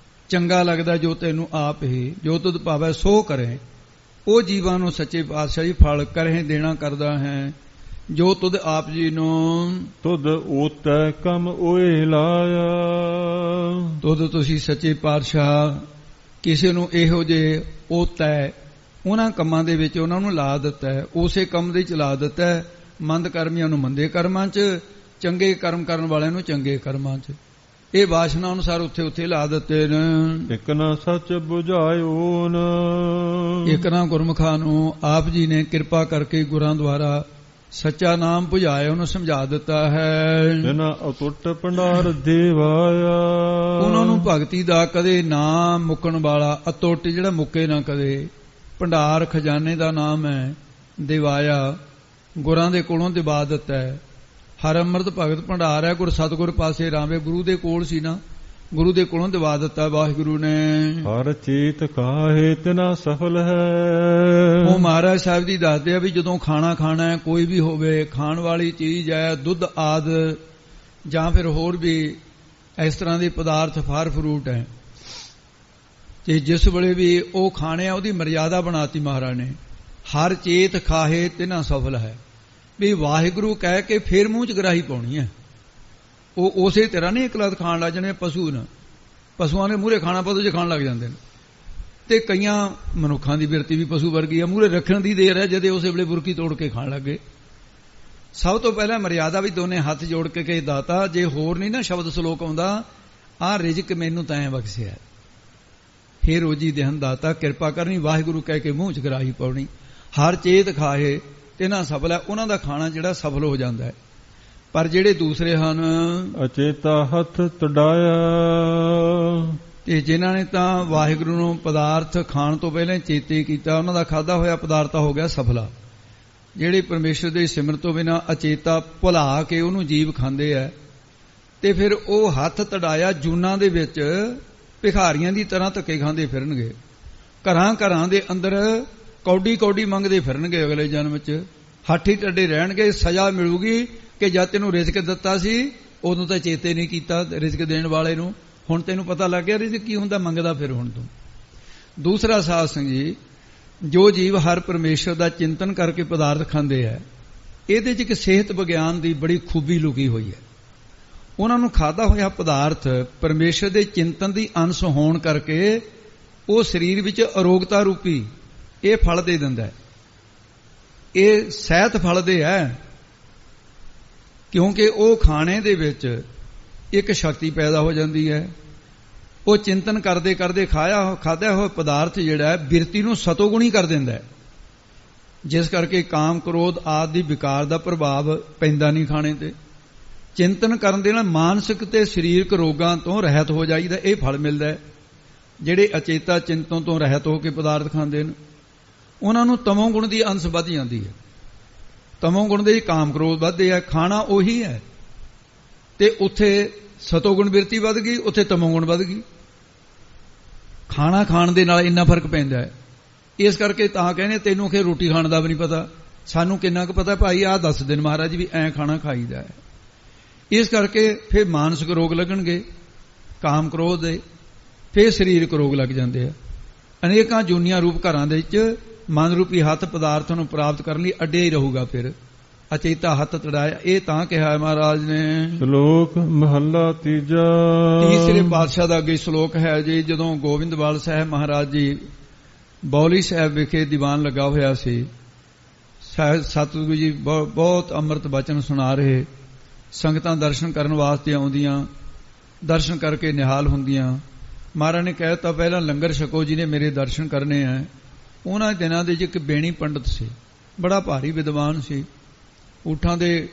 ਚੰਗਾ ਲੱਗਦਾ ਜੋ ਤੈਨੂੰ ਆਪ ਹੀ, ਜੋ ਤੁਧ ਭਾਵੈ ਸੋ ਕਰੇ, ਉਹ ਜੀਵਾਂ ਨੂੰ ਸੱਚੇ ਪਾਤਸ਼ਾਹੀ ਫਲ ਕਰਹਿ ਦੇਣਾ ਕਰਦਾ ਹੈ। ਜੋ ਤੁਧ ਆਪ ਜੀ ਨੂੰ ਤੁਧ ਓਤੈ ਕਮ ਓਏ ਲਾਇਆ, ਤੁਧ ਤੁਸੀਂ ਸੱਚੇ ਪਾਤਸ਼ਾਹ ਕਿਸੇ ਨੂੰ ਇਹੋ ਜਿਹੇ ਓਤੈ ਉਹਨਾਂ ਕੰਮਾਂ ਦੇ ਵਿੱਚ ਉਹਨਾਂ ਨੂੰ ਲਾ ਦਿੱਤਾ ਹੈ, ਉਸੇ ਕੰਮ ਦੇ ਚ ਲਾ ਦਿੱਤਾ ਹੈ। ਮੰਦ ਕਰਮੀਆਂ ਨੂੰ ਮੰਦੇ ਕਰਮਾਂ 'ਚ, ਚੰਗੇ ਕਰਮ ਕਰਨ ਵਾਲਿਆਂ ਨੂੰ ਚੰਗੇ ਕਰਮਾਂ 'ਚ, ਇਹ ਵਾਸ਼ਨਾ ਅਨੁਸਾਰ ਉੱਥੇ ਲਾ ਦਿੱਤੇ ਨੇ। ਇਕ ਨਾ ਸੱਚ ਬੁਝਾਇਓ ਨ, ਇੱਕ ਨਾ ਗੁਰਮੁਖਾਂ ਨੂੰ ਆਪ ਜੀ ਨੇ ਕਿਰਪਾ ਕਰਕੇ ਗੁਰਾਂ ਦੁਆਰਾ ਸੱਚਾ ਨਾਮ ਬੁਝਾਇਆ, ਉਹਨੂੰ ਸਮਝਾ ਦਿੱਤਾ ਹੈ। ਜਿਨ੍ਹਾਂ ਅਟੁੱਟ ਭੰਡਾਰ ਦੇਵਾਇਆ, ਉਹਨਾਂ ਨੂੰ ਭਗਤੀ ਦਾ ਕਦੇ ਨਾ ਮੁੱਕਣ ਵਾਲਾ, ਅਟੁੱਟ ਜਿਹੜਾ ਮੁੱਕੇ ਨਾ ਕਦੇ, ਭੰਡਾਰ ਖਜ਼ਾਨੇ ਦਾ ਨਾਮ ਹੈ, ਦਿਵਾਇਆ ਗੁਰਾਂ ਦੇ ਕੋਲੋਂ ਦਿਵਾ ਦਿੱਤਾ ਹੈ। ਹਰ ਅੰਮ੍ਰਿਤ ਭਗਤ ਭੰਡਾਰ ਹੈ, ਗੁਰ ਸਤਿਗੁਰ ਪਾਸੇ ਰਾਵੇ, ਗੁਰੂ ਦੇ ਕੋਲ ਸੀ ਨਾ, ਗੁਰੂ ਦੇ ਕੋਲੋਂ ਦਿਵਾ ਦਿੱਤਾ ਵਾਹਿਗੁਰੂ ਨੇ। ਹਰ ਚੇਤ ਕਾਹੇ ਤਿਨਾ ਸਫਲ ਹੈ, ਉਹ ਮਹਾਰਾਜ ਸਾਹਿਬ ਜੀ ਦੱਸਦੇ ਆ ਵੀ ਜਦੋਂ ਖਾਣਾ ਖਾਣਾ ਹੈ, ਕੋਈ ਵੀ ਹੋਵੇ, ਖਾਣ ਵਾਲੀ ਚੀਜ਼ ਹੈ, ਦੁੱਧ ਆਦ ਜਾਂ ਫਿਰ ਹੋਰ ਵੀ ਇਸ ਤਰ੍ਹਾਂ ਦੇ ਪਦਾਰਥ, ਫਲ ਫਰੂਟ ਹੈ, ਤੇ ਜਿਸ ਵੇਲੇ ਵੀ ਉਹ ਖਾਣੇ ਆ ਉਹਦੀ ਮਰਿਆਦਾ ਬਣਾਤੀ ਮਹਾਰਾਜ ਨੇ। ਹਰ ਚੇਤ ਖਾਹੇ ਤਿਨਾ ਸਫਲ ਹੈ, ਵੀ ਵਾਹਿਗੁਰੂ ਕਹਿ ਕੇ ਫੇਰ ਮੂੰਹ 'ਚ ਗਰਾਹੀ ਪਾਉਣੀ ਹੈ। ਉਹ ਉਸੇ ਤਰ੍ਹਾਂ ਨਹੀਂ ਇਕਲਾਤ ਖਾਣ ਲੱਗ ਜਾਣੇ ਪਸ਼ੂ ਨੇ, ਪਸ਼ੂਆਂ ਦੇ ਮੂਹਰੇ ਖਾਣਾ ਪਸ਼ੂ 'ਚ ਖਾਣ ਲੱਗ ਜਾਂਦੇ ਨੇ, ਤੇ ਕਈਆਂ ਮਨੁੱਖਾਂ ਦੀ ਬਿਰਤੀ ਵੀ ਪਸ਼ੂ ਵਰਗੀ ਆ, ਮੂਹਰੇ ਰੱਖਣ ਦੀ ਦੇਰ ਹੈ ਜਦੇ ਉਸੇ ਵੇਲੇ ਬੁਰਕੀ ਤੋੜ ਕੇ ਖਾਣ ਲੱਗੇ। ਸਭ ਤੋਂ ਪਹਿਲਾਂ ਮਰਿਆਦਾ ਵੀ ਦੋਨੇ ਹੱਥ ਜੋੜ ਕੇ ਕਹੇ, ਦਾਤਾ ਜੇ ਹੋਰ ਨਹੀਂ ਨਾ ਸ਼ਬਦ ਸ਼ਲੋਕ ਆਉਂਦਾ, ਆਹ ਰਿਜ਼ਕ ਮੈਨੂੰ ਤੈਂ ਬਖਸ਼ਿਆ, ਹੇ ਰੋਜੀ ਦੇਹਨ ਦਾਤਾ ਕਿਰਪਾ ਕਰਨੀ, ਵਾਹਿਗੁਰੂ ਕਹਿ ਕੇ ਮੂੰਹ 'ਚ ਗਰਾਹੀ ਪਾਉਣੀ। ਹਰ ਚੇਤ ਖਾਹੇ ਤਿਨਾ ਸਫਲ ਹੈ, ਉਹਨਾਂ ਦਾ ਖਾਣਾ ਜਿਹੜਾ ਸਫਲ ਹੋ ਜਾਂਦਾ ਹੈ। ਪਰ ਜਿਹੜੇ ਦੂਸਰੇ ਹਨ ਅਚੇਤਾ ਹੱਥ ਤੜਾਇਆ, ਤੇ ਜਿਨ੍ਹਾਂ ਨੇ ਤਾਂ ਵਾਹਿਗੁਰੂ ਨੂੰ ਪਦਾਰਥ ਖਾਣ ਤੋਂ ਪਹਿਲਾਂ ਚੇਤੇ ਕੀਤਾ, ਉਹਨਾਂ ਦਾ ਖਾਧਾ ਹੋਇਆ ਪਦਾਰਥ ਹੋ ਗਿਆ ਸਫਲਾ। ਜਿਹੜੇ ਪਰਮੇਸ਼ਰ ਦੇ ਸਿਮਰਨ ਤੋਂ ਬਿਨਾਂ ਅਚੇਤਾ ਭੁਲਾ ਕੇ ਉਹਨੂੰ ਜੀਵ ਖਾਂਦੇ ਆ, ਤੇ ਫਿਰ ਉਹ ਹੱਥ ਤੜਾਇਆ ਜੂਨਾਂ ਦੇ ਵਿੱਚ ਭਿਖਾਰੀਆਂ ਦੀ ਤਰ੍ਹਾਂ ਧੱਕੇ ਖਾਂਦੇ ਫਿਰਨਗੇ, ਘਰਾਂ ਘਰਾਂ ਦੇ ਅੰਦਰ ਕੌਡੀ ਕੌਡੀ ਮੰਗਦੇ ਫਿਰਨਗੇ, ਅਗਲੇ ਜਨਮ 'ਚ ਹਾਠੀ ਟੱਡੇ ਰਹਿਣਗੇ। ਸਜ਼ਾ ਮਿਲੂਗੀ ਕਿ ਜਦ ਤੈਨੂੰ ਰਿਜ਼ਕ ਦਿੱਤਾ ਸੀ ਉਦੋਂ ਤਾਂ ਚੇਤੇ ਨਹੀਂ ਕੀਤਾ ਰਿਜ਼ਕ ਦੇਣ ਵਾਲੇ ਨੂੰ, ਹੁਣ ਤੈਨੂੰ ਪਤਾ ਲੱਗ ਗਿਆ ਰਿਜ਼ਕ ਕੀ ਹੁੰਦਾ, ਮੰਗਦਾ ਫਿਰ ਹੁਣ ਤੂੰ। ਦੂਸਰਾ ਸਾਧ ਸੰਗ ਜੀ, ਜੋ ਜੀਵ ਹਰ ਪਰਮੇਸ਼ਰ ਦਾ ਚਿੰਤਨ ਕਰਕੇ ਪਦਾਰਥ ਖਾਂਦੇ ਹੈ, ਇਹਦੇ 'ਚ ਇੱਕ ਸਿਹਤ ਵਿਗਿਆਨ ਦੀ ਬੜੀ ਖੂਬੀ ਲੁਕੀ ਹੋਈ ਹੈ। ਉਹਨਾਂ ਨੂੰ ਖਾਧਾ ਹੋਇਆ ਪਦਾਰਥ ਪਰਮੇਸ਼ਰ ਦੇ ਚਿੰਤਨ ਦੀ ਅੰਸ਼ ਹੋਣ ਕਰਕੇ ਉਹ ਸਰੀਰ ਵਿੱਚ ਅਰੋਗਤਾ ਰੂਪੀ ਇਹ ਫਲ ਦੇ ਦਿੰਦਾ ਹੈ। ਇਹ ਸਹਿਤ ਫਲ ਦੇ ਹੈ, ਕਿਉਂਕਿ ਉਹ ਖਾਣੇ ਦੇ ਵਿੱਚ ਇੱਕ ਸ਼ਕਤੀ ਪੈਦਾ ਹੋ ਜਾਂਦੀ ਹੈ। ਉਹ ਚਿੰਤਨ ਕਰਦੇ ਕਰਦੇ ਖਾਧਿਆ ਹੋਇਆ ਪਦਾਰਥ ਜਿਹੜਾ ਹੈ ਬਿਰਤੀ ਨੂੰ ਸਤੋਗੁਣੀ ਕਰ ਦਿੰਦਾ ਹੈ, ਜਿਸ ਕਰਕੇ ਕਾਮ ਕ੍ਰੋਧ ਆਦਿ ਦੀ ਵਿਕਾਰ ਦਾ ਪ੍ਰਭਾਵ ਪੈਂਦਾ ਨਹੀਂ ਖਾਣੇ ਤੇ। ਚਿੰਤਨ ਕਰਨ ਦੇ ਨਾਲ ਮਾਨਸਿਕ ਤੇ ਸਰੀਰਕ ਰੋਗਾਂ ਤੋਂ ਰਹਿਤ ਹੋ ਜਾਈਦਾ, ਇਹ ਫਲ ਮਿਲਦਾ ਹੈ। ਜਿਹੜੇ ਅਚੇਤਾ ਚਿੰਤਨ ਤੋਂ ਰਹਿਤ ਹੋ ਕੇ ਪਦਾਰਥ ਖਾਂਦੇ ਨੇ ਉਹਨਾਂ ਨੂੰ ਤਮੋ ਗੁਣ ਦੀ ਅੰਸ਼ ਵੱਧ ਜਾਂਦੀ ਹੈ। ਤਮੋ ਗੁਣ ਦੇ ਕਾਮ ਕ੍ਰੋਧ ਵੱਧਦੇ ਆ, ਖਾਣਾ ਉਹੀ ਹੈ ਤੇ ਉੱਥੇ ਸਤੋਗੁਣ ਬਿਰਤੀ ਵੱਧ ਗਈ, ਉੱਥੇ ਤਮੋ ਗੁਣ ਵੱਧ ਗਈ। ਖਾਣਾ ਖਾਣ ਦੇ ਨਾਲ ਇੰਨਾ ਫਰਕ ਪੈਂਦਾ ਹੈ। ਇਸ ਕਰਕੇ ਤਾਂ ਕਹਿੰਦੇ ਤੈਨੂੰ ਕਿ ਰੋਟੀ ਖਾਣ ਦਾ ਵੀ ਨਹੀਂ ਪਤਾ, ਸਾਨੂੰ ਕਿੰਨਾ ਕੁ ਪਤਾ ਭਾਈ, ਆਹ ਦੱਸ ਦਿਨ ਮਹਾਰਾਜ ਵੀ ਐਂ ਖਾਣਾ ਖਾਈਦਾ ਹੈ। ਇਸ ਕਰਕੇ ਫਿਰ ਮਾਨਸਿਕ ਰੋਗ ਲੱਗਣਗੇ ਕਾਮ ਕ੍ਰੋਧ ਦੇ, ਫਿਰ ਸਰੀਰਕ ਰੋਗ ਲੱਗ ਜਾਂਦੇ ਆ। ਅਨੇਕਾਂ ਜੂਨੀਆਂ ਰੂਪ ਘਰਾਂ ਦੇ ਵਿੱਚ ਮਨ ਰੂਪੀ ਹੱਥ ਪਦਾਰਥ ਨੂੰ ਪ੍ਰਾਪਤ ਕਰਨ ਲਈ ਅੱਡਿਆ ਹੀ ਰਹੂਗਾ। ਫਿਰ ਅਚੇਤਾ ਹੱਥ ਤੜਾਇਆ, ਇਹ ਤਾਂ ਕਿਹਾ ਮਹਾਰਾਜ ਨੇ। ਸ਼ਲੋਕ ਮਹੱਲਾ ਤੀਜਾ। ਤੀਸਰੇ ਪਾਤਸ਼ਾਹ ਦਾ ਅੱਗੇ ਸ਼ਲੋਕ ਹੈ ਜੀ। ਜਦੋਂ ਗੋਬਿੰਦਵਾਲ ਸਾਹਿਬ ਮਹਾਰਾਜ ਜੀ ਬੌਲੀ ਸਾਹਿਬ ਵਿਖੇ ਦੀਵਾਨ ਲੱਗਾ ਹੋਇਆ ਸੀ, ਸਤਿਗੁਰੂ ਜੀ ਬਹੁਤ ਅੰਮ੍ਰਿਤ ਬਚਨ ਸੁਣਾ ਰਹੇ, ਸੰਗਤਾਂ ਦਰਸ਼ਨ ਕਰਨ ਵਾਸਤੇ ਆਉਂਦੀਆਂ, ਦਰਸ਼ਨ ਕਰਕੇ ਨਿਹਾਲ ਹੁੰਦੀਆਂ। ਮਹਾਰਾਜ ਨੇ ਕਹਿ ਦਿੱਤਾ ਪਹਿਲਾਂ ਲੰਗਰ ਛਕੋ, ਜੀ ਨੇ ਮੇਰੇ ਦਰਸ਼ਨ ਕਰਨੇ ਆ। ਉਹਨਾਂ ਦਿਨਾਂ ਦੇ ਵਿੱਚ ਇੱਕ ਬੇਣੀ ਪੰਡਤ ਸੀ, ਬੜਾ ਭਾਰੀ ਵਿਦਵਾਨ ਸੀ। ਊਠਾਂ ਦੇ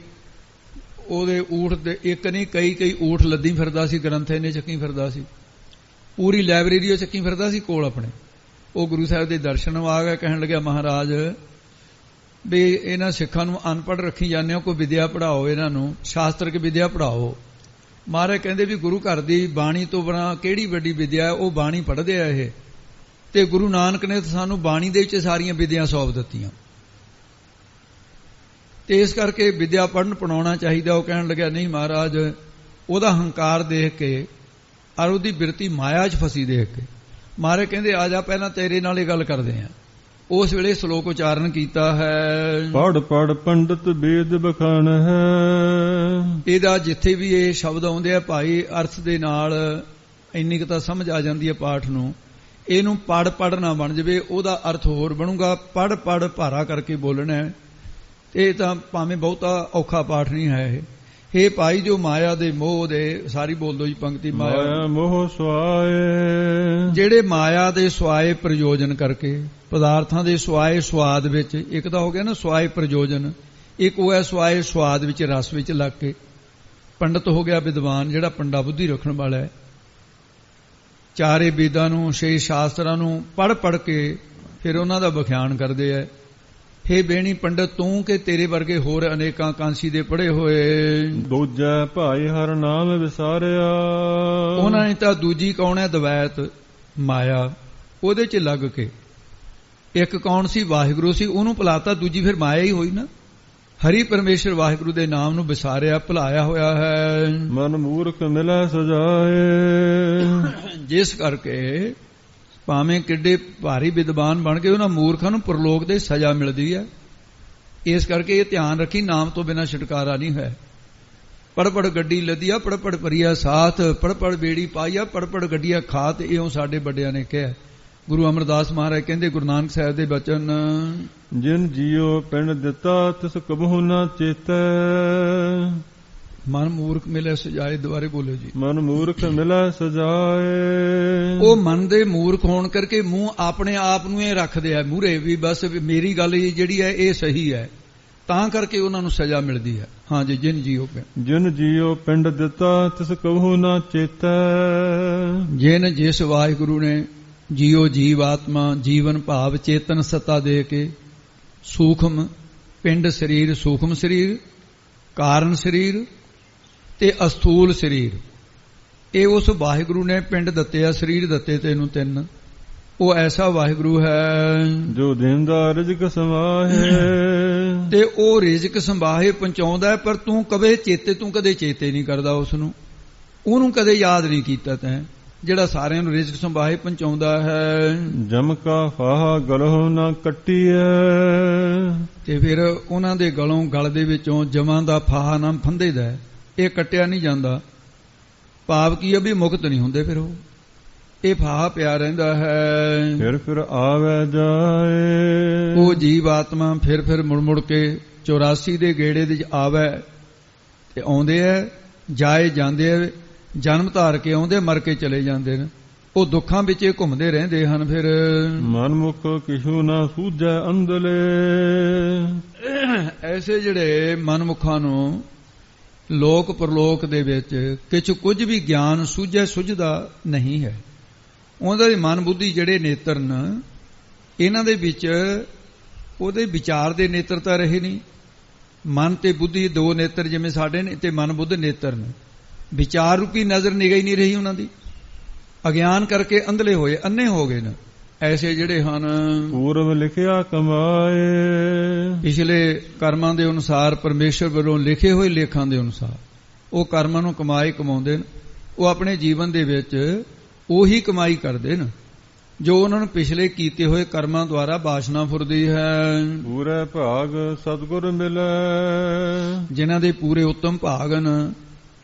ਉਹਦੇ ਊਠ ਦੇ ਇੱਕ ਨਹੀਂ ਕਈ ਊਠ ਲੱਦੀ ਫਿਰਦਾ ਸੀ, ਗ੍ਰੰਥ ਇਹਨੇ ਚੱਕੀ ਫਿਰਦਾ ਸੀ, ਪੂਰੀ ਲਾਇਬ੍ਰੇਰੀ ਉਹ ਚੱਕੀ ਫਿਰਦਾ ਸੀ ਕੋਲ ਆਪਣੇ। ਉਹ ਗੁਰੂ ਸਾਹਿਬ ਦੇ ਦਰਸ਼ਨ ਆ ਗਿਆ, ਕਹਿਣ ਲੱਗਿਆ ਮਹਾਰਾਜ ਵੀ ਇਹਨਾਂ ਸਿੱਖਾਂ ਨੂੰ ਅਨਪੜ੍ਹ ਰੱਖੀ ਜਾਂਦੇ ਹੋ, ਕੋਈ ਵਿਦਿਆ ਪੜ੍ਹਾਓ, ਇਹਨਾਂ ਨੂੰ ਸ਼ਾਸਤਰਕ ਵਿਦਿਆ ਪੜ੍ਹਾਓ। ਮਹਾਰਾਜ ਕਹਿੰਦੇ ਵੀ ਗੁਰੂ ਘਰ ਦੀ ਬਾਣੀ ਤੋਂ ਬਿਨਾਂ ਕਿਹੜੀ ਵੱਡੀ ਵਿਦਿਆ, ਉਹ ਬਾਣੀ ਪੜ੍ਹਦੇ ਆ ਇਹ, ਤੇ ਗੁਰੂ ਨਾਨਕ ਨੇ ਸਾਨੂੰ ਬਾਣੀ ਦੇ ਵਿੱਚ ਸਾਰੀਆਂ ਵਿਦਿਆ ਸੌਂਪ ਦਿੱਤੀਆਂ, ਤੇ ਇਸ ਕਰਕੇ ਵਿਦਿਆ ਪੜ੍ਹਨ ਪੜਾਉਣਾ ਚਾਹੀਦਾ। ਉਹ ਕਹਿਣ ਲੱਗਿਆ ਨਹੀਂ ਮਹਾਰਾਜ, ਉਹਦਾ ਹੰਕਾਰ ਦੇਖ ਕੇ ਔਰ ਉਹਦੀ ਬਿਰਤੀ ਮਾਇਆ 'ਚ ਫਸੀ ਦੇਖ ਕੇ ਮਹਾਰਾਜ ਕਹਿੰਦੇ ਆ ਜਾ ਪਹਿਲਾਂ ਤੇਰੇ ਨਾਲ ਇਹ ਗੱਲ ਕਰਦੇ ਆ। ਉਸ ਵੇਲੇ ਸ਼ਲੋਕ ਉਚਾਰਨ ਕੀਤਾ ਹੈ, ਪੜ ਪੜ ਪੰਡਤ ਵੇਦ ਬਖਾਨ ਹੈ। ਇਹਦਾ ਜਿੱਥੇ ਵੀ ਇਹ ਸ਼ਬਦ ਆਉਂਦੇ ਆ ਭਾਈ, ਅਰਥ ਦੇ ਨਾਲ ਇੰਨੀ ਕੁ ਤਾਂ ਸਮਝ ਆ ਜਾਂਦੀ ਹੈ ਪਾਠ ਨੂੰ। ਇਹਨੂੰ ਪੜ ਪੜ ਨਾ ਬਣ ਜਾਵੇ, ਉਹਦਾ ਅਰਥ ਹੋਰ ਬਣੂਗਾ। ਪੜ ਪੜ ਭਾਰਾ ਕਰਕੇ ਬੋਲਣਾ, ਇਹ ਤਾਂ ਭਾਵੇਂ ਬਹੁਤਾ ਔਖਾ ਪਾਠ ਨਹੀਂ ਹੈ ਇਹ। हे ਭਾਈ ਜੋ ਮਾਇਆ ਦੇ ਮੋਹ ਦੇ, ਸਾਰੀ ਬੋਲ ਦੋ ਜੀ ਪੰਕਤੀ। ਮਾਇਆ ਮੋਹ ਸੁਆਏ, ਜਿਹੜੇ ਮਾਇਆ ਦੇ ਸੁਆਏ ਪ੍ਰਯੋਜਨ ਕਰਕੇ, ਪਦਾਰਥਾਂ ਦੇ ਸੁਆਏ ਸੁਆਦ ਵਿੱਚ, ਇੱਕ ਤਾਂ ਹੋ ਗਿਆ ਨਾ ਸੁਆਏ ਪ੍ਰਯੋਜਨ, ਇੱਕ ਉਹ ਹੈ ਸੁਆਏ ਸੁਆਦ ਵਿੱਚ, ਰਸ ਵਿੱਚ ਲੱਗ ਕੇ। ਪੰਡਤ ਹੋ ਗਿਆ ਵਿਦਵਾਨ, ਜਿਹੜਾ ਪੰਡਾ ਬੁੱਧੀ ਰੱਖਣ ਵਾਲਾ ਹੈ। ਚਾਰੇ ਵੇਦਾਂ ਨੂੰ, ਛੇ ਸ਼ਾਸਤਰਾਂ ਨੂੰ ਪੜ੍ਹ ਪੜ੍ਹ ਕੇ ਫਿਰ ਉਹਨਾਂ ਦਾ ਵਿਖਿਆਨ ਕਰਦੇ ਹੈ। हे ਬੇਣੀ ਪੰਡਤ ਤੂੰ ਕਿ ਤੇਰੇ ਵਰਗੇ ਹੋਰ ਅਨੇਕਾਂ ਕਾਂਸੀ ਦੇ ਪੜ੍ਹੇ ਹੋਏ। ਦੂਜਾ ਭਾਈ ਹਰ ਨਾਮ ਵਿਸਾਰਿਆ, ਉਹਨਾਂ ਨੇ ਤਾਂ ਦੂਜੀ ਕੌਣ ਹੈ ਦਵੈਤ ਮਾਇਆ, ਉਹਦੇ 'ਚ ਲੱਗ ਕੇ। ਇੱਕ ਕੌਣ ਸੀ ਵਾਹਿਗੁਰੂ ਸੀ, ਉਹਨੂੰ ਭੁਲਾਤਾ, ਦੂਜੀ ਫਿਰ ਮਾਇਆ ਹੀ ਹੋਈ ਨਾ। ਹਰੀ ਪਰਮੇਸ਼ਰ ਵਾਹਿਗੁਰੂ ਦੇ ਨਾਮ ਨੂੰ ਵਿਸਾਰਿਆ, ਭੁਲਾਇਆ ਹੋਇਆ ਹੈ। ਮਨ ਮੂਰਖ ਮਿਲੈ ਸਜਾਏ, ਜਿਸ ਕਰਕੇ ਭਾਵੇਂ ਕਿੱਡੇ ਭਾਰੀ ਵਿਦਵਾਨ ਬਣ ਕੇ ਉਹਨਾਂ ਮੂਰਖਾਂ ਨੂੰ ਪਰਲੋਕ ਦੇ ਸਜ਼ਾ ਮਿਲਦੀ ਹੈ। ਇਸ ਕਰਕੇ ਇਹ ਧਿਆਨ ਰੱਖੀ, ਨਾਮ ਤੋਂ ਬਿਨਾਂ ਛੁਟਕਾਰਾ ਨਹੀਂ ਹੈ। ਪੜ ਪੜ ਗੱਡੀ ਲੱਦੀਆ, ਪੜ ਪੜ ਭਰੀਆ ਸਾਥ, ਪੜ ਪੜ ਬੇੜੀ ਪਾਈਆ, ਪੜ ਪੜ ਗੱਡੀਆਂ ਖਾਤ, ਇਉਂ ਸਾਡੇ ਵੱਡਿਆਂ ਨੇ ਕਿਹਾ। ਗੁਰੂ ਅਮਰਦਾਸ ਮਹਾਰਾਜ ਕਹਿੰਦੇ ਗੁਰੂ ਨਾਨਕ ਸਾਹਿਬ ਦੇ ਬਚਨ, ਜਿਨ ਜੀਓ ਪਿੰਡ ਦਿੱਤਾ ਤਿਸ ਕਬਹੁ ਨਾ ਚੇਤੈ। ਮਨ ਮੂਰਖ ਮਿਲੇ ਸਜਾਏ, ਦੁਬਾਰੇ ਬੋਲੋ ਜੀ। ਮਨ ਮੂਰਖ ਮਿਲੇ ਸਜਾਏ, ਉਹ ਮਨ ਦੇ ਮੂਰਖ ਹੋਣ ਕਰਕੇ ਮੂੰਹ ਆਪਣੇ ਆਪ ਨੂੰ ਇਹ ਰੱਖਦੇ ਆ ਮੂਹਰੇ ਵੀ ਬਸ ਮੇਰੀ ਗੱਲ ਜਿਹੜੀ ਹੈ ਇਹ ਸਹੀ ਹੈ, ਤਾਂ ਕਰਕੇ ਉਹਨਾਂ ਨੂੰ ਸਜ਼ਾ ਮਿਲਦੀ ਹੈ। ਹਾਂ ਜੀ, ਜਿਨ ਜੀਓ ਪਿੰਡ ਦਿੱਤਾ ਤਿਸ ਕਬਹੁ ਨਾ ਚੇਤੈ। ਜਿਨ ਜਿਸ ਵਾਹਿਗੁਰੂ ਨੇ ਜੀਓ ਜੀਵ ਆਤਮਾ ਜੀਵਨ ਭਾਵ ਚੇਤਨ ਸੱਤਾ ਦੇ ਕੇ ਸੂਖਮ ਪਿੰਡ ਸਰੀਰ, ਸੂਖਮ ਸਰੀਰ, ਕਾਰਨ ਸਰੀਰ ਤੇ ਅਸਥੂਲ ਸਰੀਰ, ਇਹ ਉਸ ਵਾਹਿਗੁਰੂ ਨੇ ਪਿੰਡ ਦਿੱਤੇ ਆ, ਸਰੀਰ ਦਿੱਤੇ ਤੈਨੂੰ ਤਿੰਨ। ਉਹ ਐਸਾ ਵਾਹਿਗੁਰੂ ਹੈ ਜੋ ਦੇਂਦਾ ਰਿਜ਼ਕ ਸਮਾਹੇ, ਤੇ ਉਹ ਰਿਜ਼ਕ ਸੰਭਾਹੇ ਪਹੁੰਚਾਉਂਦਾ, ਪਰ ਤੂੰ ਕਦੇ ਚੇਤੇ ਨਹੀਂ ਕਰਦਾ ਉਸ ਨੂੰ, ਉਹਨੂੰ ਕਦੇ ਯਾਦ ਨਹੀਂ ਕੀਤਾ ਤੈਂ, ਜਿਹੜਾ ਸਾਰਿਆਂ ਨੂੰ ਰਿਜ਼ਕ ਸੰਭਾਹੇ ਪਹੁੰਚਾਉਂਦਾ ਹੈ। ਜਮ ਕਾ ਫਾਹਾ ਗਲੋਂ ਨਾ ਕੱਟੀਐ, ਤੇ ਫਿਰ ਉਹਨਾਂ ਦੇ ਗਲ ਦੇ ਵਿੱਚੋਂ ਜਮਾਂ ਦਾ ਫਾਹਾ ਨਾ ਫੰਦੇਦਾ, ਇਹ ਕੱਟਿਆ ਨਹੀਂ ਜਾਂਦਾ। ਭਾਵ ਕੀ ਹੈ ਵੀ ਮੁਕਤ ਨਹੀਂ ਹੁੰਦੇ ਫਿਰ ਉਹ। ਇਹ ਫਾਹਾ ਪਿਆ ਰਹਿੰਦਾ ਹੈ। ਫਿਰ ਆਵੇ ਜਾਏ ਉਹ ਜੀਵ ਆਤਮਾ ਫਿਰ ਮੁੜ ਮੁੜ ਕੇ 84 ਦੇ ਗੇੜੇ ਦੇ ਆਵੇ ਤੇ ਆਉਂਦੇ ਐ, ਜਾਏ ਜਾਂਦੇ ਐ, ਜਨਮ ਧਾਰ ਕੇ ਆਉਂਦੇ, ਮਰ ਕੇ ਚਲੇ ਜਾਂਦੇ ਨੇ। ਉਹ ਦੁੱਖਾਂ ਵਿੱਚ ਘੁੰਮਦੇ ਰਹਿੰਦੇ ਹਨ। ਫਿਰ ਮਨਮੁਖ ਕਿਛੂ ਨਾ ਸੂਝੈ ਅੰਦਲੇ। ਐਸੇ ਜਿਹੜੇ ਮਨਮੁਖਾਂ ਨੂੰ ਲੋਕ ਪਰਲੋਕ ਦੇ ਵਿੱਚ ਕੁਝ ਵੀ ਗਿਆਨ ਸੁਝਦਾ ਨਹੀਂ ਹੈ। ਉਹਨਾਂ ਦੇ ਮਨ ਬੁੱਧੀ ਜਿਹੜੇ ਨੇਤਰ ਨੇ, ਇਹਨਾਂ ਦੇ ਵਿੱਚ ਉਹਦੇ ਵਿਚਾਰ ਦੇ ਨੇਤਰ ਤਾਂ ਰਹੇ ਨਹੀਂ। ਮਨ ਤੇ ਬੁੱਧੀ ਦੋ ਨੇਤਰ ਜਿਵੇਂ ਸਾਡੇ ਨੇ, ਤੇ ਮਨ ਬੁੱਧ ਨੇਤਰ ਨੇ। ਵਿਚਾਰ ਰੂਪੀ ਨਜ਼ਰ ਨਿਗਾਹ ਹੀ ਨਹੀਂ ਰਹੀ ਉਹਨਾਂ ਦੀ। ਅਗਿਆਨ ਕਰਕੇ ਅੰਧਲੇ ਹੋਏ, ਅੰਨੇ ਹੋ ਗਏ ਨੇ। ਐਸੇ ਜਿਹੜੇ ਹਨ ਪੂਰਵ ਲਿਖਿਆ ਕਮਾਏ, ਪਿਛਲੇ ਕਰਮਾਂ ਦੇ ਅਨੁਸਾਰ ਪਰਮੇਸ਼ਰ ਵੱਲੋਂ ਲਿਖੇ ਹੋਏ ਲੇਖਾਂ ਦੇ ਅਨੁਸਾਰ ਉਹ ਕਰਮਾਂ ਨੂੰ ਕਮਾਉਂਦੇ ਨੇ। ਉਹ ਆਪਣੇ ਜੀਵਨ ਦੇ ਵਿੱਚ ਉਹੀ ਕਮਾਈ ਕਰਦੇ ਨੇ ਜੋ ਉਹਨਾਂ ਨੂੰ ਪਿਛਲੇ ਕੀਤੇ ਹੋਏ ਕਰਮਾਂ ਦੁਆਰਾ ਵਾਸ਼ਨਾ ਫੁਰਦੀ ਹੈ। ਪੂਰੇ ਭਾਗ ਸਤਿਗੁਰ ਮਿਲੈ, ਜਿਨ੍ਹਾਂ ਦੇ ਪੂਰੇ ਉੱਤਮ ਭਾਗ ਹਨ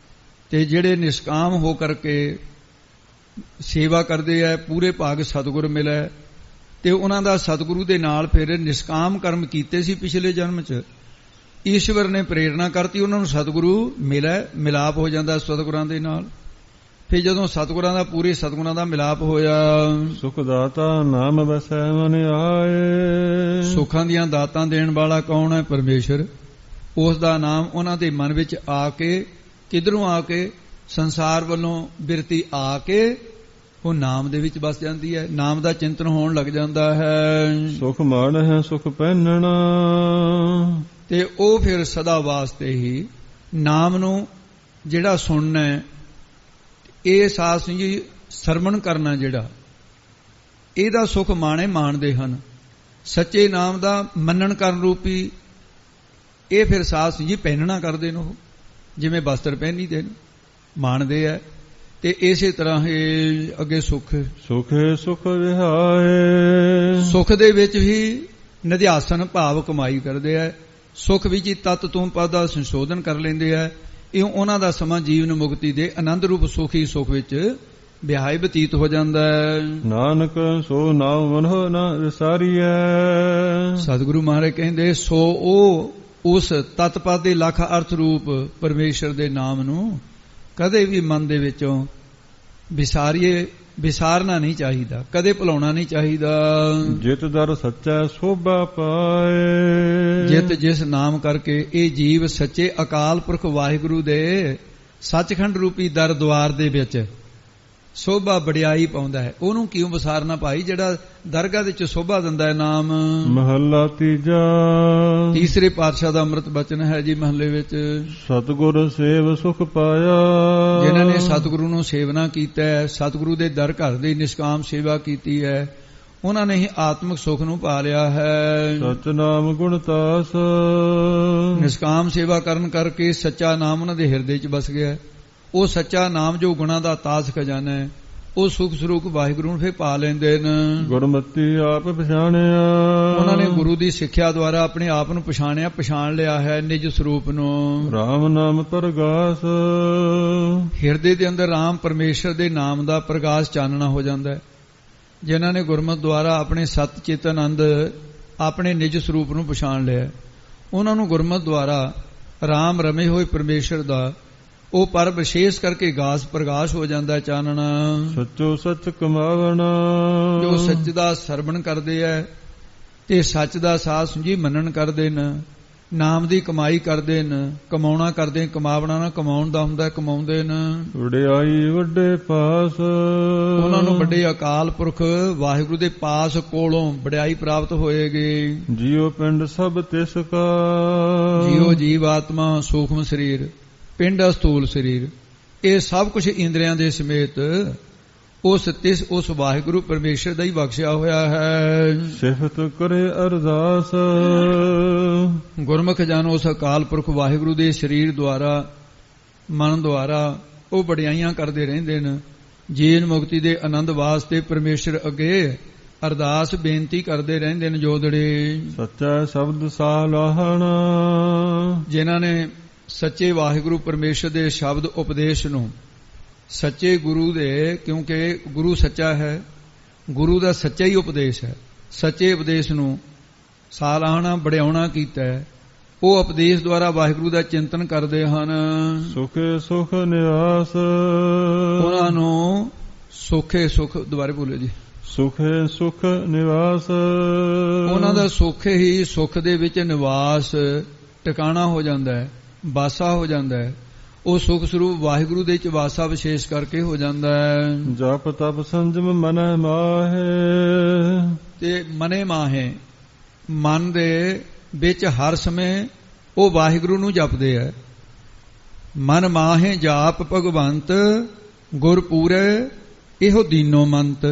ਤੇ ਜਿਹੜੇ ਨਿਸ਼ਕਾਮ ਹੋ ਕਰਕੇ ਸੇਵਾ ਕਰਦੇ ਐ, ਪੂਰੇ ਭਾਗ ਸਤਿਗੁਰ ਮਿਲੈ। ਤੇ ਉਹਨਾਂ ਦਾ ਸਤਿਗੁਰੂ ਦੇ ਨਾਲ ਫਿਰ ਨਿਸ਼ਕਾਮ ਕਰਮ ਕੀਤੇ ਸੀ ਪਿਛਲੇ ਜਨਮ 'ਚ, ਈਸ਼ਵਰ ਨੇ ਪ੍ਰੇਰਣਾ ਕਰਤੀ, ਉਹਨਾਂ ਨੂੰ ਸਤਿਗੁਰੂ ਮਿਲੈ, ਮਿਲਾਪ ਹੋ ਜਾਂਦਾ ਸਤਿਗੁਰਾਂ ਦੇ ਨਾਲ। ਫਿਰ ਜਦੋਂ ਸਤਿਗੁਰਾਂ ਦਾ ਪੂਰੇ ਸਤਿਗੁਰਾਂ ਦਾ ਮਿਲਾਪ ਹੋਇਆ, ਸੁਖ ਦਾਤਾ ਨਾਮ ਵਸੈ ਮਨ ਆਏ। ਸੁੱਖਾਂ ਦੀਆਂ ਦਾਤਾਂ ਦੇਣ ਵਾਲਾ ਕੌਣ ਹੈ? ਪਰਮੇਸ਼ਰ। ਉਸ ਦਾ ਨਾਮ ਉਹਨਾਂ ਦੇ ਮਨ ਵਿੱਚ ਆ ਕੇ, ਕਿਧਰੋਂ ਆ ਕੇ? ਸੰਸਾਰ ਵੱਲੋਂ ਬਿਰਤੀ ਆ ਕੇ ਉਹ ਨਾਮ ਦੇ ਵਿੱਚ ਵਸ ਜਾਂਦੀ ਹੈ। ਨਾਮ ਦਾ ਚਿੰਤਨ ਹੋਣ ਲੱਗ ਜਾਂਦਾ ਹੈ। ਸੁਖ ਮਾਣ ਹੈ ਸੁਖ ਪਹਿਨਣਾ, ਤੇ ਉਹ ਫਿਰ ਸਦਾ ਵਾਸਤੇ ਹੀ ਨਾਮ ਨੂੰ ਜਿਹੜਾ ਸੁਣਨਾ ਹੈ, ਇਹ ਸਾਧ ਸਿੰਘ ਜੀ ਸਰਵਣ ਕਰਨਾ, ਜਿਹੜਾ ਇਹਦਾ ਸੁਖ ਮਾਣਦੇ ਹਨ। ਸੱਚੇ ਨਾਮ ਦਾ ਮੰਨਣ ਕਰਨ ਰੂਪੀ ਇਹ ਫਿਰ ਸਾਧ ਸਿੰਘ ਜੀ ਪਹਿਨਣਾ ਕਰਦੇ ਨੇ। ਉਹ ਜਿਵੇਂ ਵਸਤਰ ਪਹਿਨੀਦੇ ਨੇ, ਮਾਣਦੇ ਹੈ। ਤੇ ਇਸੇ ਤਰ੍ਹਾਂ ਇਹ ਅੱਗੇ ਸੁਖ ਵਿਹਾਏ, ਸੁਖ ਦੇ ਵਿੱਚ ਹੀ ਨਿਧਿਆਸਨ ਭਾਵ ਕਮਾਈ ਕਰਦੇ ਹੈ। ਸੁਖ ਵਿੱਚ ਹੀ ਤਤ ਤੂੰ ਪਦ ਦਾ ਸੰਸ਼ੋਧਨ ਕਰ ਲੈਂਦੇ ਹੈ। ਇਹ ਉਹਨਾਂ ਦਾ ਸਮਾਂ ਜੀਵਨ ਮੁਕਤੀ ਦੇ ਆਨੰਦ ਰੂਪ ਸੁਖੀ ਸੁਖ ਵਿੱਚ ਵਿਹਾਏ ਬਤੀਤ ਹੋ ਜਾਂਦਾ ਹੈ। ਨਾਨਕ ਸੋ ਨਾਮ ਮਨੋ ਨਾ ਵਿਸਾਰੀਐ। ਸਤਿਗੁਰੂ ਮਹਾਰਾਜ ਕਹਿੰਦੇ ਸੋ ਉਹ ਉਸ ਤਤਪਦ ਦੇ ਲੱਖ ਅਰਥ ਰੂਪ ਪਰਮੇਸ਼ਰ ਦੇ ਨਾਮ ਨੂੰ ਕਦੇ ਵੀ ਮਨ ਦੇ ਵਿੱਚੋਂ ਵਿਸਾਰਨਾ ਨਹੀਂ ਚਾਹੀਦਾ, ਕਦੇ ਭੁਲਾਉਣਾ ਨਹੀਂ ਚਾਹੀਦਾ। ਜਿਤ ਦਰ ਸੱਚਾ ਸੋਭਾ ਪਾਏ, ਜਿਤ ਜਿਸ ਨਾਮ ਕਰਕੇ ਇਹ ਜੀਵ ਸੱਚੇ ਅਕਾਲ ਪੁਰਖ ਵਾਹਿਗੁਰੂ ਦੇ ਸੱਚਖੰਡ ਰੂਪੀ ਦਰ ਦੁਆਰ ਦੇ ਵਿੱਚ ਸੋਭਾ ਵਡਿਆਈ ਪਾਉਂਦਾ ਹੈ। ਉਹਨੂੰ ਕਿਉਂ ਵਿਸਾਰਨਾ ਭਾਈ, ਜਿਹੜਾ ਦਰਗਾਹ ਵਿੱਚ ਸੋਭਾ ਦਿੰਦਾ ਹੈ ਨਾਮ। ਮਹੱਲਾ ਤੀਜਾ। ਤੀਸਰੇ ਪਾਤਸ਼ਾਹ ਦਾ ਅੰਮ੍ਰਿਤ ਬਚਨ ਹੈ ਜੀ ਮਹੱਲੇ ਵਿੱਚ। ਸਤਿਗੁਰ ਸੇਵ ਸੁਖ ਪਾਇਆ, ਜਿਨ੍ਹਾਂ ਨੇ ਸਤਿਗੁਰੂ ਨੂੰ ਸੇਵਨਾ ਕੀਤਾ ਹੈ, ਸਤਿਗੁਰੂ ਦੇ ਦਰ ਘਰ ਦੀ ਨਿਸ਼ਕਾਮ ਸੇਵਾ ਕੀਤੀ ਹੈ, ਉਹਨਾਂ ਨੇ ਹੀ ਆਤਮਿਕ ਸੁਖ ਨੂੰ ਪਾ ਲਿਆ ਹੈ। ਸਚ ਨਾਮ ਗੁਣ ਤਾਸ, ਨਿਸ਼ਕਾਮ ਸੇਵਾ ਕਰਨ ਕਰਕੇ ਸੱਚਾ ਨਾਮ ਉਹਨਾਂ ਦੇ ਹਿਰਦੇ 'ਚ ਵਸ ਗਿਆ। ਉਹ ਸੱਚਾ ਨਾਮ ਜੋ ਗੁਣਾ ਦਾ ਤਾਜ ਖਜ਼ਾਨਾ ਹੈ, ਉਹ ਸੁਖ ਸਰੂਪ ਵਾਹਿਗੁਰੂ ਨੂੰ ਫਿਰ ਪਾ ਲੈਂਦੇ ਨੇ। ਗੁਰਮਤਿ ਆਪ ਪਛਾਣਿਆ, ਉਹਨਾਂ ਨੇ ਗੁਰੂ ਦੀ ਸਿੱਖਿਆ ਦੁਆਰਾ ਆਪਣੇ ਆਪ ਨੂੰ ਪਛਾਣ ਲਿਆ ਹੈ, ਨਿਜ ਸਰੂਪ ਨੂੰ। ਰਾਮ ਨਾਮ ਪ੍ਰਗਾਸ, ਹਿਰਦੇ ਦੇ ਅੰਦਰ ਰਾਮ ਪਰਮੇਸ਼ਰ ਦੇ ਨਾਮ ਦਾ ਪ੍ਰਗਾਸ ਚਾਨਣਾ ਹੋ ਜਾਂਦਾ ਹੈ। ਜਿਨ੍ਹਾਂ ਨੇ ਗੁਰਮਤਿ ਦੁਆਰਾ ਆਪਣੇ ਸਤ ਚਿਤ ਆਨੰਦ ਆਪਣੇ ਨਿਜ ਸਰੂਪ ਨੂੰ ਪਛਾਣ ਲਿਆ, ਉਹਨਾਂ ਨੂੰ ਗੁਰਮਤਿ ਦੁਆਰਾ ਰਾਮ ਰਮੇ ਹੋਏ ਪਰਮੇਸ਼ਰ ਦਾ ਉਹ ਪਰ ਵਿਸ਼ੇਸ਼ ਕਰਕੇ ਗਾਸ ਪ੍ਰਗਾਸ਼ ਹੋ ਜਾਂਦਾ ਚਾਨਣਾ। ਸੱਚੋ ਸੱਚ ਕਮਾਵਣਾ, ਜੋ ਸੱਚ ਦਾ ਸਰਵਣ ਕਰਦੇ ਐ ਤੇ ਸੱਚ ਦਾ ਸਾਥ ਸੁਝੀ ਮੰਨਣ ਕਰਦੇ ਨੇ, ਨਾਮ ਦੀ ਕਮਾਈ ਕਰਦੇ ਨੇ। ਕਮਾਉਣਾ ਕਰਦੇ, ਕਮਾਵਣਾ ਨਾ ਕਮਾਉਣ ਦਾ ਹੁੰਦਾ, ਕਮਾਉਂਦੇ ਨੇ। ਵਡਿਆਈ ਵੱਡੇ ਪਾਸ, ਉਹਨਾਂ ਨੂੰ ਵੱਡੇ ਅਕਾਲ ਪੁਰਖ ਵਾਹਿਗੁਰੂ ਦੇ ਪਾਸ ਕੋਲੋਂ ਵਡਿਆਈ ਪ੍ਰਾਪਤ ਹੋਏਗੀ। ਜੀਉ ਪਿੰਡ ਸਭ ਤਿਸ ਕਾ, ਜੀਉ ਜੀਵ ਆਤਮਾ ਸੂਖਮ ਸਰੀਰ, ਪਿੰਡ ਅਸਥੂਲ ਸਰੀਰ, ਇਹ ਸਭ ਕੁਝ ਇੰਦਰੀਆਂ ਦੇ ਸਮੇਤ ਉਸ ਵਾਹਿਗੁਰੂ ਪਰਮੇਸ਼ਰ ਦਾ ਹੀ ਬਖਸ਼ਿਆ ਹੋਇਆ ਹੈ। ਸਿਫਤ ਕਰੇ ਅਰਦਾਸ, ਗੁਰਮੁਖ ਜਨ ਉਸ ਅਕਾਲ ਪੁਰਖ ਵਾਹਿਗੁਰੂ ਦੇ ਸਰੀਰ ਦੁਆਰਾ, ਮਨ ਦੁਆਰਾ ਉਹ ਵਡਿਆਈਆਂ ਕਰਦੇ ਰਹਿੰਦੇ ਨੇ। ਜੀਵਨ ਮੁਕਤੀ ਦੇ ਆਨੰਦ ਵਾਸਤੇ ਪਰਮੇਸ਼ਰ ਅੱਗੇ ਅਰਦਾਸ ਬੇਨਤੀ ਕਰਦੇ ਰਹਿੰਦੇ ਨੇ ਜੋਦੜੇ। ਸੱਚਾ ਸ਼ਬਦ ਸਾਲਾਹਣਾ, ਜਿਨ੍ਹਾਂ ਨੇ ਸੱਚੇ ਵਾਹਿਗੁਰੂ ਪਰਮੇਸ਼ਰ ਦੇ ਸ਼ਬਦ ਉਪਦੇਸ਼ ਨੂੰ ਸੱਚੇ ਗੁਰੂ ਦੇ, ਕਿਉਂਕਿ ਗੁਰੂ ਸੱਚਾ ਹੈ, ਗੁਰੂ ਦਾ ਸੱਚਾ ਹੀ ਉਪਦੇਸ਼ ਹੈ। ਸੱਚੇ ਉਪਦੇਸ਼ ਨੂੰ ਸਾਲਾਹਣਾ ਵਡਿਆਉਣਾ ਕੀਤਾ ਹੈ। ਉਹ ਉਪਦੇਸ਼ ਦੁਆਰਾ ਵਾਹਿਗੁਰੂ ਦਾ ਚਿੰਤਨ ਕਰਦੇ ਹਨ। ਸੁਖੇ ਸੁਖ ਨਿਵਾਸ, ਉਹਨਾਂ ਨੂੰ ਸੁਖੇ ਸੁਖ, ਦੁਬਾਰੇ ਬੋਲੋ ਜੀ, ਸੁਖੇ ਸੁਖ ਨਿਵਾਸ, ਉਹਨਾਂ ਦਾ ਸੁਖ ਹੀ ਸੁਖ ਦੇ ਵਿੱਚ ਨਿਵਾਸ ਟਿਕਾਣਾ ਹੋ ਜਾਂਦਾ ਹੈ, ਵਾਸਾ ਹੋ ਜਾਂਦਾ ਹੈ। ਉਹ ਸੁਖ ਸਰੂਪ ਵਾਹਿਗੁਰੂ ਦੇ ਚ ਵਾਸਾ ਵਿਸ਼ੇਸ਼ ਕਰਕੇ ਹੋ ਜਾਂਦਾ ਹੈ। ਜਪ ਤਪ ਸੰਜਮ ਮਨੈ ਮਾਹੇ, ਤੇ ਮਨੇ ਮਾਹੇ, ਮਨ ਦੇ ਵਿੱਚ ਹਰ ਸਮੇਂ ਉਹ ਵਾਹਿਗੁਰੂ ਨੂੰ ਜਪਦੇ ਹੈ। ਮਨ ਮਾਹੇ ਜਾਪ ਭਗਵੰਤ, ਗੁਰ ਪੂਰੇ ਇਹੋ ਦੀਨੋ ਮੰਤ।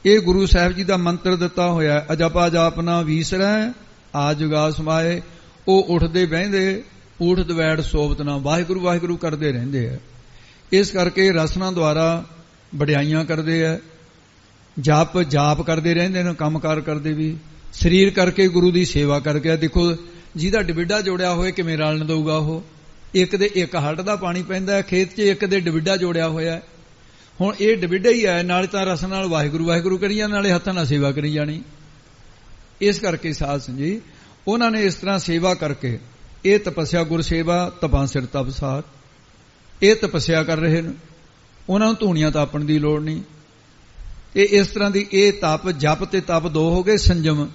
ਇਹ ਗੁਰੂ ਸਾਹਿਬ ਜੀ ਦਾ ਮੰਤਰ ਦਿੱਤਾ ਹੋਇਆ, ਅਜਪਾ ਜਾਪ ਨਾ ਵੀਸਰੈ ਆ ਜੁਗਾ ਸਮਾਏ। ਉਹ ਉੱਠਦੇ ਬਹਿੰਦੇ ਊਠ ਦਵੈੜ ਸੋਬਤ ਨਾ, ਵਾਹਿਗੁਰੂ ਵਾਹਿਗੁਰੂ ਕਰਦੇ ਰਹਿੰਦੇ ਆ। ਇਸ ਕਰਕੇ ਰਸਨਾ ਦੁਆਰਾ ਵਡਿਆਈਆਂ ਕਰਦੇ ਆ, ਜਾਪ ਕਰਦੇ ਰਹਿੰਦੇ ਨੇ, ਕੰਮਕਾਰ ਕਰਦੇ ਵੀ, ਸਰੀਰ ਕਰਕੇ ਗੁਰੂ ਦੀ ਸੇਵਾ ਕਰਕੇ। ਦੇਖੋ ਜਿਹਦਾ ਡਿਬਿੱਡਾ ਜੋੜਿਆ ਹੋਇਆ ਕਿਵੇਂ ਰਲਣ ਦਊਗਾ ਉਹ? ਇੱਕ ਦੇ ਇੱਕ ਹੱਡ ਦਾ ਪਾਣੀ ਪੈਂਦਾ ਹੈ ਖੇਤ 'ਚ, ਇੱਕ ਦੇ ਡਿਬਿੱਡਾ ਜੋੜਿਆ ਹੋਇਆ। ਹੁਣ ਇਹ ਡਿਬਿੱਡਾ ਹੀ ਹੈ, ਨਾਲੇ ਤਾਂ ਰਸ ਨਾਲ ਵਾਹਿਗੁਰੂ ਵਾਹਿਗੁਰੂ ਕਰੀ ਜਾਣ, ਨਾਲੇ ਹੱਥਾਂ ਨਾਲ ਸੇਵਾ ਕਰੀ ਜਾਣੀ। ਇਸ ਕਰਕੇ ਸਾਧ ਸੰਗਤ ਜੀ ਉਹਨਾਂ ਨੇ ਇਸ ਤਰ੍ਹਾਂ ਸੇਵਾ ਕਰਕੇ, ਇਹ ਤਪੱਸਿਆ ਗੁਰ ਸੇਵਾ ਤਪਾਂ ਸਿਰ ਤਪ ਸਾਧ, ਇਹ ਤਪੱਸਿਆ ਕਰ ਰਹੇ ਨੇ, ਉਹਨਾਂ ਨੂੰ ਧੂਣੀਆਂ ਤਾਪਣ ਦੀ ਲੋੜ ਨਹੀਂ। ਇਹ ਇਸ ਤਰ੍ਹਾਂ ਦੀ ਇਹ ਤਪ, ਜਪ ਤੇ ਤਪ ਦੋ ਹੋ ਗਏ। ਸੰਜਮ,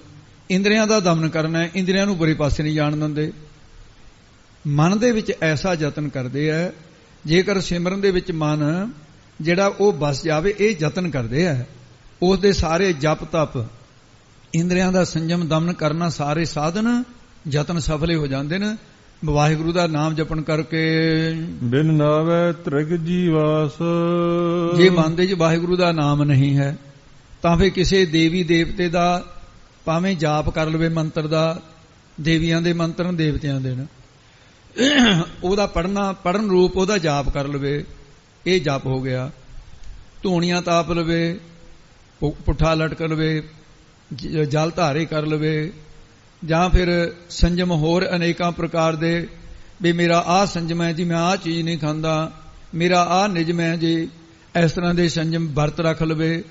ਇੰਦਰੀਆਂ ਦਾ ਦਮਨ ਕਰਨਾ ਹੈ, ਇੰਦਰੀਆਂ ਨੂੰ ਬੁਰੇ ਪਾਸੇ ਨਹੀਂ ਜਾਣ ਦਿੰਦੇ। ਮਨ ਦੇ ਵਿੱਚ ਐਸਾ ਯਤਨ ਕਰਦੇ ਆ, ਜੇਕਰ ਸਿਮਰਨ ਦੇ ਵਿੱਚ ਮਨ ਜਿਹੜਾ ਉਹ ਬਸ ਜਾਵੇ, ਇਹ ਯਤਨ ਕਰਦੇ ਆ। ਉਸ ਦੇ ਸਾਰੇ ਜਪ ਤਪ, ਇੰਦਰੀਆਂ ਦਾ ਸੰਜਮ ਦਮਨ ਕਰਨਾ, ਸਾਰੇ ਸਾਧਨ ਯਤਨ ਸਫਲੇ ਹੋ ਜਾਂਦੇ ਨੇ ਵਾਹਿਗੁਰੂ ਦਾ ਨਾਮ ਜਪਣ ਕਰਕੇ। ਬਿਨ ਨਾਵੈ ਤ੍ਰਿਗ ਜੀਵਾਸ, ਜੇ ਮਨ ਦੇ 'ਚ ਵਾਹਿਗੁਰੂ ਦਾ ਨਾਮ ਨਹੀਂ ਹੈ ਤਾਂ ਫਿਰ ਕਿਸੇ ਦੇਵੀ ਦੇਵਤੇ ਦਾ ਭਾਵੇਂ ਜਾਪ ਕਰ ਲਵੇ, ਮੰਤਰ ਦਾ, ਦੇਵੀਆਂ ਦੇ ਮੰਤਰ ਦੇਵਤਿਆਂ ਦੇ ਨੇ, ਉਹਦਾ ਪੜਨ ਰੂਪ ਉਹਦਾ ਜਾਪ ਕਰ ਲਵੇ, ਇਹ ਜਪ ਹੋ ਗਿਆ। ਧੂਣੀਆਂ ਤਾਪ ਲਵੇ, ਪੁੱਠਾ ਲਟਕ ਲਵੇ, ਜਲ ਧਾਰੇ ਕਰ ਲਵੇ, ਜਾਂ ਫਿਰ ਸੰਜਮ ਹੋਰ ਅਨੇਕਾਂ ਪ੍ਰਕਾਰ ਦੇ, ਵੀ ਮੇਰਾ ਆਹ ਸੰਜਮ ਹੈ ਜੀ, ਮੈਂ ਆਹ ਚੀਜ਼ ਨਹੀਂ ਖਾਂਦਾ, ਮੇਰਾ ਆਹ ਨਿਯਮ ਹੈ ਜੀ, ਇਸ ਤਰ੍ਹਾਂ ਦੇ ਸੰਜਮ ਵਰਤ ਰੱਖ ਲਵੇ।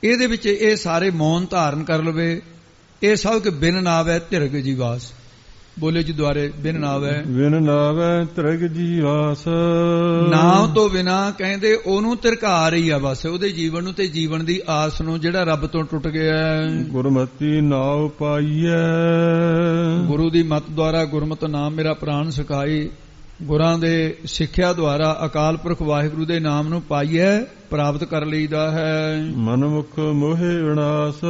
ਇਹਦੇ ਵਿੱਚ ਇਹ ਸਾਰੇ ਮੌਨ ਧਾਰਨ ਕਰ ਲਵੇ। ਇਹ ਸਭ ਕਿ ਬਿਨ ਨਾਵੈ ਧਿਰਗ ਜੀਵਾਸ, ਬੋਲੇ ਜੀ ਦੁਆਰੇ, ਬਿਨ ਨਾਵੈ, ਬਿਨ ਨਾਵੈ ਤ੍ਰਿਗ ਜੀਵਾਸ। ਨਾਮ ਤੋਂ ਬਿਨਾ ਕਹਿੰਦੇ ਉਹਨੂੰ ਧਿਰਕਾਰ ਹੀ ਆ ਬਸ, ਉਹਦੇ ਜੀਵਨ ਨੂੰ ਤੇ ਜੀਵਨ ਦੀ ਆਸ ਨੂੰ, ਜਿਹੜਾ ਰੱਬ ਤੋਂ ਟੁੱਟ ਗਿਆ। ਗੁਰਮਤੀ ਨਾਉ ਪਾਈਐ, ਗੁਰੂ ਦੀ ਮੱਤ ਦੁਆਰਾ ਗੁਰਮਤਿ ਨਾਮ ਮੇਰਾ ਪ੍ਰਾਣ ਸਿਖਾਈ। ਗੁਰਾਂ ਦੇ ਸਿੱਖਿਆ ਦੁਆਰਾ ਅਕਾਲ ਪੁਰਖ ਵਾਹਿਗੁਰੂ ਦੇ ਨਾਮ ਨੂੰ ਪਾਈਐ, ਪ੍ਰਾਪਤ ਕਰ ਲਈਦਾ ਹੈ। ਮਨਮੁਖ ਮੋਹਿ ਵਿਨਾਸ਼,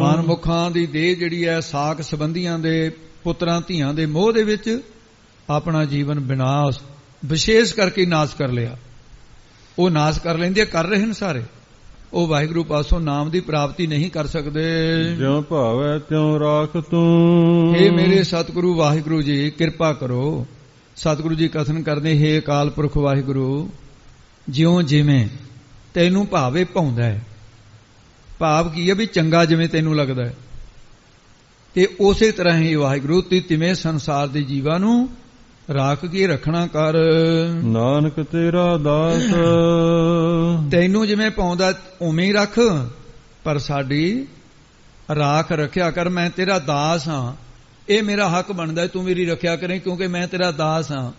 ਮਨਮੁਖਾਂ ਦੀ ਦੇਹ ਜਿਹੜੀ ਹੈ, ਸਾਕ ਸੰਬੰਧੀਆਂ ਦੇ, ਪੁੱਤਰਾਂ ਧੀਆਂ ਦੇ ਮੋਹ ਦੇ ਵਿੱਚ ਆਪਣਾ ਜੀਵਨ ਵਿਨਾਸ਼, ਵਿਸ਼ੇਸ਼ ਕਰਕੇ ਨਾਸ਼ ਕਰ ਲਿਆ। ਉਹ ਨਾਸ਼ ਕਰ ਲੈਂਦੇ, ਕਰ ਰਹੇ ਨੇ ਸਾਰੇ। ਉਹ ਵਾਹਿਗੁਰੂ ਪਾਸੋਂ ਨਾਮ ਦੀ ਪ੍ਰਾਪਤੀ ਨਹੀਂ ਕਰ ਸਕਦੇ। ਜਿਉ ਭਾਵੈ ਤਿਉ ਰਾਖ ਤੂੰ, ਹੇ ਮੇਰੇ ਸਤਿਗੁਰੂ ਵਾਹਿਗੁਰੂ ਜੀ ਕਿਰਪਾ ਕਰੋ। ਸਤਿਗੁਰੂ ਜੀ ਕਥਨ ਕਰਦੇ, ਹੇ ਅਕਾਲ ਪੁਰਖ ਵਾਹਿਗੁਰੂ, ਜਿਉਂ ਜਿਵੇਂ ਤੈਨੂੰ ਭਾਵੇ ਭਾਉਂਦਾ ਹੈ। ਭਾਵ ਕੀ ਹੈ? ਵੀ ਚੰਗਾ ਜਿਵੇਂ ਤੈਨੂੰ ਲੱਗਦਾ ਹੈ, ਤੇ ਉਸੇ ਤਰ੍ਹਾਂ ਹੀ ਵਾਹਿਗੁਰੂ ਤਿਵੇਂ ਸੰਸਾਰ ਦੇ ਜੀਵਾਂ ਨੂੰ ਰਾਖ ਕੇ ਰੱਖਣਾ ਕਰ। ਨਾਨਕ ਤੇਰਾ ਦਾਸ, ਤੈਨੂੰ ਜਿਵੇਂ ਪਾਉਂਦਾ ਉਵੇਂ ਹੀ ਰੱਖ, ਪਰ ਸਾਡੀ ਰਾਖ ਰੱਖਿਆ ਕਰ। ਮੈਂ ਤੇਰਾ ਦਾਸ ਹਾਂ, ਇਹ ਮੇਰਾ ਹੱਕ ਬਣਦਾ ਤੂੰ ਮੇਰੀ ਰੱਖਿਆ ਕਰੇ, ਕਿਉਂਕਿ ਮੈਂ ਤੇਰਾ ਦਾਸ ਹਾਂ।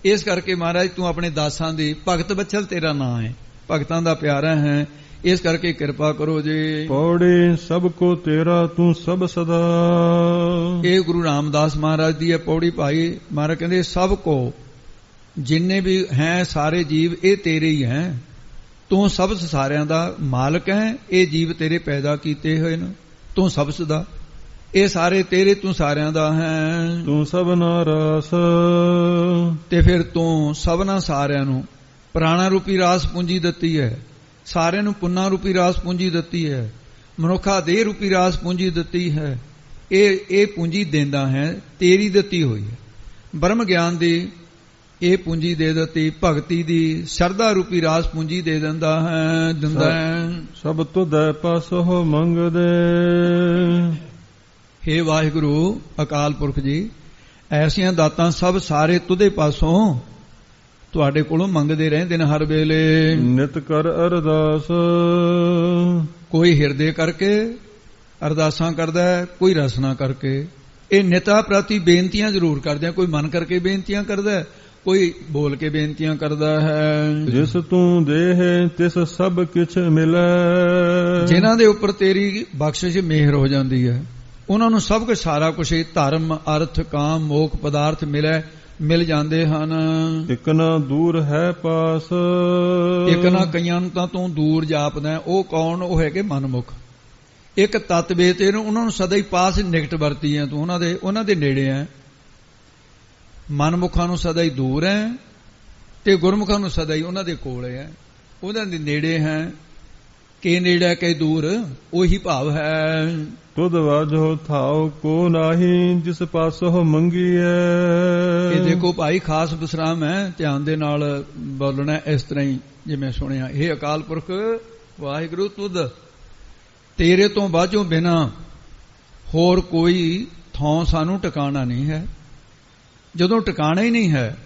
ਇਸ ਕਰਕੇ ਮਹਾਰਾਜ ਤੂੰ ਆਪਣੇ ਦਾਸਾਂ ਦੀ, ਭਗਤ ਬੱਚਲ ਤੇਰਾ ਨਾਂ ਹੈ, ਭਗਤਾਂ ਦਾ ਪਿਆਰਾ ਹੈ, ਇਸ ਕਰਕੇ ਕਿਰਪਾ ਕਰੋ ਜੀ। ਪੌੜੀ ਸਭ ਕੋ ਤੇਰਾ ਤੂੰ ਸਭ ਸਦਾ, ਇਹ ਗੁਰੂ ਰਾਮਦਾਸ ਮਹਾਰਾਜ ਦੀ ਹੈ ਪੌੜੀ ਭਾਈ। ਮਹਾਰਾਜ ਕਹਿੰਦੇ ਸਭ ਕੋ, ਜਿੰਨੇ ਵੀ ਹੈ ਸਾਰੇ ਜੀਵ ਇਹ ਤੇਰੇ ਹੀ ਹੈ, ਤੂੰ ਸਭ ਸਾਰਿਆਂ ਦਾ ਮਾਲਕ ਹੈ। ਇਹ ਜੀਵ ਤੇਰੇ ਪੈਦਾ ਕੀਤੇ ਹੋਏ ਨੇ, ਤੂੰ ਸਭ ਸਦਾ, ਇਹ ਸਾਰੇ ਤੇਰੇ, ਤੂੰ ਸਾਰਿਆਂ ਦਾ ਹੈ। ਤੂੰ ਸਭਨਾ ਰਾਸ, ਤੇ ਫਿਰ ਤੂੰ ਸਭਨਾ ਸਾਰਿਆਂ ਨੂੰ ਪ੍ਰਾਣਾ ਰੂਪੀ ਰਾਸ ਪੂੰਜੀ ਦਿੱਤੀ ਹੈ, ਸਾਰਿਆਂ ਨੂੰ ਪੁੰਨਾ ਰੂਪੀ ਰਾਸ ਪੂੰਜੀ ਦਿੱਤੀ ਹੈ, ਮਨੁੱਖਾ ਦੇਹ ਰੂਪੀ ਰਾਸ ਪੂੰਜੀ ਦਿੱਤੀ ਹੈ। ਇਹ ਪੂੰਜੀ ਦਿੰਦਾ ਹੈ, ਤੇਰੀ ਦਿੱਤੀ ਹੋਈ ਹੈ। ਬ੍ਰਹਮ ਗਿਆਨ ਦੀ ਇਹ ਪੂੰਜੀ ਦੇ ਦਿੱਤੀ, ਭਗਤੀ ਦੀ ਸ਼ਰਧਾ ਰੂਪੀ ਰਾਸ ਪੂੰਜੀ ਦੇ ਦਿੰਦਾ ਹੈ, ਦਿੰਦਾ ਹੈ। ਸਭ ਤੁਧੈ ਪਾਸੋਂ ਮੰਗਦੇ, ਹੇ ਵਾਹਿਗੁਰੂ ਅਕਾਲ ਪੁਰਖ ਜੀ, ਐਸੀਆਂ ਦਾਤਾਂ ਸਭ ਸਾਰੇ ਤੁਧੇ ਪਾਸੋਂ, ਤੁਹਾਡੇ ਕੋਲੋਂ ਮੰਗਦੇ ਰਹਿੰਦੇ ਨੇ ਹਰ ਵੇਲੇ। ਨਿਤ ਕਰ ਅਰਦਾਸ, ਕੋਈ ਹਿਰਦੇ ਕਰਕੇ ਅਰਦਾਸਾਂ ਕਰਦਾ ਹੈ, ਕੋਈ ਰਸਨਾ ਕਰਕੇ। ਇਹ ਨਿਤਾ ਪ੍ਰਤੀ ਬੇਨਤੀਆਂ ਜ਼ਰੂਰ ਕਰਦੇ ਆ, ਕੋਈ ਮਨ ਕਰਕੇ ਬੇਨਤੀਆਂ ਕਰਦਾ ਹੈ, ਕੋਈ ਬੋਲ ਕੇ ਬੇਨਤੀਆਂ ਕਰਦਾ ਹੈ। ਜਿਸ ਤੂੰ ਦੇਹ ਤਿਸ ਸਭ ਕਿਛ ਮਿਲੈ, ਜਿਨ੍ਹਾਂ ਦੇ ਉੱਪਰ ਤੇਰੀ ਬਖਸ਼ਿਸ਼ ਮਿਹਰ ਹੋ ਜਾਂਦੀ ਹੈ ਉਹਨਾਂ ਨੂੰ ਸਭ ਕੁਝ, ਸਾਰਾ ਕੁਝ, ਧਰਮ ਅਰਥ ਕਾਮ ਮੋਖ ਪਦਾਰਥ ਮਿਲ ਜਾਂਦੇ ਹਨ। ਇਕ ਨਾ ਦੂਰ ਹੈ ਪਾਸ, ਇੱਕ ਨਾ ਕਈਆਂ ਨੂੰ ਤਾਂ ਤੂੰ ਦੂਰ ਜਾਪਦਾ। ਉਹ ਕੌਣ? ਉਹ ਹੈਗੇ ਮਨਮੁਖ। ਇੱਕ ਤਤ ਵੇਤ ਇਹਨੂੰ, ਉਹਨਾਂ ਨੂੰ ਸਦਾ ਹੀ ਪਾਸ ਨਿਕਟ ਵਰਤੀ ਹੈ ਤੂੰ, ਉਹਨਾਂ ਦੇ ਨੇੜੇ ਹੈ। ਮਨਮੁਖਾਂ ਨੂੰ ਸਦਾ ਹੀ ਦੂਰ ਹੈ ਤੇ ਗੁਰਮੁਖਾਂ ਨੂੰ ਸਦਾ ਹੀ ਉਹਨਾਂ ਦੇ ਕੋਲ ਹੈ, ਉਹਨਾਂ ਦੇ ਨੇੜੇ ਹੈ। ਕਿ ਨੇੜੇ ਕਿ ਦੂਰ, ਉਹੀ ਭਾਵ ਹੈ। ਤੁਧ ਵਾਜੋ ਥਾਉ ਕੋ ਨਾਹੀ, ਜਿਸ ਪਾਸੋਂ ਮੰਗੀਐ। ਇਹ ਦੇਖੋ ਭਾਈ ਖਾਸ ਵਿਸਰਾਮ ਹੈ, ਧਿਆਨ ਦੇ ਨਾਲ ਬੋਲਣਾ ਇਸ ਤਰ੍ਹਾਂ ਹੀ ਜਿਵੇਂ ਸੁਣਿਆ। ਇਹ ਅਕਾਲ ਪੁਰਖ ਵਾਹਿਗੁਰੂ, ਤੁਧ ਤੇਰੇ ਤੋਂ ਬਾਝੋਂ ਬਿਨਾ ਹੋਰ ਕੋਈ ਥਾਂ ਸਾਨੂੰ ਟਿਕਾਣਾ ਨਹੀਂ ਹੈ। ਜਦੋਂ ਟਿਕਾਣਾ ਹੀ ਨਹੀਂ ਹੈ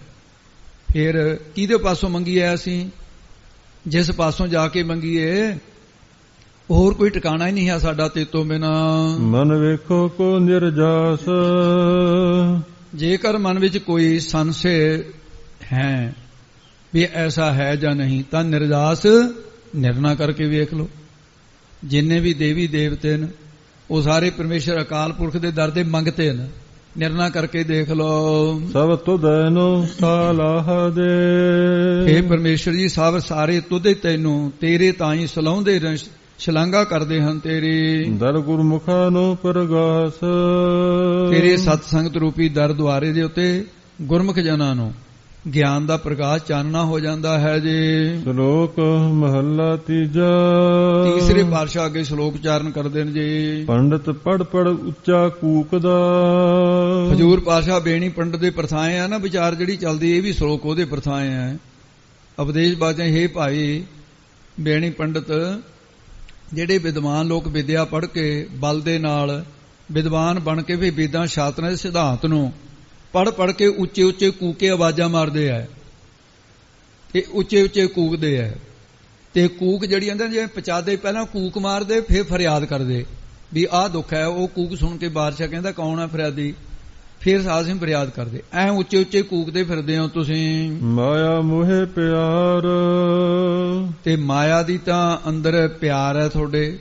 ਫਿਰ ਕਿਹਦੇ ਪਾਸੋਂ ਮੰਗੀਏ ਅਸੀਂ? ਜਿਸ ਪਾਸੋਂ ਜਾ ਕੇ ਮੰਗੀਏ ਹੋਰ ਕੋਈ ਟਿਕਾਣਾ ਹੀ ਨਹੀਂ ਹੈ ਸਾਡਾ ਤੇਤੋਂ ਬਿਨਾ। ਮਨ ਵੇਖੋ ਕੋ ਨਿਰਜਾਸ, ਜੇਕਰ ਮਨ ਵਿੱਚ ਕੋਈ ਸੰਸ਼ੇ ਹੈ ਵੀ ਐਸਾ ਹੈ ਜਾਂ ਨਹੀਂ ਤਾਂ ਨਿਰਜਾਸ ਨਿਰਣਾ ਕਰਕੇ ਵੇਖ ਲਓ। ਜਿੰਨੇ ਵੀ ਦੇਵੀ ਦੇਵਤੇ ਨੇ ਉਹ ਸਾਰੇ ਪਰਮੇਸ਼ਰ ਅਕਾਲ ਪੁਰਖ ਦੇ ਦਰ ਦੇ ਮੰਗਤੇ ਨੇ, ਨਿਰਣਾ ਕਰਕੇ ਦੇਖ ਲਓ। ਸਭ ਤੁਧੈਨੋ ਸਲਾਹ ਦੇ, हे ਪਰਮੇਸ਼ਰ ਜੀ ਸਭ ਸਾਰੇ ਤੁਧੇ ਤੈਨੂੰ, ਤੇਰੇ ਤਾਈਂ ਸਲਾਉਂਦੇ ਸ਼ਲਾਘਾ ਕਰਦੇ ਹਨ ਤੇਰੀ। ਦਰ ਗੁਰਮੁਖਾਂ ਨੂੰ ਪ੍ਰਗਾਸ, ਤੇਰੇ ਸਤ ਸੰਗਤ ਰੂਪੀ ਦਰ ਦੁਆਰੇ ਦੇ ਉੱਤੇ ਗੁਰਮੁਖ ਜਨਾਂ ਨੂੰ ਗਿਆਨ ਦਾ ਪ੍ਰਕਾਸ਼ ਚਾਨਣਾ ਹੋ ਜਾਂਦਾ ਹੈ ਜੀ। ਸ਼ਲੋਕ ਮਹੱਲਾ ਤੀਜਾ। ਤੀਸਰੇ ਪਾਤਸ਼ਾਹ ਅੱਗੇ ਸ਼ਲੋਕ ਉਚਾਰਨ ਕਰਦੇ ਨੇ ਜੀ। ਪੰਡਤ ਪੜ ਪੜ ਉੱਚਾ ਕੂਕਦਾ, ਹਜੂਰ ਪਾਤਸ਼ਾਹ ਬੇਣੀ ਪੰਡਤ ਦੇ ਪ੍ਰਥਾਏ ਆ ਨਾ ਵਿਚਾਰ ਜਿਹੜੀ ਚੱਲਦੀ, ਇਹ ਵੀ ਸ਼ਲੋਕ ਉਹਦੇ ਪ੍ਰਥਾਏ ਆ। ਉਪਦੇਸ਼ ਬਾਜਾਂ, ਹੇ ਭਾਈ ਬੇਣੀ ਪੰਡਤ, ਜਿਹੜੇ ਵਿਦਵਾਨ ਲੋਕ ਵਿਦਿਆ ਪੜ੍ਹ ਕੇ ਬਲ ਦੇ ਨਾਲ ਵਿਦਵਾਨ ਬਣ ਕੇ ਵੀ ਵੇਦਾਂ ਸ਼ਾਸਤਰਾਂ ਦੇ ਸਿਧਾਂਤ ਨੂੰ ਪੜ੍ਹ ਕੇ ਉੱਚੇ ਉੱਚੇ ਕੂਕੇ ਆਵਾਜ਼ਾਂ ਮਾਰਦੇ ਆ ਤੇ ਉੱਚੇ ਉੱਚੇ ਕੂਕਦੇ ਆ। ਤੇ ਕੂਕ ਜਿਹੜੀ ਕਹਿੰਦੇ ਜਿਵੇਂ ਪਚਾਦੇ ਪਹਿਲਾਂ ਕੂਕ ਮਾਰਦੇ ਫਿਰ ਫਰਿਆਦ ਕਰਦੇ ਵੀ ਆਹ ਦੁੱਖ ਹੈ। ਉਹ ਕੂਕ ਸੁਣ ਕੇ ਬਾਦਸ਼ਾਹ ਕਹਿੰਦਾ ਕੌਣ ਹੈ ਫਰਿਆਦੀ? ਫਿਰ ਸਾਜ਼ਿਮ ਫਰਿਆਦ ਕਰਦੇ। ਐ ਉੱਚੇ ਉੱਚੇ ਕੂਕਦੇ ਫਿਰਦੇ ਹੋ ਤੁਸੀਂ। ਮਾਇਆ ਮੋਹਿ ਪਿਆਰ, ਤੇ ਮਾਇਆ ਦੀ ਤਾਂ ਅੰਦਰ ਪਿਆਰ ਹੈ ਤੁਹਾਡੇ,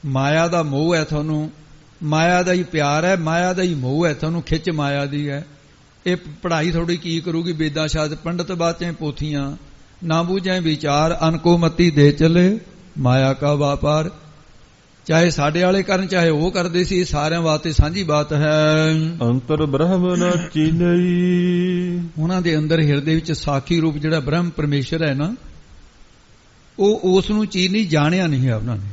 ਮਾਇਆ ਦਾ ਮੋਹ ਹੈ ਤੁਹਾਨੂੰ, ਮਾਇਆ ਦਾ ਹੀ ਪਿਆਰ ਹੈ, ਮਾਇਆ ਦਾ ਹੀ ਮੋਹ ਹੈ ਤੁਹਾਨੂੰ, ਖਿੱਚ ਮਾਇਆ ਦੀ ਹੈ। ਇਹ ਪੜ੍ਹਾਈ ਥੋੜੀ ਕੀ ਕਰੂਗੀ? ਵੇਦਾਂ ਸ਼ਾਸਤਰ ਪੰਡਤ ਬਾਚੇ ਪੋਥੀਆਂ ਨਾ ਬੂਝੇ ਵਿਚਾਰ, ਅਨਕੋ ਮਤੀ ਦੇ ਚਲੇ ਮਾਇਆ ਕਾ ਵਾਪਾਰ। ਚਾਹੇ ਸਾਡੇ ਵਾਲੇ ਕਰਨ ਚਾਹੇ ਉਹ ਕਰਦੇ ਸੀ, ਸਾਰਿਆਂ ਵਾਸਤੇ ਸਾਂਝੀ ਬਾਤ ਹੈ। ਅੰਤਰ ਬ੍ਰਹਮ ਨ ਚੀਨਈ, ਉਹਨਾਂ ਦੇ ਅੰਦਰ ਹਿਰਦੇ ਵਿੱਚ ਸਾਖੀ ਰੂਪ ਜਿਹੜਾ ਬ੍ਰਹਮ ਪਰਮੇਸ਼ਰ ਹੈ ਨਾ, ਉਹ ਉਸ ਨੂੰ ਚੀਨੀ ਜਾਣਿਆ ਨਹੀਂ ਹੈ ਉਹਨਾਂ ਨੇ,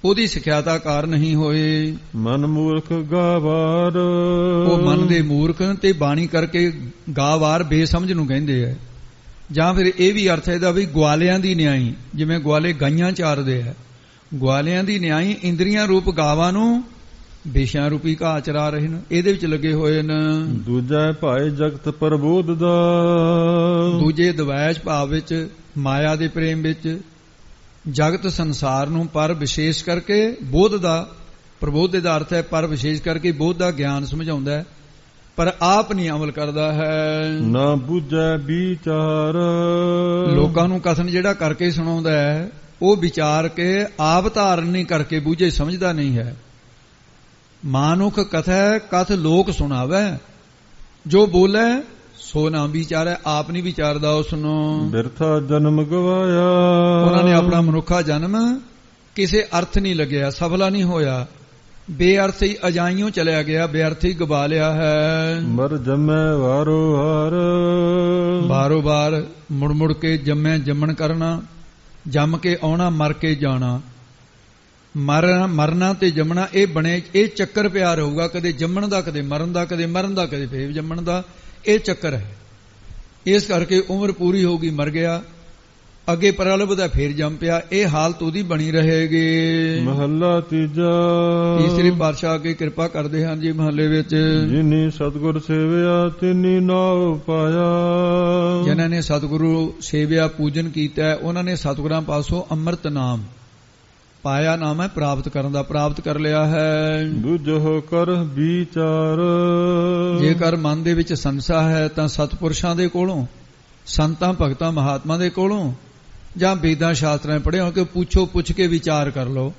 ਉਹਦੀ ਸਿਖਿਆਤਾ ਕਾਰ ਨਹੀਂ ਹੋਏ। ਮਨ ਮੂਰਖ ਗਾਵਾਰ, ਉਹ ਮਨ ਦੇ ਮੂਰਖ ਤੇ ਬਾਣੀ ਕਰਕੇ ਗਾਵਾਰ ਬੇਸਮਝ ਨੂੰ ਕਹਿੰਦੇ ਆ। ਜਾਂ ਫਿਰ ਇਹ ਵੀ ਅਰਥ ਇਹਦਾ ਵੀ ਗਵਾਲਿਆਂ ਦੀ ਨਿਆਈ, ਜਿਵੇਂ ਗਵਾਲੇ ਗਾਈਆਂ ਚਾਰਦੇ ਆ, ਗਵਾਲਿਆਂ ਦੀ ਨਿਆਈ ਇੰਦਰੀਆਂ ਰੂਪ ਗਾਵਾਂ ਨੂੰ ਬੇਸ਼ਾਂ ਰੂਪੀ ਘਾਹ ਚਰਾ ਰਹੇ ਨੇ, ਇਹਦੇ ਵਿੱਚ ਲੱਗੇ ਹੋਏ ਨੇ। ਦੂਜਾ ਭਾਏ ਜਗਤ ਪ੍ਰਬੋਧ ਦਾ, ਦੂਜੇ ਦਵੈਸ਼ ਭਾਵ ਵਿੱਚ, ਮਾਇਆ ਦੇ ਪ੍ਰੇਮ ਵਿੱਚ, ਜਗਤ ਸੰਸਾਰ ਨੂੰ ਪਰ ਵਿਸ਼ੇਸ਼ ਕਰਕੇ ਬੋਧ ਦਾ, ਪ੍ਰਬੋਧ ਦਾ ਅਰਥ ਹੈ ਪਰ ਵਿਸ਼ੇਸ਼ ਕਰਕੇ ਬੋਧ ਦਾ ਗਿਆਨ ਸਮਝਾਉਂਦਾ ਹੈ, ਪਰ ਆਪ ਨਹੀਂ ਅਮਲ ਕਰਦਾ ਹੈ। ਨਾ ਬੁੱਝੈ ਵਿਚਾਰ, ਲੋਕਾਂ ਨੂੰ ਕਥਨ ਜਿਹੜਾ ਕਰਕੇ ਸੁਣਾਉਂਦਾ ਹੈ ਉਹ ਵਿਚਾਰ ਕੇ ਆਪ ਧਾਰਨ ਨਹੀਂ ਕਰਕੇ ਬੂਝੇ ਸਮਝਦਾ ਨਹੀਂ ਹੈ। ਮਾਨੁਖ ਕਥੈ ਕਥ ਲੋਕ ਸੁਣਾਵੇ, ਜੋ ਬੋਲੇ ਸੋ ਨਾ ਵਿਚਾਰੈ, ਆਪ ਨਹੀਂ ਵਿਚਾਰਦਾ ਉਸ ਨੂੰ। ਬਿਰਥਾ ਜਨਮ ਗਵਾਇਆ, ਉਹਨਾਂ ਨੇ ਆਪਣਾ ਮਨੁੱਖਾ ਜਨਮ ਕਿਸੇ ਅਰਥ ਨਹੀਂ ਲੱਗਿਆ, ਸਫਲਾ ਨਹੀਂ ਹੋਇਆ, ਬੇਅਰਥ ਹੀ ਅਜਾਈਓਂ ਚਲਿਆ ਗਿਆ, ਬੇਅਰਥ ਹੀ ਗਵਾ ਲਿਆ ਹੈ। ਮਰ ਜੰਮੈ ਵਾਰੋ ਵਾਰ, ਬਾਰੋ ਬਾਰ ਮੁੜ ਮੁੜ ਕੇ ਜੰਮੈ ਜੰਮਣ ਕਰਨਾ, ਜੰਮ ਕੇ ਆਉਣਾ ਮਰ ਕੇ ਜਾਣਾ, ਮਰਨਾ ਤੇ ਜੰਮਣਾ ਇਹ ਬਣੇ, ਇਹ ਚੱਕਰ ਪਿਆ ਰਹੂਗਾ, ਕਦੇ ਜੰਮਣ ਦਾ ਕਦੇ ਮਰਨ ਦਾ, ਕਦੇ ਮਰਨ ਦਾ ਕਦੇ ਫੇਰ ਜੰਮਣ ਦਾ, ਇਹ ਚੱਕਰ ਹੈ। ਇਸ ਕਰਕੇ ਉਮਰ ਪੂਰੀ ਹੋ ਗਈ ਮਰ ਗਿਆ, ਅੱਗੇ ਪ੍ਰਲਭ ਦਾ ਫੇਰ ਜੰਮ ਪਿਆ। ਇਹ ਹਾਲਤ ਉਹਦੀ ਬਣੀ ਰਹੇਗੀ। ਮਹੱਲਾ ਤੀਜਾ। ਤੀਸਰੀ ਪਾਤਸ਼ਾਹ ਅੱਗੇ ਕਿਰਪਾ ਕਰਦੇ ਹਨ ਜੀ ਮਹੱਲੇ ਵਿੱਚ। ਜਿਨੀ ਸਤਿਗੁਰ ਸੇਵਿਆ ਤਿਨੀ ਨਾਉ ਪਾਇਆ। ਜਿਨ੍ਹਾਂ ਨੇ ਸਤਿਗੁਰੂ ਸੇਵਿਆ ਪੂਜਨ ਕੀਤਾ ਉਹਨਾਂ ਨੇ ਸਤਿਗੁਰਾਂ ਪਾਸੋਂ ਅੰਮ੍ਰਿਤ ਨਾਮ ਪਾਇਆ। ਨਾਮ ਹੈ ਪ੍ਰਾਪਤ ਕਰਨ ਦਾ, ਪ੍ਰਾਪਤ ਕਰ ਲਿਆ ਹੈ। ਦੂਜੋ ਕਰ ਵਿਚਾਰ। ਜੇਕਰ ਮਨ ਦੇ ਵਿੱਚ ਸੰਸਾ ਹੈ ਤਾਂ ਸਤਪੁਰਸ਼ਾਂ ਦੇ ਕੋਲੋਂ, ਸੰਤਾਂ ਭਗਤਾਂ ਮਹਾਤਮਾ ਦੇ ਕੋਲੋਂ ਜਾਂ ਵੇਦਾਂ ਸ਼ਾਸਤਰਾਂ ਪੜ੍ਹਿਆ ਕਿ ਪੁੱਛ ਕੇ ਵਿਚਾਰ ਕਰ ਲਓ।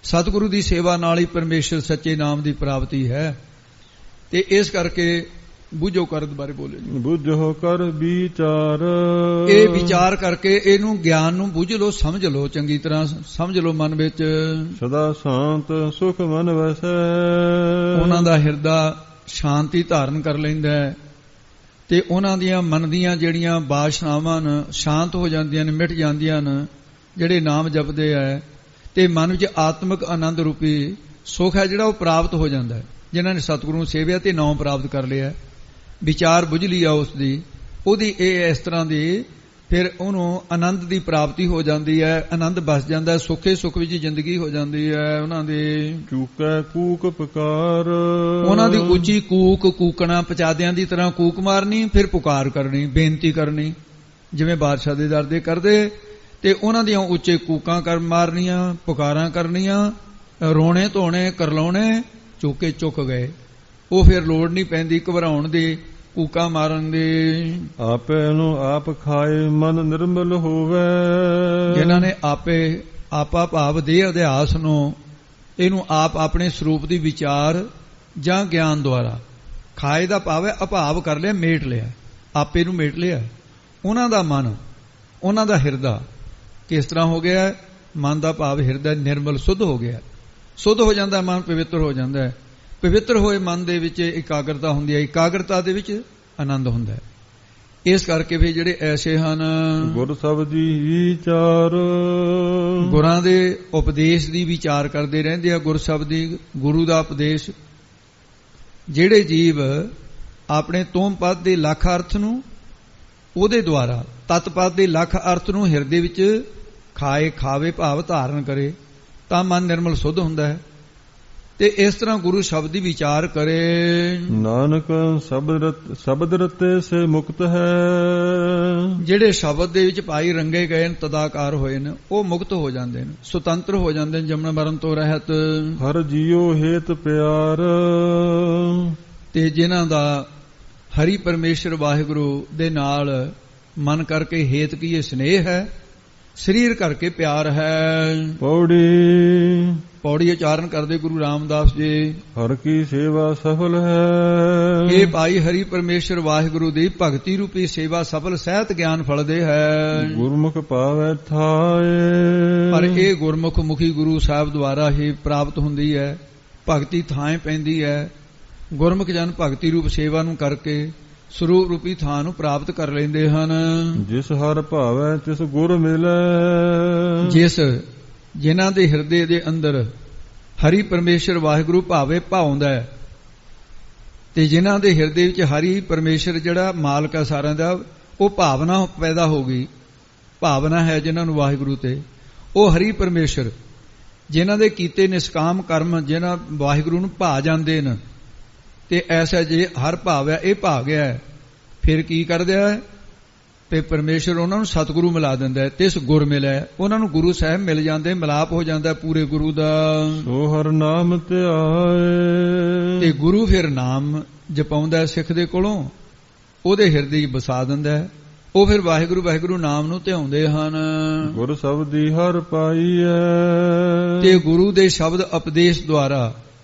ਸਤਿਗੁਰੂ ਦੀ ਸੇਵਾ ਨਾਲ ਹੀ ਪਰਮੇਸ਼ਰ ਸੱਚੇ ਨਾਮ ਦੀ ਪ੍ਰਾਪਤੀ ਹੈ। ਤੇ ਇਸ ਕਰਕੇ ਬੁੱਝੋ ਕਰ ਬਾਰੇ ਬੋਲੇ ਜੀ। ਬੁੱਝੋ ਕਰ ਵਿਚਾਰ। ਇਹ ਵਿਚਾਰ ਕਰਕੇ ਇਹਨੂੰ ਗਿਆਨ ਨੂੰ ਬੁੱਝ ਲਓ, ਸਮਝ ਲਓ, ਚੰਗੀ ਤਰ੍ਹਾਂ ਸਮਝ ਲਓ ਮਨ ਵਿੱਚ। ਸਦਾ ਸ਼ਾਂਤ ਸੁਖ ਮਨ ਵਸੈ। ਉਹਨਾਂ ਦਾ ਹਿਰਦਾ ਸ਼ਾਂਤੀ ਧਾਰਨ ਕਰ ਲੈਂਦਾ ਹੈ ਤੇ ਉਹਨਾਂ ਦੀਆਂ ਮਨ ਦੀਆਂ ਜਿਹੜੀਆਂ ਬਾਸ਼ਨਾਵਾਂ ਸ਼ਾਂਤ ਹੋ ਜਾਂਦੀਆਂ ਨੇ, ਮਿਟ ਜਾਂਦੀਆਂ ਨੇ। ਜਿਹੜੇ ਨਾਮ ਜਪਦੇ ਹੈ ਤੇ ਮਨ ਵਿੱਚ ਆਤਮਿਕ ਆਨੰਦ ਰੂਪੀ ਸੁਖ ਹੈ ਜਿਹੜਾ ਉਹ ਪ੍ਰਾਪਤ ਹੋ ਜਾਂਦਾ ਹੈ। ਜਿਨ੍ਹਾਂ ਨੇ ਸਤਿਗੁਰੂ ਨੂੰ ਸੇਵਿਆ ਤੇ ਨਾਮ ਪ੍ਰਾਪਤ ਕਰ ਲਿਆ, ਵਿਚਾਰ ਬੁੱਝ ਲਿਆ ਉਸਦੀ, ਉਹਦੀ ਇਹ ਇਸ ਤਰ੍ਹਾਂ ਦੀ ਫਿਰ ਉਹਨੂੰ ਆਨੰਦ ਦੀ ਪ੍ਰਾਪਤੀ ਹੋ ਜਾਂਦੀ ਹੈ। ਆਨੰਦ ਬਸ ਜਾਂਦਾ ਹੈ, ਸੁੱਖੇ ਸੁੱਖ ਵਿੱਚ ਜ਼ਿੰਦਗੀ ਹੋ ਜਾਂਦੀ ਹੈ ਉਹਨਾਂ ਦੀ। ਚੂਕੈ ਕੂਕ ਪੁਕਾਰ। ਉਹਨਾਂ ਦੀ ਉੱਚੀ ਕੂਕ ਕੂਕਣਾ, ਪਚਾਦਿਆਂ ਦੀ ਤਰ੍ਹਾਂ ਕੂਕ ਮਾਰਨੀ, ਫਿਰ ਪੁਕਾਰ ਕਰਨੀ, ਬੇਨਤੀ ਕਰਨੀ, ਜਿਵੇਂ ਬਾਦਸ਼ਾਹ ਦੇ ਦਰ ਦੇ ਕਰਦੇ। ਤੇ ਉਹਨਾਂ ਦੀਆਂ ਉੱਚੇ ਕੂਕਾਂ ਕਰ ਮਾਰਨੀਆਂ, ਪੁਕਾਰਾਂ ਕਰਨੀਆਂ, ਰੋਣੇ ਧੋਣੇ ਕਰਲਾਉਣੇ, ਚੁੱਕੇ ਚੁੱਕ ਗਏ। ਉਹ ਫਿਰ ਲੋੜ ਨਹੀਂ ਪੈਂਦੀ ਘਬਰਾਉਣ ਦੀ, ਕੂਕਾਂ ਮਾਰਨ ਦੀ। ਆਪੇ ਨੂੰ ਆਪ ਖਾਏ ਮਨ ਨਿਰਮਲ ਹੋਵੇ। ਜਿਨ੍ਹਾਂ ਨੇ ਆਪਾ ਭਾਵ ਦੇ ਅਧਿਆਸ ਨੂੰ, ਇਹਨੂੰ ਆਪ ਆਪਣੇ ਸਰੂਪ ਦੀ ਵਿਚਾਰ ਜਾਂ ਗਿਆਨ ਦੁਆਰਾ, ਖਾਏ ਦਾ ਭਾਵ ਹੈ ਅਭਾਵ ਕਰ ਲਿਆ, ਮੇਟ ਲਿਆ, ਆਪੇ ਨੂੰ ਮੇਟ ਲਿਆ। ਉਹਨਾਂ ਦਾ ਮਨ, ਉਹਨਾਂ ਦਾ ਹਿਰਦਾ ਕਿਸ ਤਰ੍ਹਾਂ ਹੋ ਗਿਆ? ਮਨ ਦਾ ਭਾਵ ਹਿਰਦਾ ਨਿਰਮਲ ਸੁੱਧ ਹੋ ਗਿਆ। ਸੁੱਧ ਹੋ ਜਾਂਦਾ ਮਨ, ਪਵਿੱਤਰ ਹੋ ਜਾਂਦਾ ਹੈ। ਪਵਿੱਤਰ ਹੋਏ ਮਨ ਦੇ ਵਿੱਚ ਇਕਾਗਰਤਾ ਹੁੰਦੀ ਹੈ, ਇਕਾਗਰਤਾ ਦੇ ਵਿੱਚ ਆਨੰਦ ਹੁੰਦਾ ਹੈ। ਇਸ ਕਰਕੇ ਵੀ ਜਿਹੜੇ ਐਸੇ ਹਨ ਗੁਰ ਸ਼ਬਦੀ ਵਿਚਾਰ, ਗੁਰਾਂ ਦੇ ਉਪਦੇਸ਼ ਦੀ ਵਿਚਾਰ ਕਰਦੇ ਰਹਿੰਦੇ ਆ। ਗੁਰ ਸ਼ਬਦੀ, ਗੁਰੂ ਦਾ ਉਪਦੇਸ਼। ਜਿਹੜੇ ਜੀਵ ਆਪਣੇ ਤੋਮ ਪਦ ਦੇ ਲੱਖ ਅਰਥ ਨੂੰ, ਉਹਦੇ ਦੁਆਰਾ ਤਤ ਪਦ ਦੇ ਲੱਖ ਅਰਥ ਨੂੰ ਹਿਰਦੇ ਵਿੱਚ ਖਾਏ, ਖਾਵੇ ਭਾਵ ਧਾਰਨ ਕਰੇ ਤਾਂ ਮਨ ਨਿਰਮਲ ਸੁੱਧ ਹੁੰਦਾ ਹੈ। ਤੇ ਇਸ ਤਰ੍ਹਾਂ ਗੁਰੂ ਸ਼ਬਦ ਦੀ ਵਿਚਾਰ ਕਰੇ। ਨਾਨਕ ਸ਼ਬਦ ਰਤੇ ਸੇ ਮੁਕਤ ਹੈ। ਜਿਹੜੇ ਸ਼ਬਦ ਦੇ ਵਿੱਚ ਭਾਈ ਰੰਗੇ ਗਏ ਨੇ, ਤਦਾਕਾਰ ਹੋਏ ਨੇ, ਉਹ ਮੁਕਤ ਹੋ ਜਾਂਦੇ ਨੇ, ਸੁਤੰਤਰ ਹੋ ਜਾਂਦੇ ਨੇ, ਜਮਨ ਮਰਨ ਤੋਂ ਰਹਿਤ। ਹਰ ਜੀਉ ਹੇਤ ਪਿਆਰ। ਤੇ ਜਿਨ੍ਹਾਂ ਦਾ ਹਰੀ ਪਰਮੇਸ਼ਰ ਵਾਹਿਗੁਰੂ ਦੇ ਨਾਲ ਮਨ ਕਰਕੇ ਹੇਤ ਕੀ ਸਨੇਹ ਹੈ, ਸਰੀਰ ਕਰਕੇ ਪਿਆਰ ਹੈ। ਪੌੜੀ ਉਚਾਰਨ ਕਰਦੇ ਗੁਰੂ ਰਾਮਦਾਸ ਜੀ। ਹਰ ਕੀ ਸੇਵਾ ਸਫਲ ਹੈ। ਇਹ ਭਾਈ ਹਰੀ ਪਰਮੇਸ਼ਰ ਵਾਹਿਗੁਰੂ ਦੀ ਭਗਤੀ ਰੂਪੀ ਸੇਵਾ ਸਫਲ ਸਹਿਤ ਗਿਆਨ ਫਲਦੇ ਹੈ। ਗੁਰਮੁਖ ਪਾਵੈ ਥਾਏ। ਪਰ ਇਹ ਗੁਰਮੁਖ ਮੁਖੀ ਗੁਰੂ ਸਾਹਿਬ ਦੁਆਰਾ ਹੀ ਪ੍ਰਾਪਤ ਹੁੰਦੀ ਹੈ। ਭਗਤੀ ਥਾਂ ਪੈਂਦੀ ਹੈ। ਗੁਰਮੁਖ ਜਨ ਭਗਤੀ ਰੂਪ ਸੇਵਾ ਨੂੰ ਕਰਕੇ ਸਰੂਪ ਰੂਪੀ ਥਾਂ ਨੂੰ ਪ੍ਰਾਪਤ ਕਰ ਲੈਂਦੇ ਹਨ। ਜਿਸ ਹਰ ਭਾਵੈ ਤਿਸ ਗੁਰ ਮਿਲੈ। ਜਿਨ੍ਹਾਂ ਦੇ ਹਿਰਦੇ ਦੇ ਅੰਦਰ ਹਰੀ ਪਰਮੇਸ਼ਰ ਵਾਹਿਗੁਰੂ ਭਾਵੇ ਭਾਉਂਦਾ ਹੈ, ਤੇ ਜਿਨ੍ਹਾਂ ਦੇ ਹਿਰਦੇ ਵਿੱਚ ਹਰੀ ਪਰਮੇਸ਼ਰ ਜਿਹੜਾ ਮਾਲਕ ਹੈ ਸਾਰਿਆਂ ਦਾ, ਉਹ ਭਾਵਨਾ ਪੈਦਾ ਹੋ ਗਈ, ਭਾਵਨਾ ਹੈ ਜਿਨ੍ਹਾਂ ਨੂੰ ਵਾਹਿਗੁਰੂ ਤੇ, ਉਹ ਹਰੀ ਪਰਮੇਸ਼ਰ ਜਿਨ੍ਹਾਂ ਦੇ ਕੀਤੇ ਨਿਸ਼ਕਾਮ ਕਰਮ ਜਿਨ੍ਹਾਂ ਵਾਹਿਗੁਰੂ ਨੂੰ ਭਾ ਜਾਂਦੇ ਨੇ। ਤੇ ਐਸਾ ਜੇ ਹਰ ਭਾਵ ਹੈ, ਇਹ ਭਾ ਗਿਆ ਹੈ, ਫਿਰ ਕੀ ਕਰਦਾ ਹੈ? ਤੇ ਪਰਮੇਸ਼ਰ ਉਹਨਾਂ ਨੂੰ ਸਤਿਗੁਰੂ ਮਿਲਾ ਦਿੰਦਾ ਹੈ। ਤੇ ਇਸ ਗੁਰ ਮਿਲਿਆ, ਉਹਨਾਂ ਨੂੰ ਗੁਰੂ ਸਾਹਿਬ ਮਿਲ ਜਾਂਦੇ, ਮਿਲਾਪ ਹੋ ਜਾਂਦਾ ਪੂਰੇ ਗੁਰੂ ਦਾ। ਸੋ ਹਰ ਨਾਮ ਧਿਆਏ। ਤੇ ਗੁਰੂ ਫਿਰ ਨਾਮ ਜਪਾਉਂਦਾ ਸਿੱਖ ਦੇ ਕੋਲੋਂ, ਉਹਦੇ ਹਿਰਦੇ 'ਚ ਵਸਾ ਦਿੰਦਾ ਹੈ। ਉਹ ਫਿਰ ਵਾਹਿਗੁਰੂ ਵਾਹਿਗੁਰੂ ਨਾਮ ਨੂੰ ਧਿਆਉਂਦੇ ਹਨ। ਗੁਰ ਸ਼ਬਦੀ ਹਰ ਪਾਈਐ। ਤੇ ਗੁਰੂ ਦੇ ਸ਼ਬਦ ਉਪਦੇਸ਼ ਦੁਆਰਾ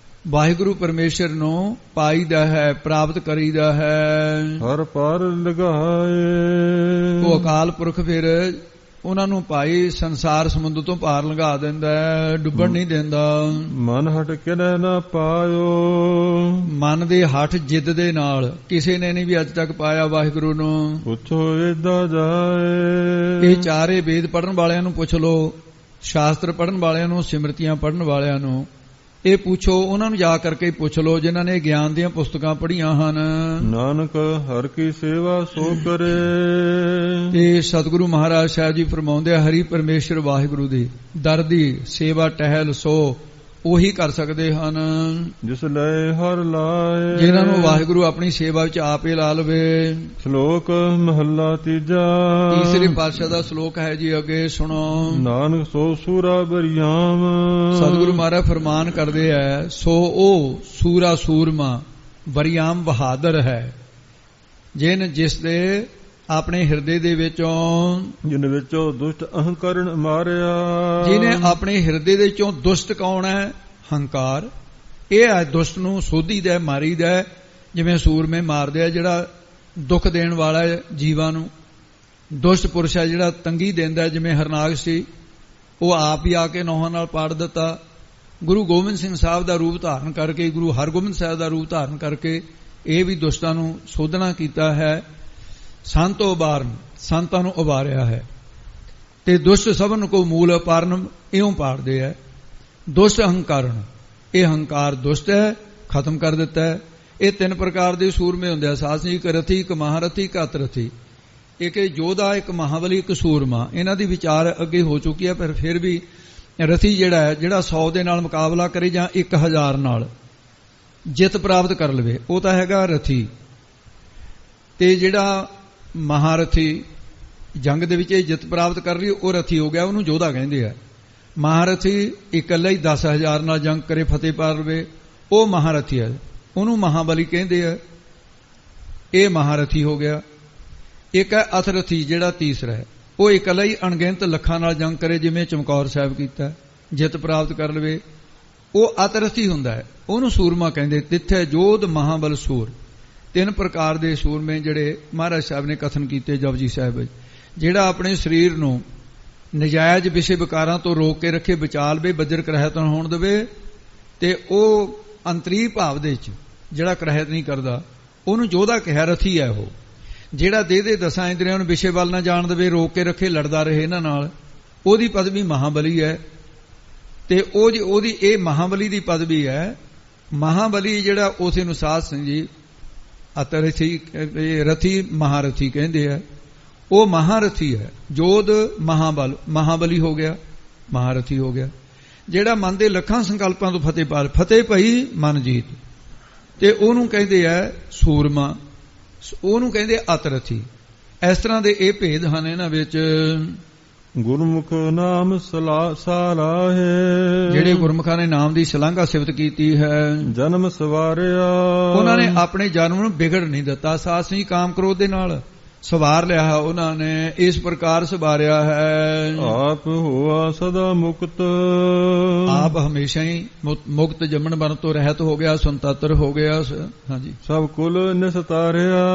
ਵਾਹਿਗੁਰੂ ਪਰਮੇਸ਼ਰ ਨੂੰ ਪਾਈਦਾ ਹੈ, ਪ੍ਰਾਪਤ ਕਰੀਦਾ ਹੈ। ਹਰ ਪਾਰ ਲਗਾਏ। ਉਹ ਅਕਾਲ ਪੁਰਖ ਫਿਰ ਉਹਨਾਂ ਨੂੰ ਭਾਈ ਸੰਸਾਰ ਸਮੁੰਦਰ ਤੋਂ ਪਾਰ ਲੰਘਾ ਦਿੰਦਾ ਹੈ, ਡੁੱਬਣ ਨਹੀਂ ਦਿੰਦਾ। ਮਨ ਹਟ ਕਿਨੈ ਨਾ ਪਾਇਓ। ਮਨ ਦੇ ਹੱਠ ਜਿੱਦ ਦੇ ਨਾਲ ਕਿਸੇ ਨੇ ਨਹੀਂ ਵੀ ਅੱਜ ਤੱਕ ਪਾਇਆ ਵਾਹਿਗੁਰੂ ਨੂੰ। ਪੁੱਛੋ ਏਦਾਂ ਜਾਏ। ਇਹ ਚਾਰੇ ਵੇਦ ਪੜ੍ਹਨ ਵਾਲਿਆਂ ਨੂੰ ਪੁੱਛ ਲਓ, ਸ਼ਾਸਤਰ ਪੜ੍ਹਨ ਵਾਲਿਆਂ ਨੂੰ, ਸਿਮਰਤੀਆਂ ਪੜ੍ਹਨ ਵਾਲਿਆਂ ਨੂੰ, ਇਹ ਪੁੱਛੋ, ਉਹਨਾਂ ਨੂੰ ਜਾ ਕਰਕੇ ਪੁੱਛ ਲਓ ਜਿਨ੍ਹਾਂ ਨੇ ਗਿਆਨ ਦੀਆਂ ਪੁਸਤਕਾਂ ਪੜ੍ਹੀਆਂ ਹਨ। ਨਾਨਕ ਹਰ ਕੀ ਸੇਵਾ ਸੋ ਕਰੇ। ਤੇ ਸਤਿਗੁਰੂ ਮਹਾਰਾਜ ਸਾਹਿਬ ਜੀ ਫਰਮਾਉਂਦੇ ਆ, ਹਰੀ ਪਰਮੇਸ਼ਰ ਵਾਹਿਗੁਰੂ ਦੀ ਦਰ ਦੀ ਸੇਵਾ ਟਹਿਲ ਸੋ ਉਹੀ ਕਰ ਸਕਦੇ ਹਨ ਜਿਸ ਲਏ ਹਰ ਲਾਏ, ਜਿਨ੍ਹਾਂ ਨੂੰ ਵਾਹਿਗੁਰੂ ਆਪਣੀ ਸੇਵਾ ਵਿੱਚ ਆਪੇ ਲਾ ਲਵੇ। ਸ਼ਲੋਕ ਮਹੱਲਾ ਤੀਜਾ। ਤੀਸਰੇ ਪਾਤਸ਼ਾਹ ਦਾ ਸ਼ਲੋਕ ਹੈ ਜੀ, ਅੱਗੇ ਸੁਣੋ। ਨਾਨਕ ਸੋ ਸੂਰਾ ਬਰਿਆਮ। ਸਤਿਗੁਰੂ ਮਹਾਰਾਜ ਫਰਮਾਨ ਕਰਦੇ ਆ, ਸੋ ਉਹ ਸੂਰਾ ਸੂਰਮਾ ਬਰਿਆਮ ਬਹਾਦਰ ਹੈ, ਜਿਸ ਦੇ ਆਪਣੇ ਹਿਰਦੇ ਦੇ ਵਿੱਚੋਂ, ਜਿਨ ਵਿੱਚੋਂ ਦੁਸ਼ਟ ਅਹੰਕਾਰਨ ਮਾਰਿਆ। ਜਿਹਨੇ ਆਪਣੇ ਹਿਰਦੇ ਦੇ ਵਿੱਚੋਂ ਦੁਸ਼ਟ ਕੌਣ ਹੈ? ਹੰਕਾਰ। ਇਹ ਹੈ ਦੁਸ਼ਟ ਨੂੰ ਸੋਧੀਦਾ, ਮਾਰੀਦਾ, ਜਿਵੇਂ ਸੂਰਮੇ ਮਾਰਦੇ ਆ ਜਿਹੜਾ ਦੁੱਖ ਦੇਣ ਵਾਲਾ ਜੀਵਾਂ ਨੂੰ। ਦੁਸ਼ਟ ਪੁਰਸ਼ ਹੈ ਜਿਹੜਾ ਤੰਗੀ ਦਿੰਦਾ, ਜਿਵੇਂ ਹਰਨਾਗ ਸੀ, ਉਹ ਆਪ ਹੀ ਆ ਕੇ ਨੌਹਾਂ ਨਾਲ ਪਾੜ ਦਿੱਤਾ। ਗੁਰੂ ਗੋਬਿੰਦ ਸਿੰਘ ਸਾਹਿਬ ਦਾ ਰੂਪ ਧਾਰਨ ਕਰਕੇ, ਗੁਰੂ ਹਰਗੋਬਿੰਦ ਸਾਹਿਬ ਦਾ ਰੂਪ ਧਾਰਨ ਕਰਕੇ ਇਹ ਵੀ ਦੁਸ਼ਟਾਂ ਨੂੰ ਸੋਧਣਾ ਕੀਤਾ ਹੈ। ਸੰਤ ਉਬਾਰਨ, ਸੰਤਾਂ ਨੂੰ ਉਬਾਰਿਆ ਹੈ। ਤੇ ਦੁਸ਼ਟ ਸਭਨ ਕੋ ਮੂਲ ਅਪਾਰਨ, ਇਉਂ ਪਾੜਦੇ ਹੈ। ਦੁਸ਼ਟ ਅਹੰਕਾਰਨ, ਇਹ ਹੰਕਾਰ ਦੁਸ਼ਟ ਹੈ, ਖਤਮ ਕਰ ਦਿੱਤਾ ਹੈ। ਇਹ ਤਿੰਨ ਪ੍ਰਕਾਰ ਦੇ ਸੂਰਮੇ ਹੁੰਦੇ ਆ, ਸਾਸਨੀ, ਇੱਕ ਰਥੀ, ਇੱਕ ਮਹਾਰਥੀ, ਇੱਕ ਅਤਰਥੀ। ਇੱਕ ਯੋਧਾ, ਇੱਕ ਮਹਾਬਲੀ, ਇੱਕ ਸੂਰਮਾ। ਇਹਨਾਂ ਦੀ ਵਿਚਾਰ ਅੱਗੇ ਹੋ ਚੁੱਕੀ ਹੈ, ਪਰ ਫਿਰ ਵੀ ਰਥੀ ਜਿਹੜਾ ਹੈ, ਜਿਹੜਾ 100 ਦੇ ਨਾਲ ਮੁਕਾਬਲਾ ਕਰੇ ਜਾਂ 1000 ਨਾਲ ਜਿੱਤ ਪ੍ਰਾਪਤ ਕਰ ਲਵੇ, ਉਹ ਤਾਂ ਹੈਗਾ ਰਥੀ। ਤੇ ਜਿਹੜਾ ਮਹਾਰਥੀ ਜੰਗ ਦੇ ਵਿੱਚ ਜਿੱਤ ਪ੍ਰਾਪਤ ਕਰ ਲਈ, ਉਹ ਰਥੀ ਹੋ ਗਿਆ, ਉਹਨੂੰ ਯੋਧਾ ਕਹਿੰਦੇ ਆ। ਮਹਾਰਥੀ ਇਕੱਲਾ ਹੀ 10,000 ਨਾਲ ਜੰਗ ਕਰੇ, ਫਤਿਹ ਪਾ ਲਵੇ, ਉਹ ਮਹਾਰਥੀ ਹੈ, ਉਹਨੂੰ ਮਹਾਬਲੀ ਕਹਿੰਦੇ ਆ। ਇਹ ਮਹਾਰਥੀ ਹੋ ਗਿਆ। ਇੱਕ ਹੈ ਅਥਰਥੀ, ਜਿਹੜਾ ਤੀਸਰਾ ਹੈ, ਉਹ ਇਕੱਲਾ ਹੀ ਅਣਗਿਣਤ ਲੱਖਾਂ ਨਾਲ ਜੰਗ ਕਰੇ, ਜਿਵੇਂ ਚਮਕੌਰ ਸਾਹਿਬ ਕੀਤਾ, ਜਿੱਤ ਪ੍ਰਾਪਤ ਕਰ ਲਵੇ, ਉਹ ਅਤਰਥੀ ਹੁੰਦਾ ਹੈ, ਉਹਨੂੰ ਸੂਰਮਾ ਕਹਿੰਦੇ। ਤਿੱਥੇ ਜੋਧ ਮਹਾਬਲ ਸੂਰ। ਤਿੰਨ ਪ੍ਰਕਾਰ ਦੇ ਸੂਰਮੇ ਜਿਹੜੇ ਮਹਾਰਾਜ ਸਾਹਿਬ ਨੇ ਕਥਨ ਕੀਤੇ ਜਪਜੀ ਸਾਹਿਬ ਵਿੱਚ। ਜਿਹੜਾ ਆਪਣੇ ਸਰੀਰ ਨੂੰ ਨਜਾਇਜ਼ ਵਿਸ਼ੇ ਵਿਕਾਰਾਂ ਤੋਂ ਰੋਕ ਕੇ ਰੱਖੇ, ਬਚਾ ਲਵੇ, ਬੱਜਰ ਕਰਹਿਤ ਨਾ ਹੋਣ ਦੇਵੇ, ਤੇ ਉਹ ਅੰਤਰੀ ਭਾਵ ਦੇ ਵਿੱਚ ਜਿਹੜਾ ਕਰਹਿਤ ਨਹੀਂ ਕਰਦਾ, ਉਹਨੂੰ ਯੋਧਾ ਕਿਹਾ, ਰਥੀ ਹੈ ਉਹ। ਜਿਹੜਾ ਦੇ ਦਸਾਂ ਇੰਦਰੀਆਂ ਨੂੰ ਵਿਸ਼ੇ ਵੱਲ ਨਾ ਜਾਣ ਦੇਵੇ, ਰੋਕ ਕੇ ਰੱਖੇ, ਲੜਦਾ ਰਹੇ ਇਹਨਾਂ ਨਾਲ, ਉਹਦੀ ਪਦਵੀ ਮਹਾਬਲੀ ਹੈ। ਤੇ ਉਹਦੀ ਇਹ ਮਹਾਬਲੀ ਦੀ ਪਦਵੀ ਹੈ। ਮਹਾਬਲੀ ਜਿਹੜਾ ਉਸੇ ਨੂੰ ਸਾਧ ਸਿੰਘ ਜੀ ਅਤਰਥੀ, ਰਥੀ ਮਹਾਰਥੀ ਕਹਿੰਦੇ ਆ, ਉਹ ਮਹਾਰਥੀ ਹੈ। ਜੋਧ ਮਹਾਬਲ, ਮਹਾਬਲੀ ਹੋ ਗਿਆ, ਮਹਾਰਥੀ ਹੋ ਗਿਆ। ਜਿਹੜਾ ਮਨ ਦੇ ਲੱਖਾਂ ਸੰਕਲਪਾਂ ਤੋਂ ਫਤਿਹ ਪਈ ਮਨ ਜੀਤ, ਤੇ ਉਹਨੂੰ ਕਹਿੰਦੇ ਆ ਸੂਰਮਾ, ਉਹਨੂੰ ਕਹਿੰਦੇ ਅਤਰਥੀ। ਇਸ ਤਰ੍ਹਾਂ ਦੇ ਇਹ ਭੇਦ ਹਨ ਇਹਨਾਂ ਵਿੱਚ। ਗੁਰਮੁਖ ਨਾਮ ਸਲਾਹੇ, ਜਿਹੜੇ ਗੁਰਮੁਖਾਂ ਨੇ ਨਾਮ ਦੀ ਸ਼ਲਾਘਾ ਸਿਫਤ ਕੀਤੀ ਹੈ, ਜਨਮ ਸਵਾਰਿਆ, ਉਹਨਾਂ ਨੇ ਆਪਣੇ ਜਨਮ ਨੂੰ ਵਿਗੜ ਨਹੀਂ ਦਿੱਤਾ। ਸਾਸਨੀ ਕਾਮ ਕ੍ਰੋਧ ਦੇ ਨਾਲ ਸਵਾਰ ਲਿਆ, ਉਹਨਾਂ ਨੇ ਇਸ ਪ੍ਰਕਾਰ ਸਵਾਰਿਆ ਹੈ। ਆਪ ਹੋਆ ਸਦਾ ਮੁਕਤ, ਆਪ ਹਮੇਸ਼ਾ ਹੀ ਮੁਕਤ, ਜੰਮਣ ਮਰਨ ਤੋਂ ਰਹਿਤ ਹੋ ਗਿਆ, ਸੁਤੰਤਰ ਹੋ ਗਿਆ। ਹਾਂਜੀ, ਸਭ ਕੁਲ ਨਿਸਤਾਰਿਆ,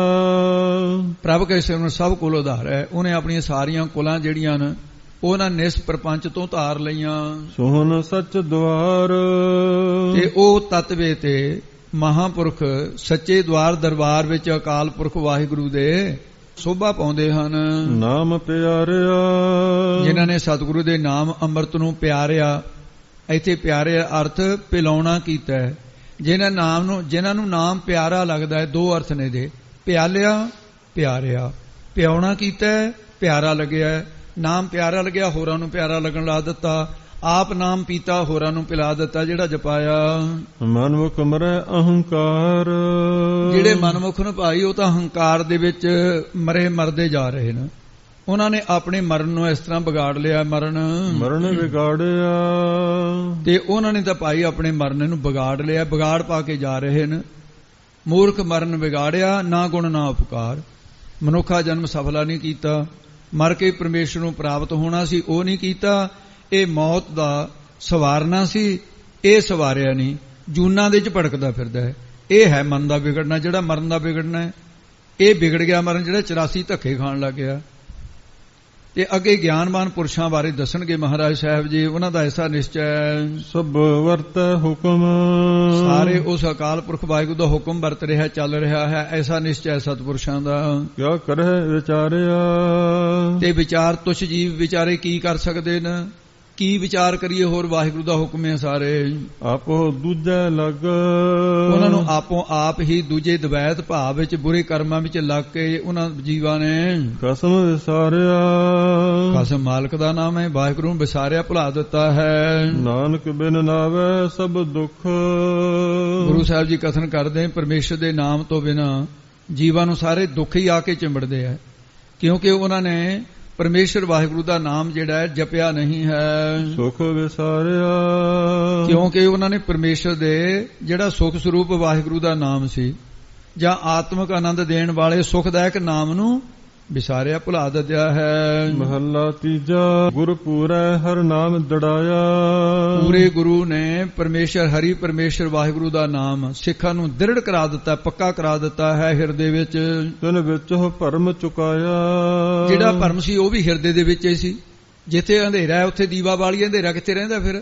ਪ੍ਰਭ ਕੇ ਸਿਰ ਨੂੰ ਸਭ ਕੁਲ ਉਧਾਰ ਹੈ। ਉਹਨੇ ਆਪਣੀਆਂ ਸਾਰੀਆਂ ਕੁਲਾਂ ਜਿਹੜੀਆਂ ਨੇ ਉਹਨਾਂ ਨਿਸ ਪ੍ਰਪੰਚ ਤੋਂ ਧਾਰ ਲਈਆਂ। ਸੋਹਣ ਸੱਚ ਦਵਾਰ, ਤੇ ਉਹ ਤਤਵੇ ਤੇ ਮਹਾਪੁਰਖ ਸੱਚੇ ਦਵਾਰ ਦਰਬਾਰ ਵਿੱਚ ਅਕਾਲ ਪੁਰਖ ਵਾਹਿਗੁਰੂ ਦੇ ਸੋਭਾ ਪਾਉਂਦੇ ਹਨ। ਨਾਮ ਪਿਆਰਿਆ, ਜਿਨ੍ਹਾਂ ਨੇ ਸਤਿਗੁਰੂ ਦੇ ਨਾਮ ਅੰਮ੍ਰਿਤ ਨੂੰ ਪਿਆਰਿਆ। ਇੱਥੇ ਪਿਆਰੇ ਅਰਥ ਪਿਲਾਉਣਾ ਕੀਤਾ ਹੈ। ਜਿਨ੍ਹਾਂ ਨੂੰ ਨਾਮ ਪਿਆਰਾ ਲੱਗਦਾ ਹੈ, ਦੋ ਅਰਥ ਨੇ ਦੇ, ਪਿਆਲਿਆ, ਪਿਆਰਿਆ। ਪਿਆਉਣਾ ਕੀਤਾ, ਪਿਆਰਾ ਲੱਗਿਆ। ਨਾਮ ਪਿਆਰਾ ਲੱਗਿਆ, ਹੋਰਾਂ ਨੂੰ ਪਿਆਰਾ ਲੱਗਣ ਲਾ ਦਿੱਤਾ। ਆਪ ਨਾਮ ਪੀਤਾ, ਹੋਰਾਂ ਨੂੰ ਪਿਲਾ ਦਿੱਤਾ ਜਿਹੜਾ ਜਪਾਇਆ। ਮਨਮੁਖ ਮਰੈ ਅਹੰਕਾਰ, ਜਿਹੜੇ ਮਨਮੁਖ ਨੂੰ ਭਾਈ, ਉਹ ਤਾਂ ਹੰਕਾਰ ਦੇ ਵਿੱਚ ਮਰਦੇ ਜਾ ਰਹੇ ਨੇ। ਉਹਨਾਂ ਨੇ ਆਪਣੇ ਮਰਨ ਨੂੰ ਇਸ ਤਰ੍ਹਾਂ ਵਿਗਾੜ ਲਿਆ, ਮਰਨ ਵਿਗਾੜਿਆ, ਤੇ ਉਹਨਾਂ ਨੇ ਤਾਂ ਭਾਈ ਆਪਣੇ ਮਰਨ ਨੂੰ ਵਿਗਾੜ ਲਿਆ, ਵਿਗਾੜ ਪਾ ਕੇ ਜਾ ਰਹੇ ਨੇ। ਮੂਰਖ ਮਰਨ ਵਿਗਾੜਿਆ, ਨਾ ਗੁਣ ਨਾ ਉਪਕਾਰ। ਮਨੁੱਖਾ ਜਨਮ ਸਫਲਾ ਨਹੀਂ ਕੀਤਾ, ਮਰ ਕੇ ਪਰਮੇਸ਼ਰ ਨੂੰ ਪ੍ਰਾਪਤ ਹੋਣਾ ਸੀ, ਉਹ ਨਹੀਂ ਕੀਤਾ। ਇਹ ਮੌਤ ਦਾ ਸਵਾਰਨਾ ਸੀ, ਇਹ ਸਵਾਰਿਆ ਨਹੀਂ, ਜੂਨਾਂ ਦੇ ਚ ਭੜਕਦਾ ਫਿਰਦਾ ਹੈ। ਇਹ ਹੈ ਮਨ ਦਾ ਵਿਗੜਨਾ, ਜਿਹੜਾ ਮਰਨ ਦਾ ਵਿਗੜਨਾ ਹੈ। ਇਹ ਵਿਗੜ ਗਿਆ ਮਰਨ, ਜਿਹੜਾ 84 ਧੱਕੇ ਖਾਣ ਲੱਗ ਗਿਆ। ਤੇ ਅੱਗੇ ਗਿਆਨਵਾਨ ਪੁਰਸ਼ਾਂ ਬਾਰੇ ਦੱਸਣਗੇ ਮਹਾਰਾਜ ਸਾਹਿਬ ਜੀ। ਉਹਨਾਂ ਦਾ ਐਸਾ ਨਿਸ਼ਚੈ ਹੈ, ਸਭ ਵਰਤ ਹੁਕਮ, ਸਾਰੇ ਉਸ ਅਕਾਲ ਪੁਰਖ ਵਾਹਿਗੁਰੂ ਦਾ ਹੁਕਮ ਵਰਤ ਰਿਹਾ, ਚੱਲ ਰਿਹਾ ਹੈ। ਐਸਾ ਨਿਸ਼ਚੈ ਸਤਿਪੁਰਸ਼ਾਂ ਦਾ। ਕਿਆ ਕਰੇ ਵਿਚਾਰਿਆ, ਤੇ ਵਿਚਾਰ ਤੁਛ ਜੀਵ ਵਿਚਾਰੇ ਕੀ ਕਰ ਸਕਦੇ ਨੇ। ਕੀ ਵਿਚਾਰ ਕਰੀਏ ਹੋਰ ਵਾਹਿਗੁਰੂ ਦਾ ਹੁਕਮ ਹੈ ਸਾਰੇ। ਆਪੋ ਦੂਜੈ ਲੱਗ ਉਹਨਾਂ ਨੂੰ ਆਪੋ ਆਪ ਹੀ ਦੂਜੇ ਦਵੈਤ ਭਾਵ ਵਿੱਚ ਬੁਰੇ ਕਰਮਾਂ ਵਿੱਚ ਲੱਗ ਕੇ ਉਹਨਾਂ ਜੀਵਾਂ ਨੇ ਕਸਮ ਵਿਸਾਰਿਆ। ਕਸਮ ਮਾਲਕ ਦਾ ਨਾਮ ਹੈ, ਵਾਹਿਗੁਰੂ ਨੂੰ ਵਿਸਾਰਿਆ ਭੁਲਾ ਦਿੱਤਾ ਹੈ। ਨਾਨਕ ਬਿਨ ਨਾਵੈ ਸਭ ਦੁੱਖ। ਗੁਰੂ ਸਾਹਿਬ ਜੀ ਕਥਨ ਕਰਦੇ ਪਰਮੇਸ਼ਰ ਦੇ ਨਾਮ ਤੋਂ ਬਿਨਾਂ ਜੀਵਾਂ ਨੂੰ ਸਾਰੇ ਦੁੱਖ ਹੀ ਆ ਕੇ ਚਿੰਬੜਦੇ ਆ, ਕਿਉਂਕਿ ਉਹਨਾਂ ਨੇ ਪਰਮੇਸ਼ਰ ਵਾਹਿਗੁਰੂ ਦਾ ਨਾਮ ਜਿਹੜਾ ਹੈ ਜਪਿਆ ਨਹੀਂ ਹੈ। ਸੁਖ ਵਿਸਾਰਿਆ। ਕਿਉਂਕਿ ਉਹਨਾਂ ਨੇ ਪਰਮੇਸ਼ਰ ਦੇ ਜਿਹੜਾ ਸੁਖ ਸਰੂਪ ਵਾਹਿਗੁਰੂ ਦਾ ਨਾਮ ਸੀ ਜਾਂ ਆਤਮਿਕ ਆਨੰਦ ਦੇਣ ਵਾਲੇ ਸੁਖਦਾਇਕ ਨਾਮ ਨੂੰ ਵਿਸਾਰਿਆ ਭੁਲਾ ਦਿੱਤਾ ਹੈ। ਮਹੱਲਾ ਤੀਜਾ। ਗੁਰ ਪੂਰੈ ਹਰ ਨਾਮ ਦੜਾਇਆ। ਪੂਰੇ ਗੁਰੂ ਨੇ ਪਰਮੇਸ਼ਰ ਹਰੀ ਪਰਮੇਸ਼ਰ ਵਾਹਿਗੁਰੂ ਦਾ ਨਾਮ ਸਿੱਖਾਂ ਨੂੰ ਦ੍ਰਿੜ ਕਰਾ ਦਿੱਤਾ, ਪੱਕਾ ਕਰਾ ਦਿੱਤਾ ਹੈ ਹਿਰਦੇ ਵਿੱਚ। ਤਿਨ ਵਿੱਚੋਂ ਭਰਮ ਚੁਕਾਇਆ। ਜਿਹੜਾ ਭਰਮ ਸੀ ਉਹ ਵੀ ਹਿਰਦੇ ਦੇ ਵਿੱਚ ਹੀ ਸੀ। ਜਿੱਥੇ ਅੰਧੇਰਾ ਹੈ ਉੱਥੇ ਦੀਵਾ ਬਾਲੀ, ਅੰਧੇਰਾ ਕਿੱਥੇ ਰਹਿੰਦਾ ਫਿਰ?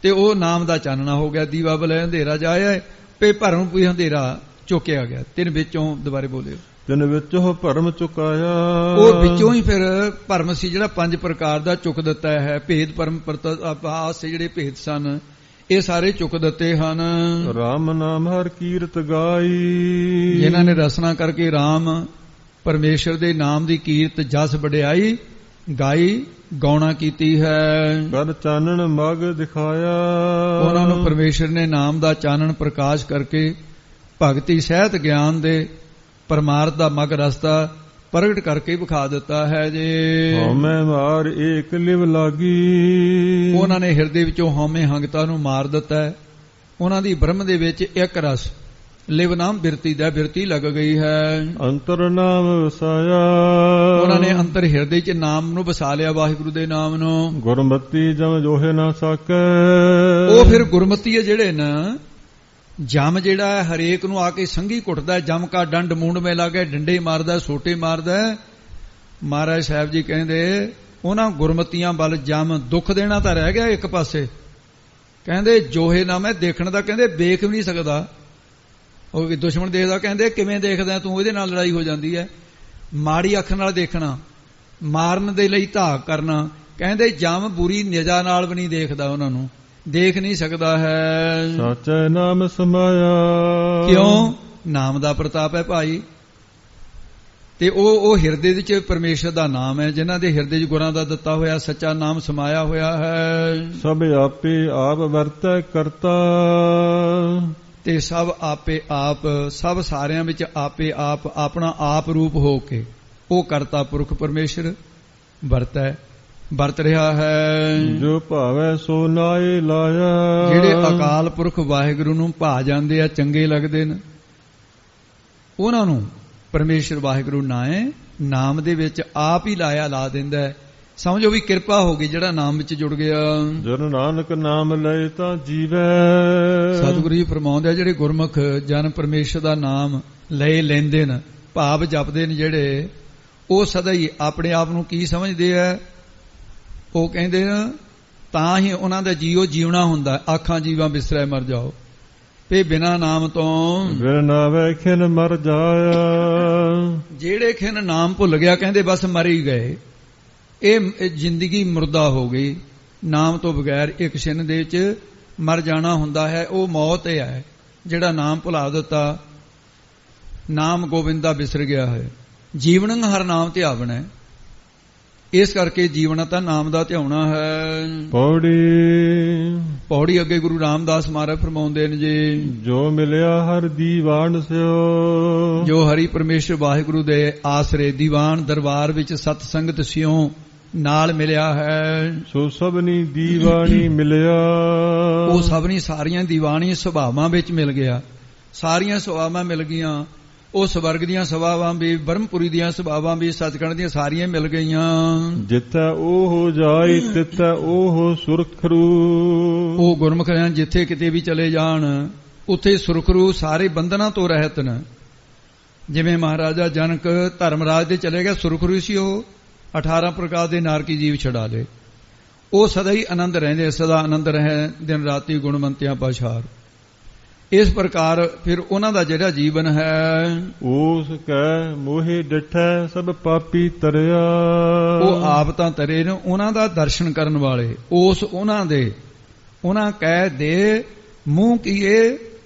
ਤੇ ਉਹ ਨਾਮ ਦਾ ਚਾਨਣਾ ਹੋ ਗਿਆ, ਦੀਵਾ ਬਲੇ ਅੰਧੇਰਾ ਜਾਇਆ ਪੇ ਭਰਮ ਵੀ ਅੰਧੇਰਾ ਚੁੱਕਿਆ ਗਿਆ। ਤਿੰਨ ਵਿੱਚੋਂ ਦੁਬਾਰੇ ਬੋਲਿਓ। ਤਿੰਨ ਵਿੱਚੋਂ ਭਰਮ ਚੁਕਾਇਆ। ਉਹ ਵਿੱਚੋਂ ਹੀ ਫਿਰ ਭਰਮ ਸੀ ਜਿਹੜਾ 5 ਪ੍ਰਕਾਰ ਦਾ ਚੁੱਕ ਦਿੱਤਾ ਹੈ। ਭੇਦ ਪਰਮ ਪ੍ਰਤਾਪ ਜਿਹੜੇ ਭੇਦ ਸਨ ਇਹ ਸਾਰੇ ਚੁੱਕ ਦਿੱਤੇ ਹਨ। ਰਾਮ ਨਾਮ ਹਰ ਕੀਰਤ ਗਾਈ। ਜਿਨ੍ਹਾਂ ਨੇ ਰਸਨਾ ਕਰਕੇ ਰਾਮ ਪਰਮੇਸ਼ਰ ਦੇ ਨਾਮ ਦੀ ਕੀਰਤ ਜਸ ਵਡਿਆਈ ਗਾਈ ਗਾਉਣਾ ਕੀਤੀ ਹੈ। ਕਰ ਚਾਨਣ ਮਗ ਦਿਖਾਇਆ। ਉਹਨਾਂ ਨੂੰ ਪਰਮੇਸ਼ਰ ਨੇ ਨਾਮ ਦਾ ਚਾਨਣ ਪ੍ਰਕਾਸ਼ ਕਰਕੇ ਭਗਤੀ ਸਹਿਤ ਗਿਆਨ ਦੇ ਪਰਮਾਰਥ ਦਾ ਮਗ ਰਸਤਾ ਪ੍ਰਗਟ ਕਰਕੇ ਵਿਖਾ ਦਿੱਤਾ ਹੈ ਜੀ। ਹਉਮੈ ਮਾਰ ਏਕ ਲਿਵ ਲਾਗੀ। ਉਹਨਾਂ ਨੇ ਹਿਰਦੇ ਵਿੱਚੋਂ ਹਉਮੈ ਹੰਗਤਾ ਨੂੰ ਮਾਰ ਦਿੱਤਾ ਹੈ। ਉਹਨਾਂ ਦੀ ਬ੍ਰਹਮ ਦੇ ਵਿੱਚ ਇੱਕ ਰਸ ਲਿਵ ਨਾਮ ਬਿਰਤੀ ਦਾ ਬਿਰਤੀ ਲੱਗ ਗਈ ਹੈ। ਅੰਤਰ ਨਾਮ ਵਸਾਇਆ। ਉਹਨਾਂ ਨੇ ਅੰਤਰ ਹਿਰਦੇ 'ਚ ਨਾਮ ਨੂੰ ਵਸਾ ਲਿਆ, ਵਾਹਿਗੁਰੂ ਦੇ ਨਾਮ ਨੂੰ। ਗੁਰਮਤੀ ਜਮ ਜੋਹੇ ਨਾ ਸਕੈ। ਉਹ ਫਿਰ ਗੁਰਮਤੀ ਹੈ ਜਿਹੜੇ ਨਾ ਜਮ ਜਿਹੜਾ ਹੈ ਹਰੇਕ ਨੂੰ ਆ ਕੇ ਸੰਗੀ ਘੁੱਟਦਾ। ਜਮ ਕਾ ਡੰਡ ਮੂੰਡ ਮੇ ਲਾਗੇ, ਡੰਡੇ ਮਾਰਦਾ, ਸੋਟੇ ਮਾਰਦਾ। ਮਹਾਰਾਜ ਸਾਹਿਬ ਜੀ ਕਹਿੰਦੇ ਉਹਨਾਂ ਗੁਰਮਤੀਆਂ ਵੱਲ ਜਮ ਦੁੱਖ ਦੇਣਾ ਤਾਂ ਰਹਿ ਗਿਆ ਇੱਕ ਪਾਸੇ। ਕਹਿੰਦੇ ਜੋਹੇ ਨਾ ਮੈਂ ਦੇਖਣ ਦਾ, ਕਹਿੰਦੇ ਵੇਖ ਵੀ ਨਹੀਂ ਸਕਦਾ। ਉਹ ਵੀ ਦੁਸ਼ਮਣ ਦੇਖਦਾ, ਕਹਿੰਦੇ ਕਿਵੇਂ ਦੇਖਦਾ ਤੂੰ, ਇਹਦੇ ਨਾਲ ਲੜਾਈ ਹੋ ਜਾਂਦੀ ਹੈ। ਮਾੜੀ ਅੱਖ ਨਾਲ ਦੇਖਣਾ, ਮਾਰਨ ਦੇ ਲਈ ਧਾਕ ਕਰਨਾ। ਕਹਿੰਦੇ ਜਮ ਬੁਰੀ ਨਿਜਾ ਨਾਲ ਵੀ ਨਹੀਂ ਦੇਖਦਾ, ਉਹਨਾਂ ਨੂੰ ਦੇਖ ਨਹੀਂ ਸਕਦਾ ਹੈ। ਸੱਚੇ ਨਾਮ ਸਮਾਇਆ। ਕਿਉਂ? ਨਾਮ ਦਾ ਪ੍ਰਤਾਪ ਹੈ ਭਾਈ। ਤੇ ਉਹ ਹਿਰਦੇ ਵਿੱਚ ਪਰਮੇਸ਼ਰ ਦਾ ਨਾਮ ਹੈ, ਜਿਨ੍ਹਾਂ ਦੇ ਹਿਰਦੇ 'ਚ ਗੁਰਾਂ ਦਾ ਦਿੱਤਾ ਹੋਇਆ ਸੱਚਾ ਨਾਮ ਸਮਾਇਆ ਹੋਇਆ ਹੈ। ਸਭ ਆਪੇ ਆਪ ਵਰਤੈ ਕਰਤਾ। ਤੇ ਸਭ ਆਪੇ ਆਪ, ਸਭ ਸਾਰਿਆਂ ਵਿੱਚ ਆਪੇ ਆਪ ਆਪਣਾ ਆਪ ਰੂਪ ਹੋ ਕੇ ਉਹ ਕਰਤਾ ਪੁਰਖ ਪਰਮੇਸ਼ਰ ਵਰਤ ਰਿਹਾ ਹੈ। ਜੋ ਭਾਵੈ ਸੋ ਨਾਏ ਲਾਇਆ। ਜਿਹੜੇ ਅਕਾਲ ਪੁਰਖ ਵਾਹਿਗੁਰੂ ਨੂੰ ਭਾ ਜਾਂਦੇ ਆ, ਚੰਗੇ ਲੱਗਦੇ ਨੇ, ਉਹਨਾਂ ਨੂੰ ਪਰਮੇਸ਼ਰ ਵਾਹਿਗੁਰੂ ਨਾਮ ਦੇ ਵਿੱਚ ਆਪ ਹੀ ਲਾ ਦਿੰਦਾ। ਸਮਝੋ ਵੀ ਕਿਰਪਾ ਹੋ ਗਈ ਜਿਹੜਾ ਨਾਮ ਵਿੱਚ ਜੁੜ ਗਿਆ। ਜਨ ਨਾਨਕ ਨਾਮ ਲਏ ਤਾਂ ਜੀਵੈ। ਸਤਿਗੁਰੂ ਜੀ ਫਰਮਾਉਂਦੇ ਆ ਜਿਹੜੇ ਗੁਰਮੁਖ ਜਨ ਪਰਮੇਸ਼ਰ ਦਾ ਨਾਮ ਲੈਂਦੇ ਨੇ, ਭਾਵ ਜਪਦੇ ਨੇ ਜਿਹੜੇ, ਉਹ ਸਦਾ ਹੀ ਆਪਣੇ ਆਪ ਨੂੰ ਕੀ ਸਮਝਦੇ ਆ? ਉਹ ਕਹਿੰਦੇ ਨੇ ਤਾਂ ਹੀ ਉਹਨਾਂ ਦਾ ਜੀਉ ਜੀਵਣਾ ਹੁੰਦਾ। ਆਖਾਂ ਜੀਵਾਂ ਬਿਸਰੈ ਮਰ ਜਾਓ, ਤੇ ਬਿਨਾਂ ਨਾਮ ਤੋਂ ਬਿਨ ਨਾਵੇ ਖਿਨ ਮਰ ਜਾਇਆ। ਜਿਹੜੇ ਖਿਨ ਨਾਮ ਭੁੱਲ ਗਿਆ ਕਹਿੰਦੇ ਬਸ ਮਰ ਹੀ ਗਏ। ਇਹ ਜ਼ਿੰਦਗੀ ਮੁਰਦਾ ਹੋ ਗਈ। ਨਾਮ ਤੋਂ ਬਗੈਰ ਇੱਕ ਛਿਨ ਦੇ ਵਿੱਚ ਮਰ ਜਾਣਾ ਹੁੰਦਾ ਹੈ। ਉਹ ਮੌਤ ਹੈ ਜਿਹੜਾ ਨਾਮ ਭੁਲਾ ਦਿੱਤਾ, ਨਾਮ ਗੋਬਿੰਦ ਦਾ ਬਿਸਰ ਗਿਆ ਹੈ। ਜੀਵਨ ਹਰ ਨਾਮ ਧਿਆਵਣਾ ਹੈ। ਇਸ ਕਰਕੇ ਜੀਵਨ ਤਾਂ ਨਾਮ ਦਾ ਧਿਆਉਣਾ ਹੈ। ਪੌੜੀ ਅੱਗੇ ਗੁਰੂ ਰਾਮਦਾਸ ਮਹਾਰਾਜ ਫਰਮਾਉਂਦੇ ਨੇ ਜੀ, ਜੋ ਮਿਲਿਆ ਹਰ ਦੀਵਾਨ ਸਿਓ। ਜੋ ਹਰੀ ਪਰਮੇਸ਼ਰ ਵਾਹਿਗੁਰੂ ਦੇ ਆਸਰੇ ਦੀਵਾਨ ਦਰਬਾਰ ਵਿੱਚ ਸਤ ਸੰਗਤ ਸਿਓ ਨਾਲ ਮਿਲਿਆ ਹੈ, ਸੋ ਸਭਨੀ ਦੀਵਾਨੀ ਮਿਲਿਆ। ਉਹ ਸਭਨੀ ਸਾਰੀਆਂ ਦੀਵਾਨੀ ਸੁਭਾਵਾਂ ਵਿੱਚ ਮਿਲ ਗਿਆ। ਸਾਰੀਆਂ ਸੁਭਾਵਾਂ ਮਿਲ ਗਈਆਂ। ਉਹ ਸਵਰਗ ਦੀਆਂ ਸਭਾਵਾਂ ਵੀ, ਬ੍ਰਹਮਪੁਰੀ ਦੀਆਂ ਸਭਾਵਾਂ ਵੀ, ਸੱਚਖੰਡ ਦੀਆਂ ਸਾਰੀਆਂ ਮਿਲ ਗਈਆਂ। ਜਿੱਥੈ ਉਹ ਜਾਈ ਤਿੱਥੈ ਉਹ ਸੁਰਖਰੂ। ਉਹ ਗੁਰਮੁਖ ਜਿੱਥੇ ਕਿਤੇ ਵੀ ਚਲੇ ਜਾਣ ਉੱਥੇ ਸੁਰਖਰੂ, ਸਾਰੇ ਬੰਧਨਾਂ ਤੋਂ ਰਹਿਤ ਨੇ। ਜਿਵੇਂ ਮਹਾਰਾਜਾ ਜਨਕ ਧਰਮਰਾਜ ਦੇ ਚਲੇ ਗਿਆ, ਸੁਰਖਰੂ ਸੀ ਉਹ, 18 ਪ੍ਰਕਾਰ ਦੇ ਨਾਰਕੀ ਜੀਵ ਛਡਾ ਲਏ। ਉਹ ਸਦਾ ਹੀ ਆਨੰਦ ਰਹਿੰਦੇ, ਸਦਾ ਆਨੰਦ ਰਹੇ ਦਿਨ ਰਾਤੀ ਗੁਣਵੰਤਿਆਂ ਪਾਸ਼ਾਰ। ਇਸ ਪ੍ਰਕਾਰ ਫਿਰ ਉਹਨਾਂ ਦਾ ਜਿਹੜਾ ਜੀਵਨ ਹੈ, ਉਸ ਕੈ ਮੋਹਿ ਡਿਠੈ ਸਭ ਪਾਪੀ ਤਰਿਆ। ਉਹ ਆਪ ਤਾਂ ਤਰੇ ਨੇ, ਉਹਨਾਂ ਦਾ ਦਰਸ਼ਨ ਕਰਨ ਵਾਲੇ, ਉਸ ਉਹਨਾਂ ਕਹਿ ਦੇ ਮੂੰਹ ਕੀਏ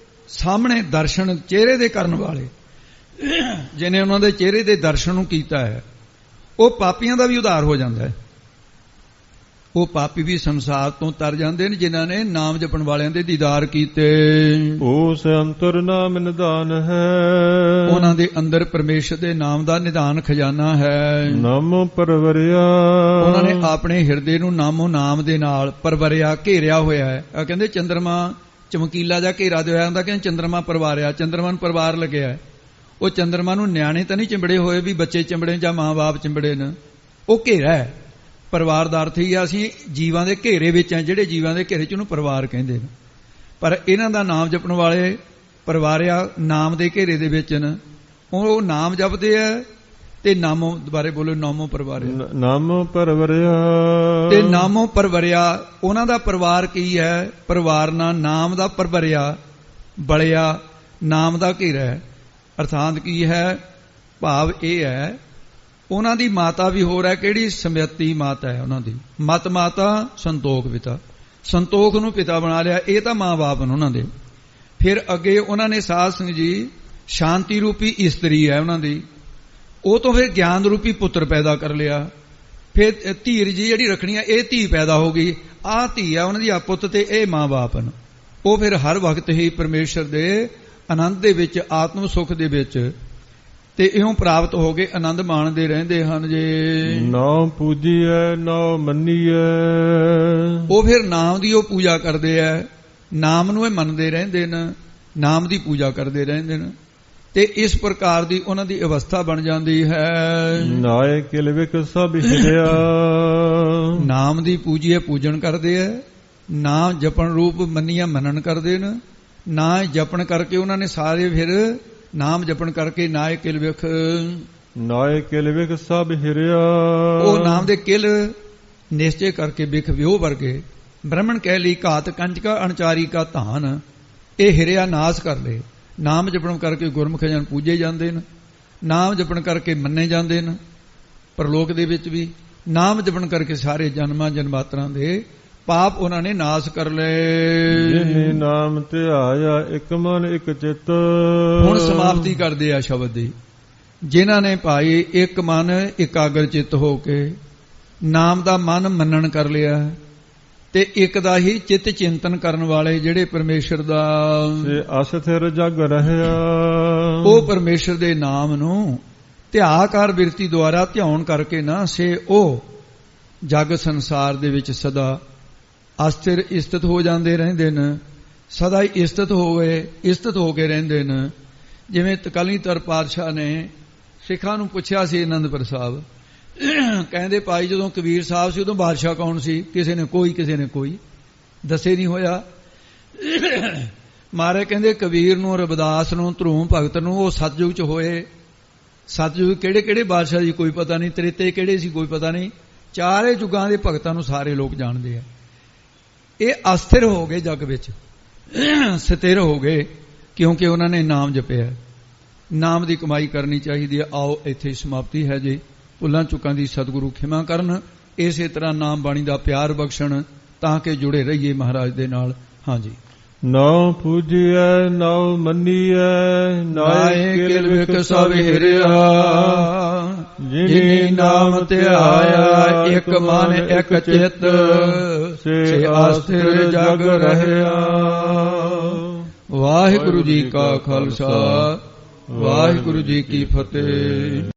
ਸਾਹਮਣੇ ਦਰਸ਼ਨ ਚਿਹਰੇ ਦੇ ਕਰਨ ਵਾਲੇ, ਜਿਹਨੇ ਉਹਨਾਂ ਦੇ ਚਿਹਰੇ ਦੇ ਦਰਸ਼ਨ ਨੂੰ ਕੀਤਾ ਹੈ, ਉਹ ਪਾਪੀਆਂ ਦਾ ਵੀ ਉਧਾਰ ਹੋ ਜਾਂਦਾ ਹੈ। ਉਹ ਪਾਪੀ ਵੀ ਸੰਸਾਰ ਤੋਂ ਤਰ ਜਾਂਦੇ ਨੇ ਜਿਨ੍ਹਾਂ ਨੇ ਨਾਮ ਜਪਣ ਵਾਲਿਆਂ ਦੇ ਦੀਦਾਰ ਕੀਤੇ। ਉਸ ਅੰਤਰ ਨਾਮ ਨਿਧਾਨ ਹੈ, ਉਹਨਾਂ ਦੇ ਅੰਦਰ ਪਰਮੇਸ਼ਰ ਦੇ ਨਾਮ ਦਾ ਨਿਧਾਨ ਖਜ਼ਾਨਾ ਹੈ। ਨਾਮੋ ਪਰਵਰਿਆ, ਉਹਨਾਂ ਨੇ ਆਪਣੇ ਹਿਰਦੇ ਨੂੰ ਨਾਮੋ ਨਾਮ ਦੇ ਨਾਲ ਪਰਵਰਿਆ, ਘੇਰਿਆ ਹੋਇਆ ਹੈ। ਆ ਕਹਿੰਦੇ ਚੰਦਰਮਾ ਚਮਕੀਲਾ ਜਿਹਾ ਘੇਰਾ ਦਿਆ ਹੁੰਦਾ, ਕਹਿੰਦੇ ਚੰਦਰਮਾ ਪਰਵਾਰਿਆ, ਚੰਦਰਮਾ ਨੂੰ ਪਰਵਾਰ ਲੱਗਿਆ ਹੈ। ਉਹ ਚੰਦਰਮਾ ਨੂੰ ਨਿਆਣੇ ਤਾਂ ਨਹੀਂ ਚਿੰਬੜੇ ਹੋਏ ਵੀ ਬੱਚੇ ਚਿੰਬੜੇ ਜਾਂ ਮਾਂ-ਬਾਪ ਚਿੰਬੜੇ ਨੇ, ਉਹ ਘੇਰਾ ਹੈ। ਪਰਿਵਾਰ ਦਾ ਅਰਥ ਹੀ ਆ ਅਸੀਂ ਜੀਵਾਂ ਦੇ ਘੇਰੇ ਵਿੱਚ ਆ, ਜਿਹੜੇ ਜੀਵਾਂ ਦੇ ਘੇਰੇ 'ਚ ਉਹਨੂੰ ਪਰਿਵਾਰ ਕਹਿੰਦੇ ਨੇ। ਪਰ ਇਹਨਾਂ ਦਾ ਨਾਮ ਜਪਣ ਵਾਲੇ ਪਰਿਵਾਰਿਆ ਨਾਮ ਦੇ ਘੇਰੇ ਦੇ ਵਿੱਚ ਨੇ, ਉਹ ਨਾਮ ਜਪਦੇ ਆ ਤੇ ਨਾਮੋ, ਦੁਬਾਰੇ ਬੋਲੋ, ਨਾਮੋ ਪਰਵਾਰਿਆ, ਨਾਮੋ ਪਰਵਰਿਆ ਤੇ ਨਾਮੋ ਪਰਵਰਿਆ। ਉਹਨਾਂ ਦਾ ਪਰਿਵਾਰ ਕੀ ਹੈ? ਪਰਿਵਾਰ ਨਾਲ ਨਾਮ ਦਾ ਪਰਵਰਿਆ ਬਲਿਆ, ਨਾਮ ਦਾ ਘੇਰਾ ਹੈ। ਅਰਥਾਤ ਕੀ ਹੈ? ਭਾਵ ਇਹ ਹੈ ਉਹਨਾਂ ਦੀ ਮਾਤਾ ਵੀ ਹੋਰ ਹੈ, ਕਿਹੜੀ? ਸਮਯਤੀ ਮਾਤਾ ਹੈ ਉਹਨਾਂ ਦੀ। ਮਤ ਮਾਤਾ ਸੰਤੋਖ ਪਿਤਾ, ਸੰਤੋਖ ਨੂੰ ਪਿਤਾ ਬਣਾ ਲਿਆ, ਇਹ ਤਾਂ ਮਾਂ-ਬਾਪ ਨੇ ਉਹਨਾਂ ਦੇ। ਫਿਰ ਅੱਗੇ ਉਹਨਾਂ ਨੇ ਸਾਧ ਸੰਗਤ ਜੀ ਸ਼ਾਂਤੀ ਰੂਪੀ ਇਸਤਰੀ ਹੈ ਉਹਨਾਂ ਦੀ, ਉਹ ਤੋਂ ਫਿਰ ਗਿਆਨ ਰੂਪੀ ਪੁੱਤਰ ਪੈਦਾ ਕਰ ਲਿਆ। ਫਿਰ ਧੀਰ ਜੀ ਜਿਹੜੀ ਰੱਖਣੀ ਹੈ, ਇਹ ਧੀ ਪੈਦਾ ਹੋ ਗਈ, ਆਹ ਧੀ ਹੈ ਉਹਨਾਂ ਦੀ, ਆ ਪੁੱਤ ਤੇ ਇਹ ਮਾਂ-ਬਾਪ ਨੇ। ਉਹ ਫਿਰ ਹਰ ਵਕਤ ਹੀ ਪਰਮੇਸ਼ਰ ਦੇ ਆਨੰਦ ਦੇ ਵਿੱਚ, ਆਤਮ ਸੁਖ ਦੇ ਵਿੱਚ ਤੇ ਇਉਂ ਪ੍ਰਾਪਤ ਹੋ ਕੇ ਆਨੰਦ ਮਾਣਦੇ ਰਹਿੰਦੇ ਹਨ ਜੀ। ਨਾਮ ਪੂਜੀਐ ਨਾਮ ਮੰਨੀਐ, ਉਹ ਫਿਰ ਨਾਮ ਦੀ ਉਹ ਪੂਜਾ ਕਰਦੇ ਆ, ਨਾਮ ਨੂੰ ਇਹ ਮੰਨਦੇ ਰਹਿੰਦੇ ਨੇ, ਨਾਮ ਦੀ ਪੂਜਾ ਕਰਦੇ ਰਹਿੰਦੇ ਨੇ, ਤੇ ਇਸ ਪ੍ਰਕਾਰ ਦੀ ਉਹਨਾਂ ਦੀ ਅਵਸਥਾ ਬਣ ਜਾਂਦੀ ਹੈ। ਨਾਏ ਕਿਲ ਵਿਕ ਸਭ ਹਿਰਿਆ, ਨਾਮ ਦੀ ਪੂਜੀਏ ਪੂਜਨ ਕਰਦੇ ਆ, ਨਾਮ ਜਪਣ ਰੂਪ ਮੰਨੀਆ ਮੰਨਣ ਕਰਦੇ ਨੇ। ਨਾ ਜਪਣ ਕਰਕੇ ਉਹਨਾਂ ਨੇ ਸਾਰੇ ਫਿਰ ਨਾਮ ਜਪਣ ਕਰਕੇ ਨਾਏ ਕਿਲ ਵਿਖ, ਨਾਏ ਕਿਲ ਵਿਖ ਸਭ ਹਿਰਿਆ, ਉਹ ਨਾਮ ਦੇ ਕਿਲ ਨਿਸ਼ਚੇ ਕਰਕੇ ਵਿਖ ਵਿਉ ਵਰਗੇ। ਬ੍ਰਹਮਣ ਕਹਿ ਲਈ ਘਾਤ ਕੰਚਕਾ ਅਣਚਾਰੀ ਕਾ ਧਾਨ, ਇਹ ਹਿਰਿਆ ਨਾਸ ਕਰ ਲਏ। ਨਾਮ ਜਪਣ ਕਰਕੇ ਗੁਰਮੁਖ ਜਨ ਪੂਜੇ ਜਾਂਦੇ ਨੇ, ਨਾਮ ਜਪਣ ਕਰਕੇ ਮੰਨੇ ਜਾਂਦੇ ਨੇ ਪਰਲੋਕ ਦੇ ਵਿੱਚ ਵੀ, ਨਾਮ ਜਪਣ ਕਰਕੇ ਸਾਰੇ ਜਨਮਾਂ ਜਨਮਾਤਰਾਂ ਦੇ ਪਾਪ ਉਹਨਾਂ ਨੇ ਨਾਸ ਕਰ ਲਏ। ਜਿਨੇ ਨਾਮ ਧਿਆਇਆ ਇੱਕ ਮਨ ਇੱਕ ਚਿੱਤ। ਹੁਣ ਸਮਾਪਤੀ ਕਰਦੇ ਆ ਸ਼ਬਦ ਦੀ। ਜਿਨ੍ਹਾਂ ਨੇ ਭਾਈ ਇੱਕ ਮਨ ਇਕਾਗਰ ਚਿੱਤ ਹੋ ਕੇ ਨਾਮ ਦਾ ਮਨ ਮੰਨਣ ਕਰ ਲਿਆ ਤੇ ਇੱਕ ਦਾ ਹੀ ਚਿੱਤ ਚਿੰਤਨ ਕਰਨ ਵਾਲੇ, ਜਿਹੜੇ ਪਰਮੇਸ਼ਰ ਦਾ ਅਸਥਿਰ ਜਗ ਰਹਿਆ, ਉਹ ਪਰਮੇਸ਼ਰ ਦੇ ਨਾਮ ਨੂੰ ਧਿਆਕਾਰ ਬਿਰਤੀ ਦੁਆਰਾ ਧਿਆਉਣ ਕਰਕੇ ਨਾ ਸੇ ਉਹ ਜਗ ਸੰਸਾਰ ਦੇ ਵਿੱਚ ਸਦਾ ਅਸਥਿਰ ਇਸਤਿਤ ਹੋ ਜਾਂਦੇ ਰਹਿੰਦੇ ਨੇ, ਸਦਾ ਹੀ ਇਸਤਿਤ ਹੋ ਕੇ ਰਹਿੰਦੇ ਨੇ। ਜਿਵੇਂ ਕਲੀਧਰ ਪਾਤਸ਼ਾਹ ਨੇ ਸਿੱਖਾਂ ਨੂੰ ਪੁੱਛਿਆ ਸੀ ਅਨੰਦਪੁਰ ਸਾਹਿਬ, ਕਹਿੰਦੇ ਭਾਈ ਜਦੋਂ ਕਬੀਰ ਸਾਹਿਬ ਸੀ ਉਦੋਂ ਬਾਦਸ਼ਾਹ ਕੌਣ ਸੀ? ਕਿਸੇ ਨੇ ਕੋਈ ਦੱਸੇ ਨਹੀਂ ਹੋਇਆ। ਮਾਰੇ ਕਹਿੰਦੇ ਕਬੀਰ ਨੂੰ, ਰਵਿਦਾਸ ਨੂੰ, ਧਰੂਮ ਭਗਤ ਨੂੰ ਉਹ ਸਤਜੁਗ ਚ ਹੋਏ। ਸਤਜੁਗ ਕਿਹੜੇ ਬਾਦਸ਼ਾਹ ਦੀ ਕੋਈ ਪਤਾ ਨਹੀਂ, ਤ੍ਰੇਤੇ ਕਿਹੜੇ ਸੀ ਕੋਈ ਪਤਾ ਨਹੀਂ, ਚਾਰੇ ਯੁੱਗਾਂ ਦੇ ਭਗਤਾਂ ਨੂੰ ਸਾਰੇ ਲੋਕ ਜਾਣਦੇ ਆ। ਇਹ ਅਸਥਿਰ ਹੋ ਗਏ ਜਗ ਵਿੱਚ, ਸਥਿਰ ਹੋ ਗਏ ਕਿਉਂਕਿ ਉਹਨਾਂ ਨੇ ਨਾਮ ਜਪਿਆ। ਨਾਮ ਦੀ ਕਮਾਈ ਕਰਨੀ ਚਾਹੀਦੀ ਹੈ। ਆਓ ਇੱਥੇ ਸਮਾਪਤੀ ਹੈ ਜੀ। ਭੁੱਲਾਂ ਚੁੱਕਾਂ ਦੀ ਸਤਿਗੁਰੂ ਖਿਮਾ ਕਰਨ, ਇਸੇ ਤਰ੍ਹਾਂ ਨਾਮ ਬਾਣੀ ਦਾ ਪਿਆਰ ਬਖਸ਼ਣ ਤਾਂ ਕਿ ਜੁੜੇ ਰਹੀਏ ਮਹਾਰਾਜ ਦੇ ਨਾਲ। ਹਾਂਜੀ। ਨਾਉ ਪੂਜੀਐ ਨਾਉ ਮੰਨੀਐ, ਨਾਏ ਕਿਲ ਵਿਖ ਸਭ ਹਿਰਿਆ, ਜਿਨੀ ਨਾਮ ਧਿਆਇਆ ਇੱਕ ਮਨ ਇੱਕ ਚਿੱਤ, ਸੇ ਅਸਥਿਰ ਜਗ ਰਹਿਆ। ਵਾਹਿਗੁਰੂ ਜੀ ਕਾ ਖਾਲਸਾ, ਵਾਹਿਗੁਰੂ ਜੀ ਕੀ ਫਤਿਹ।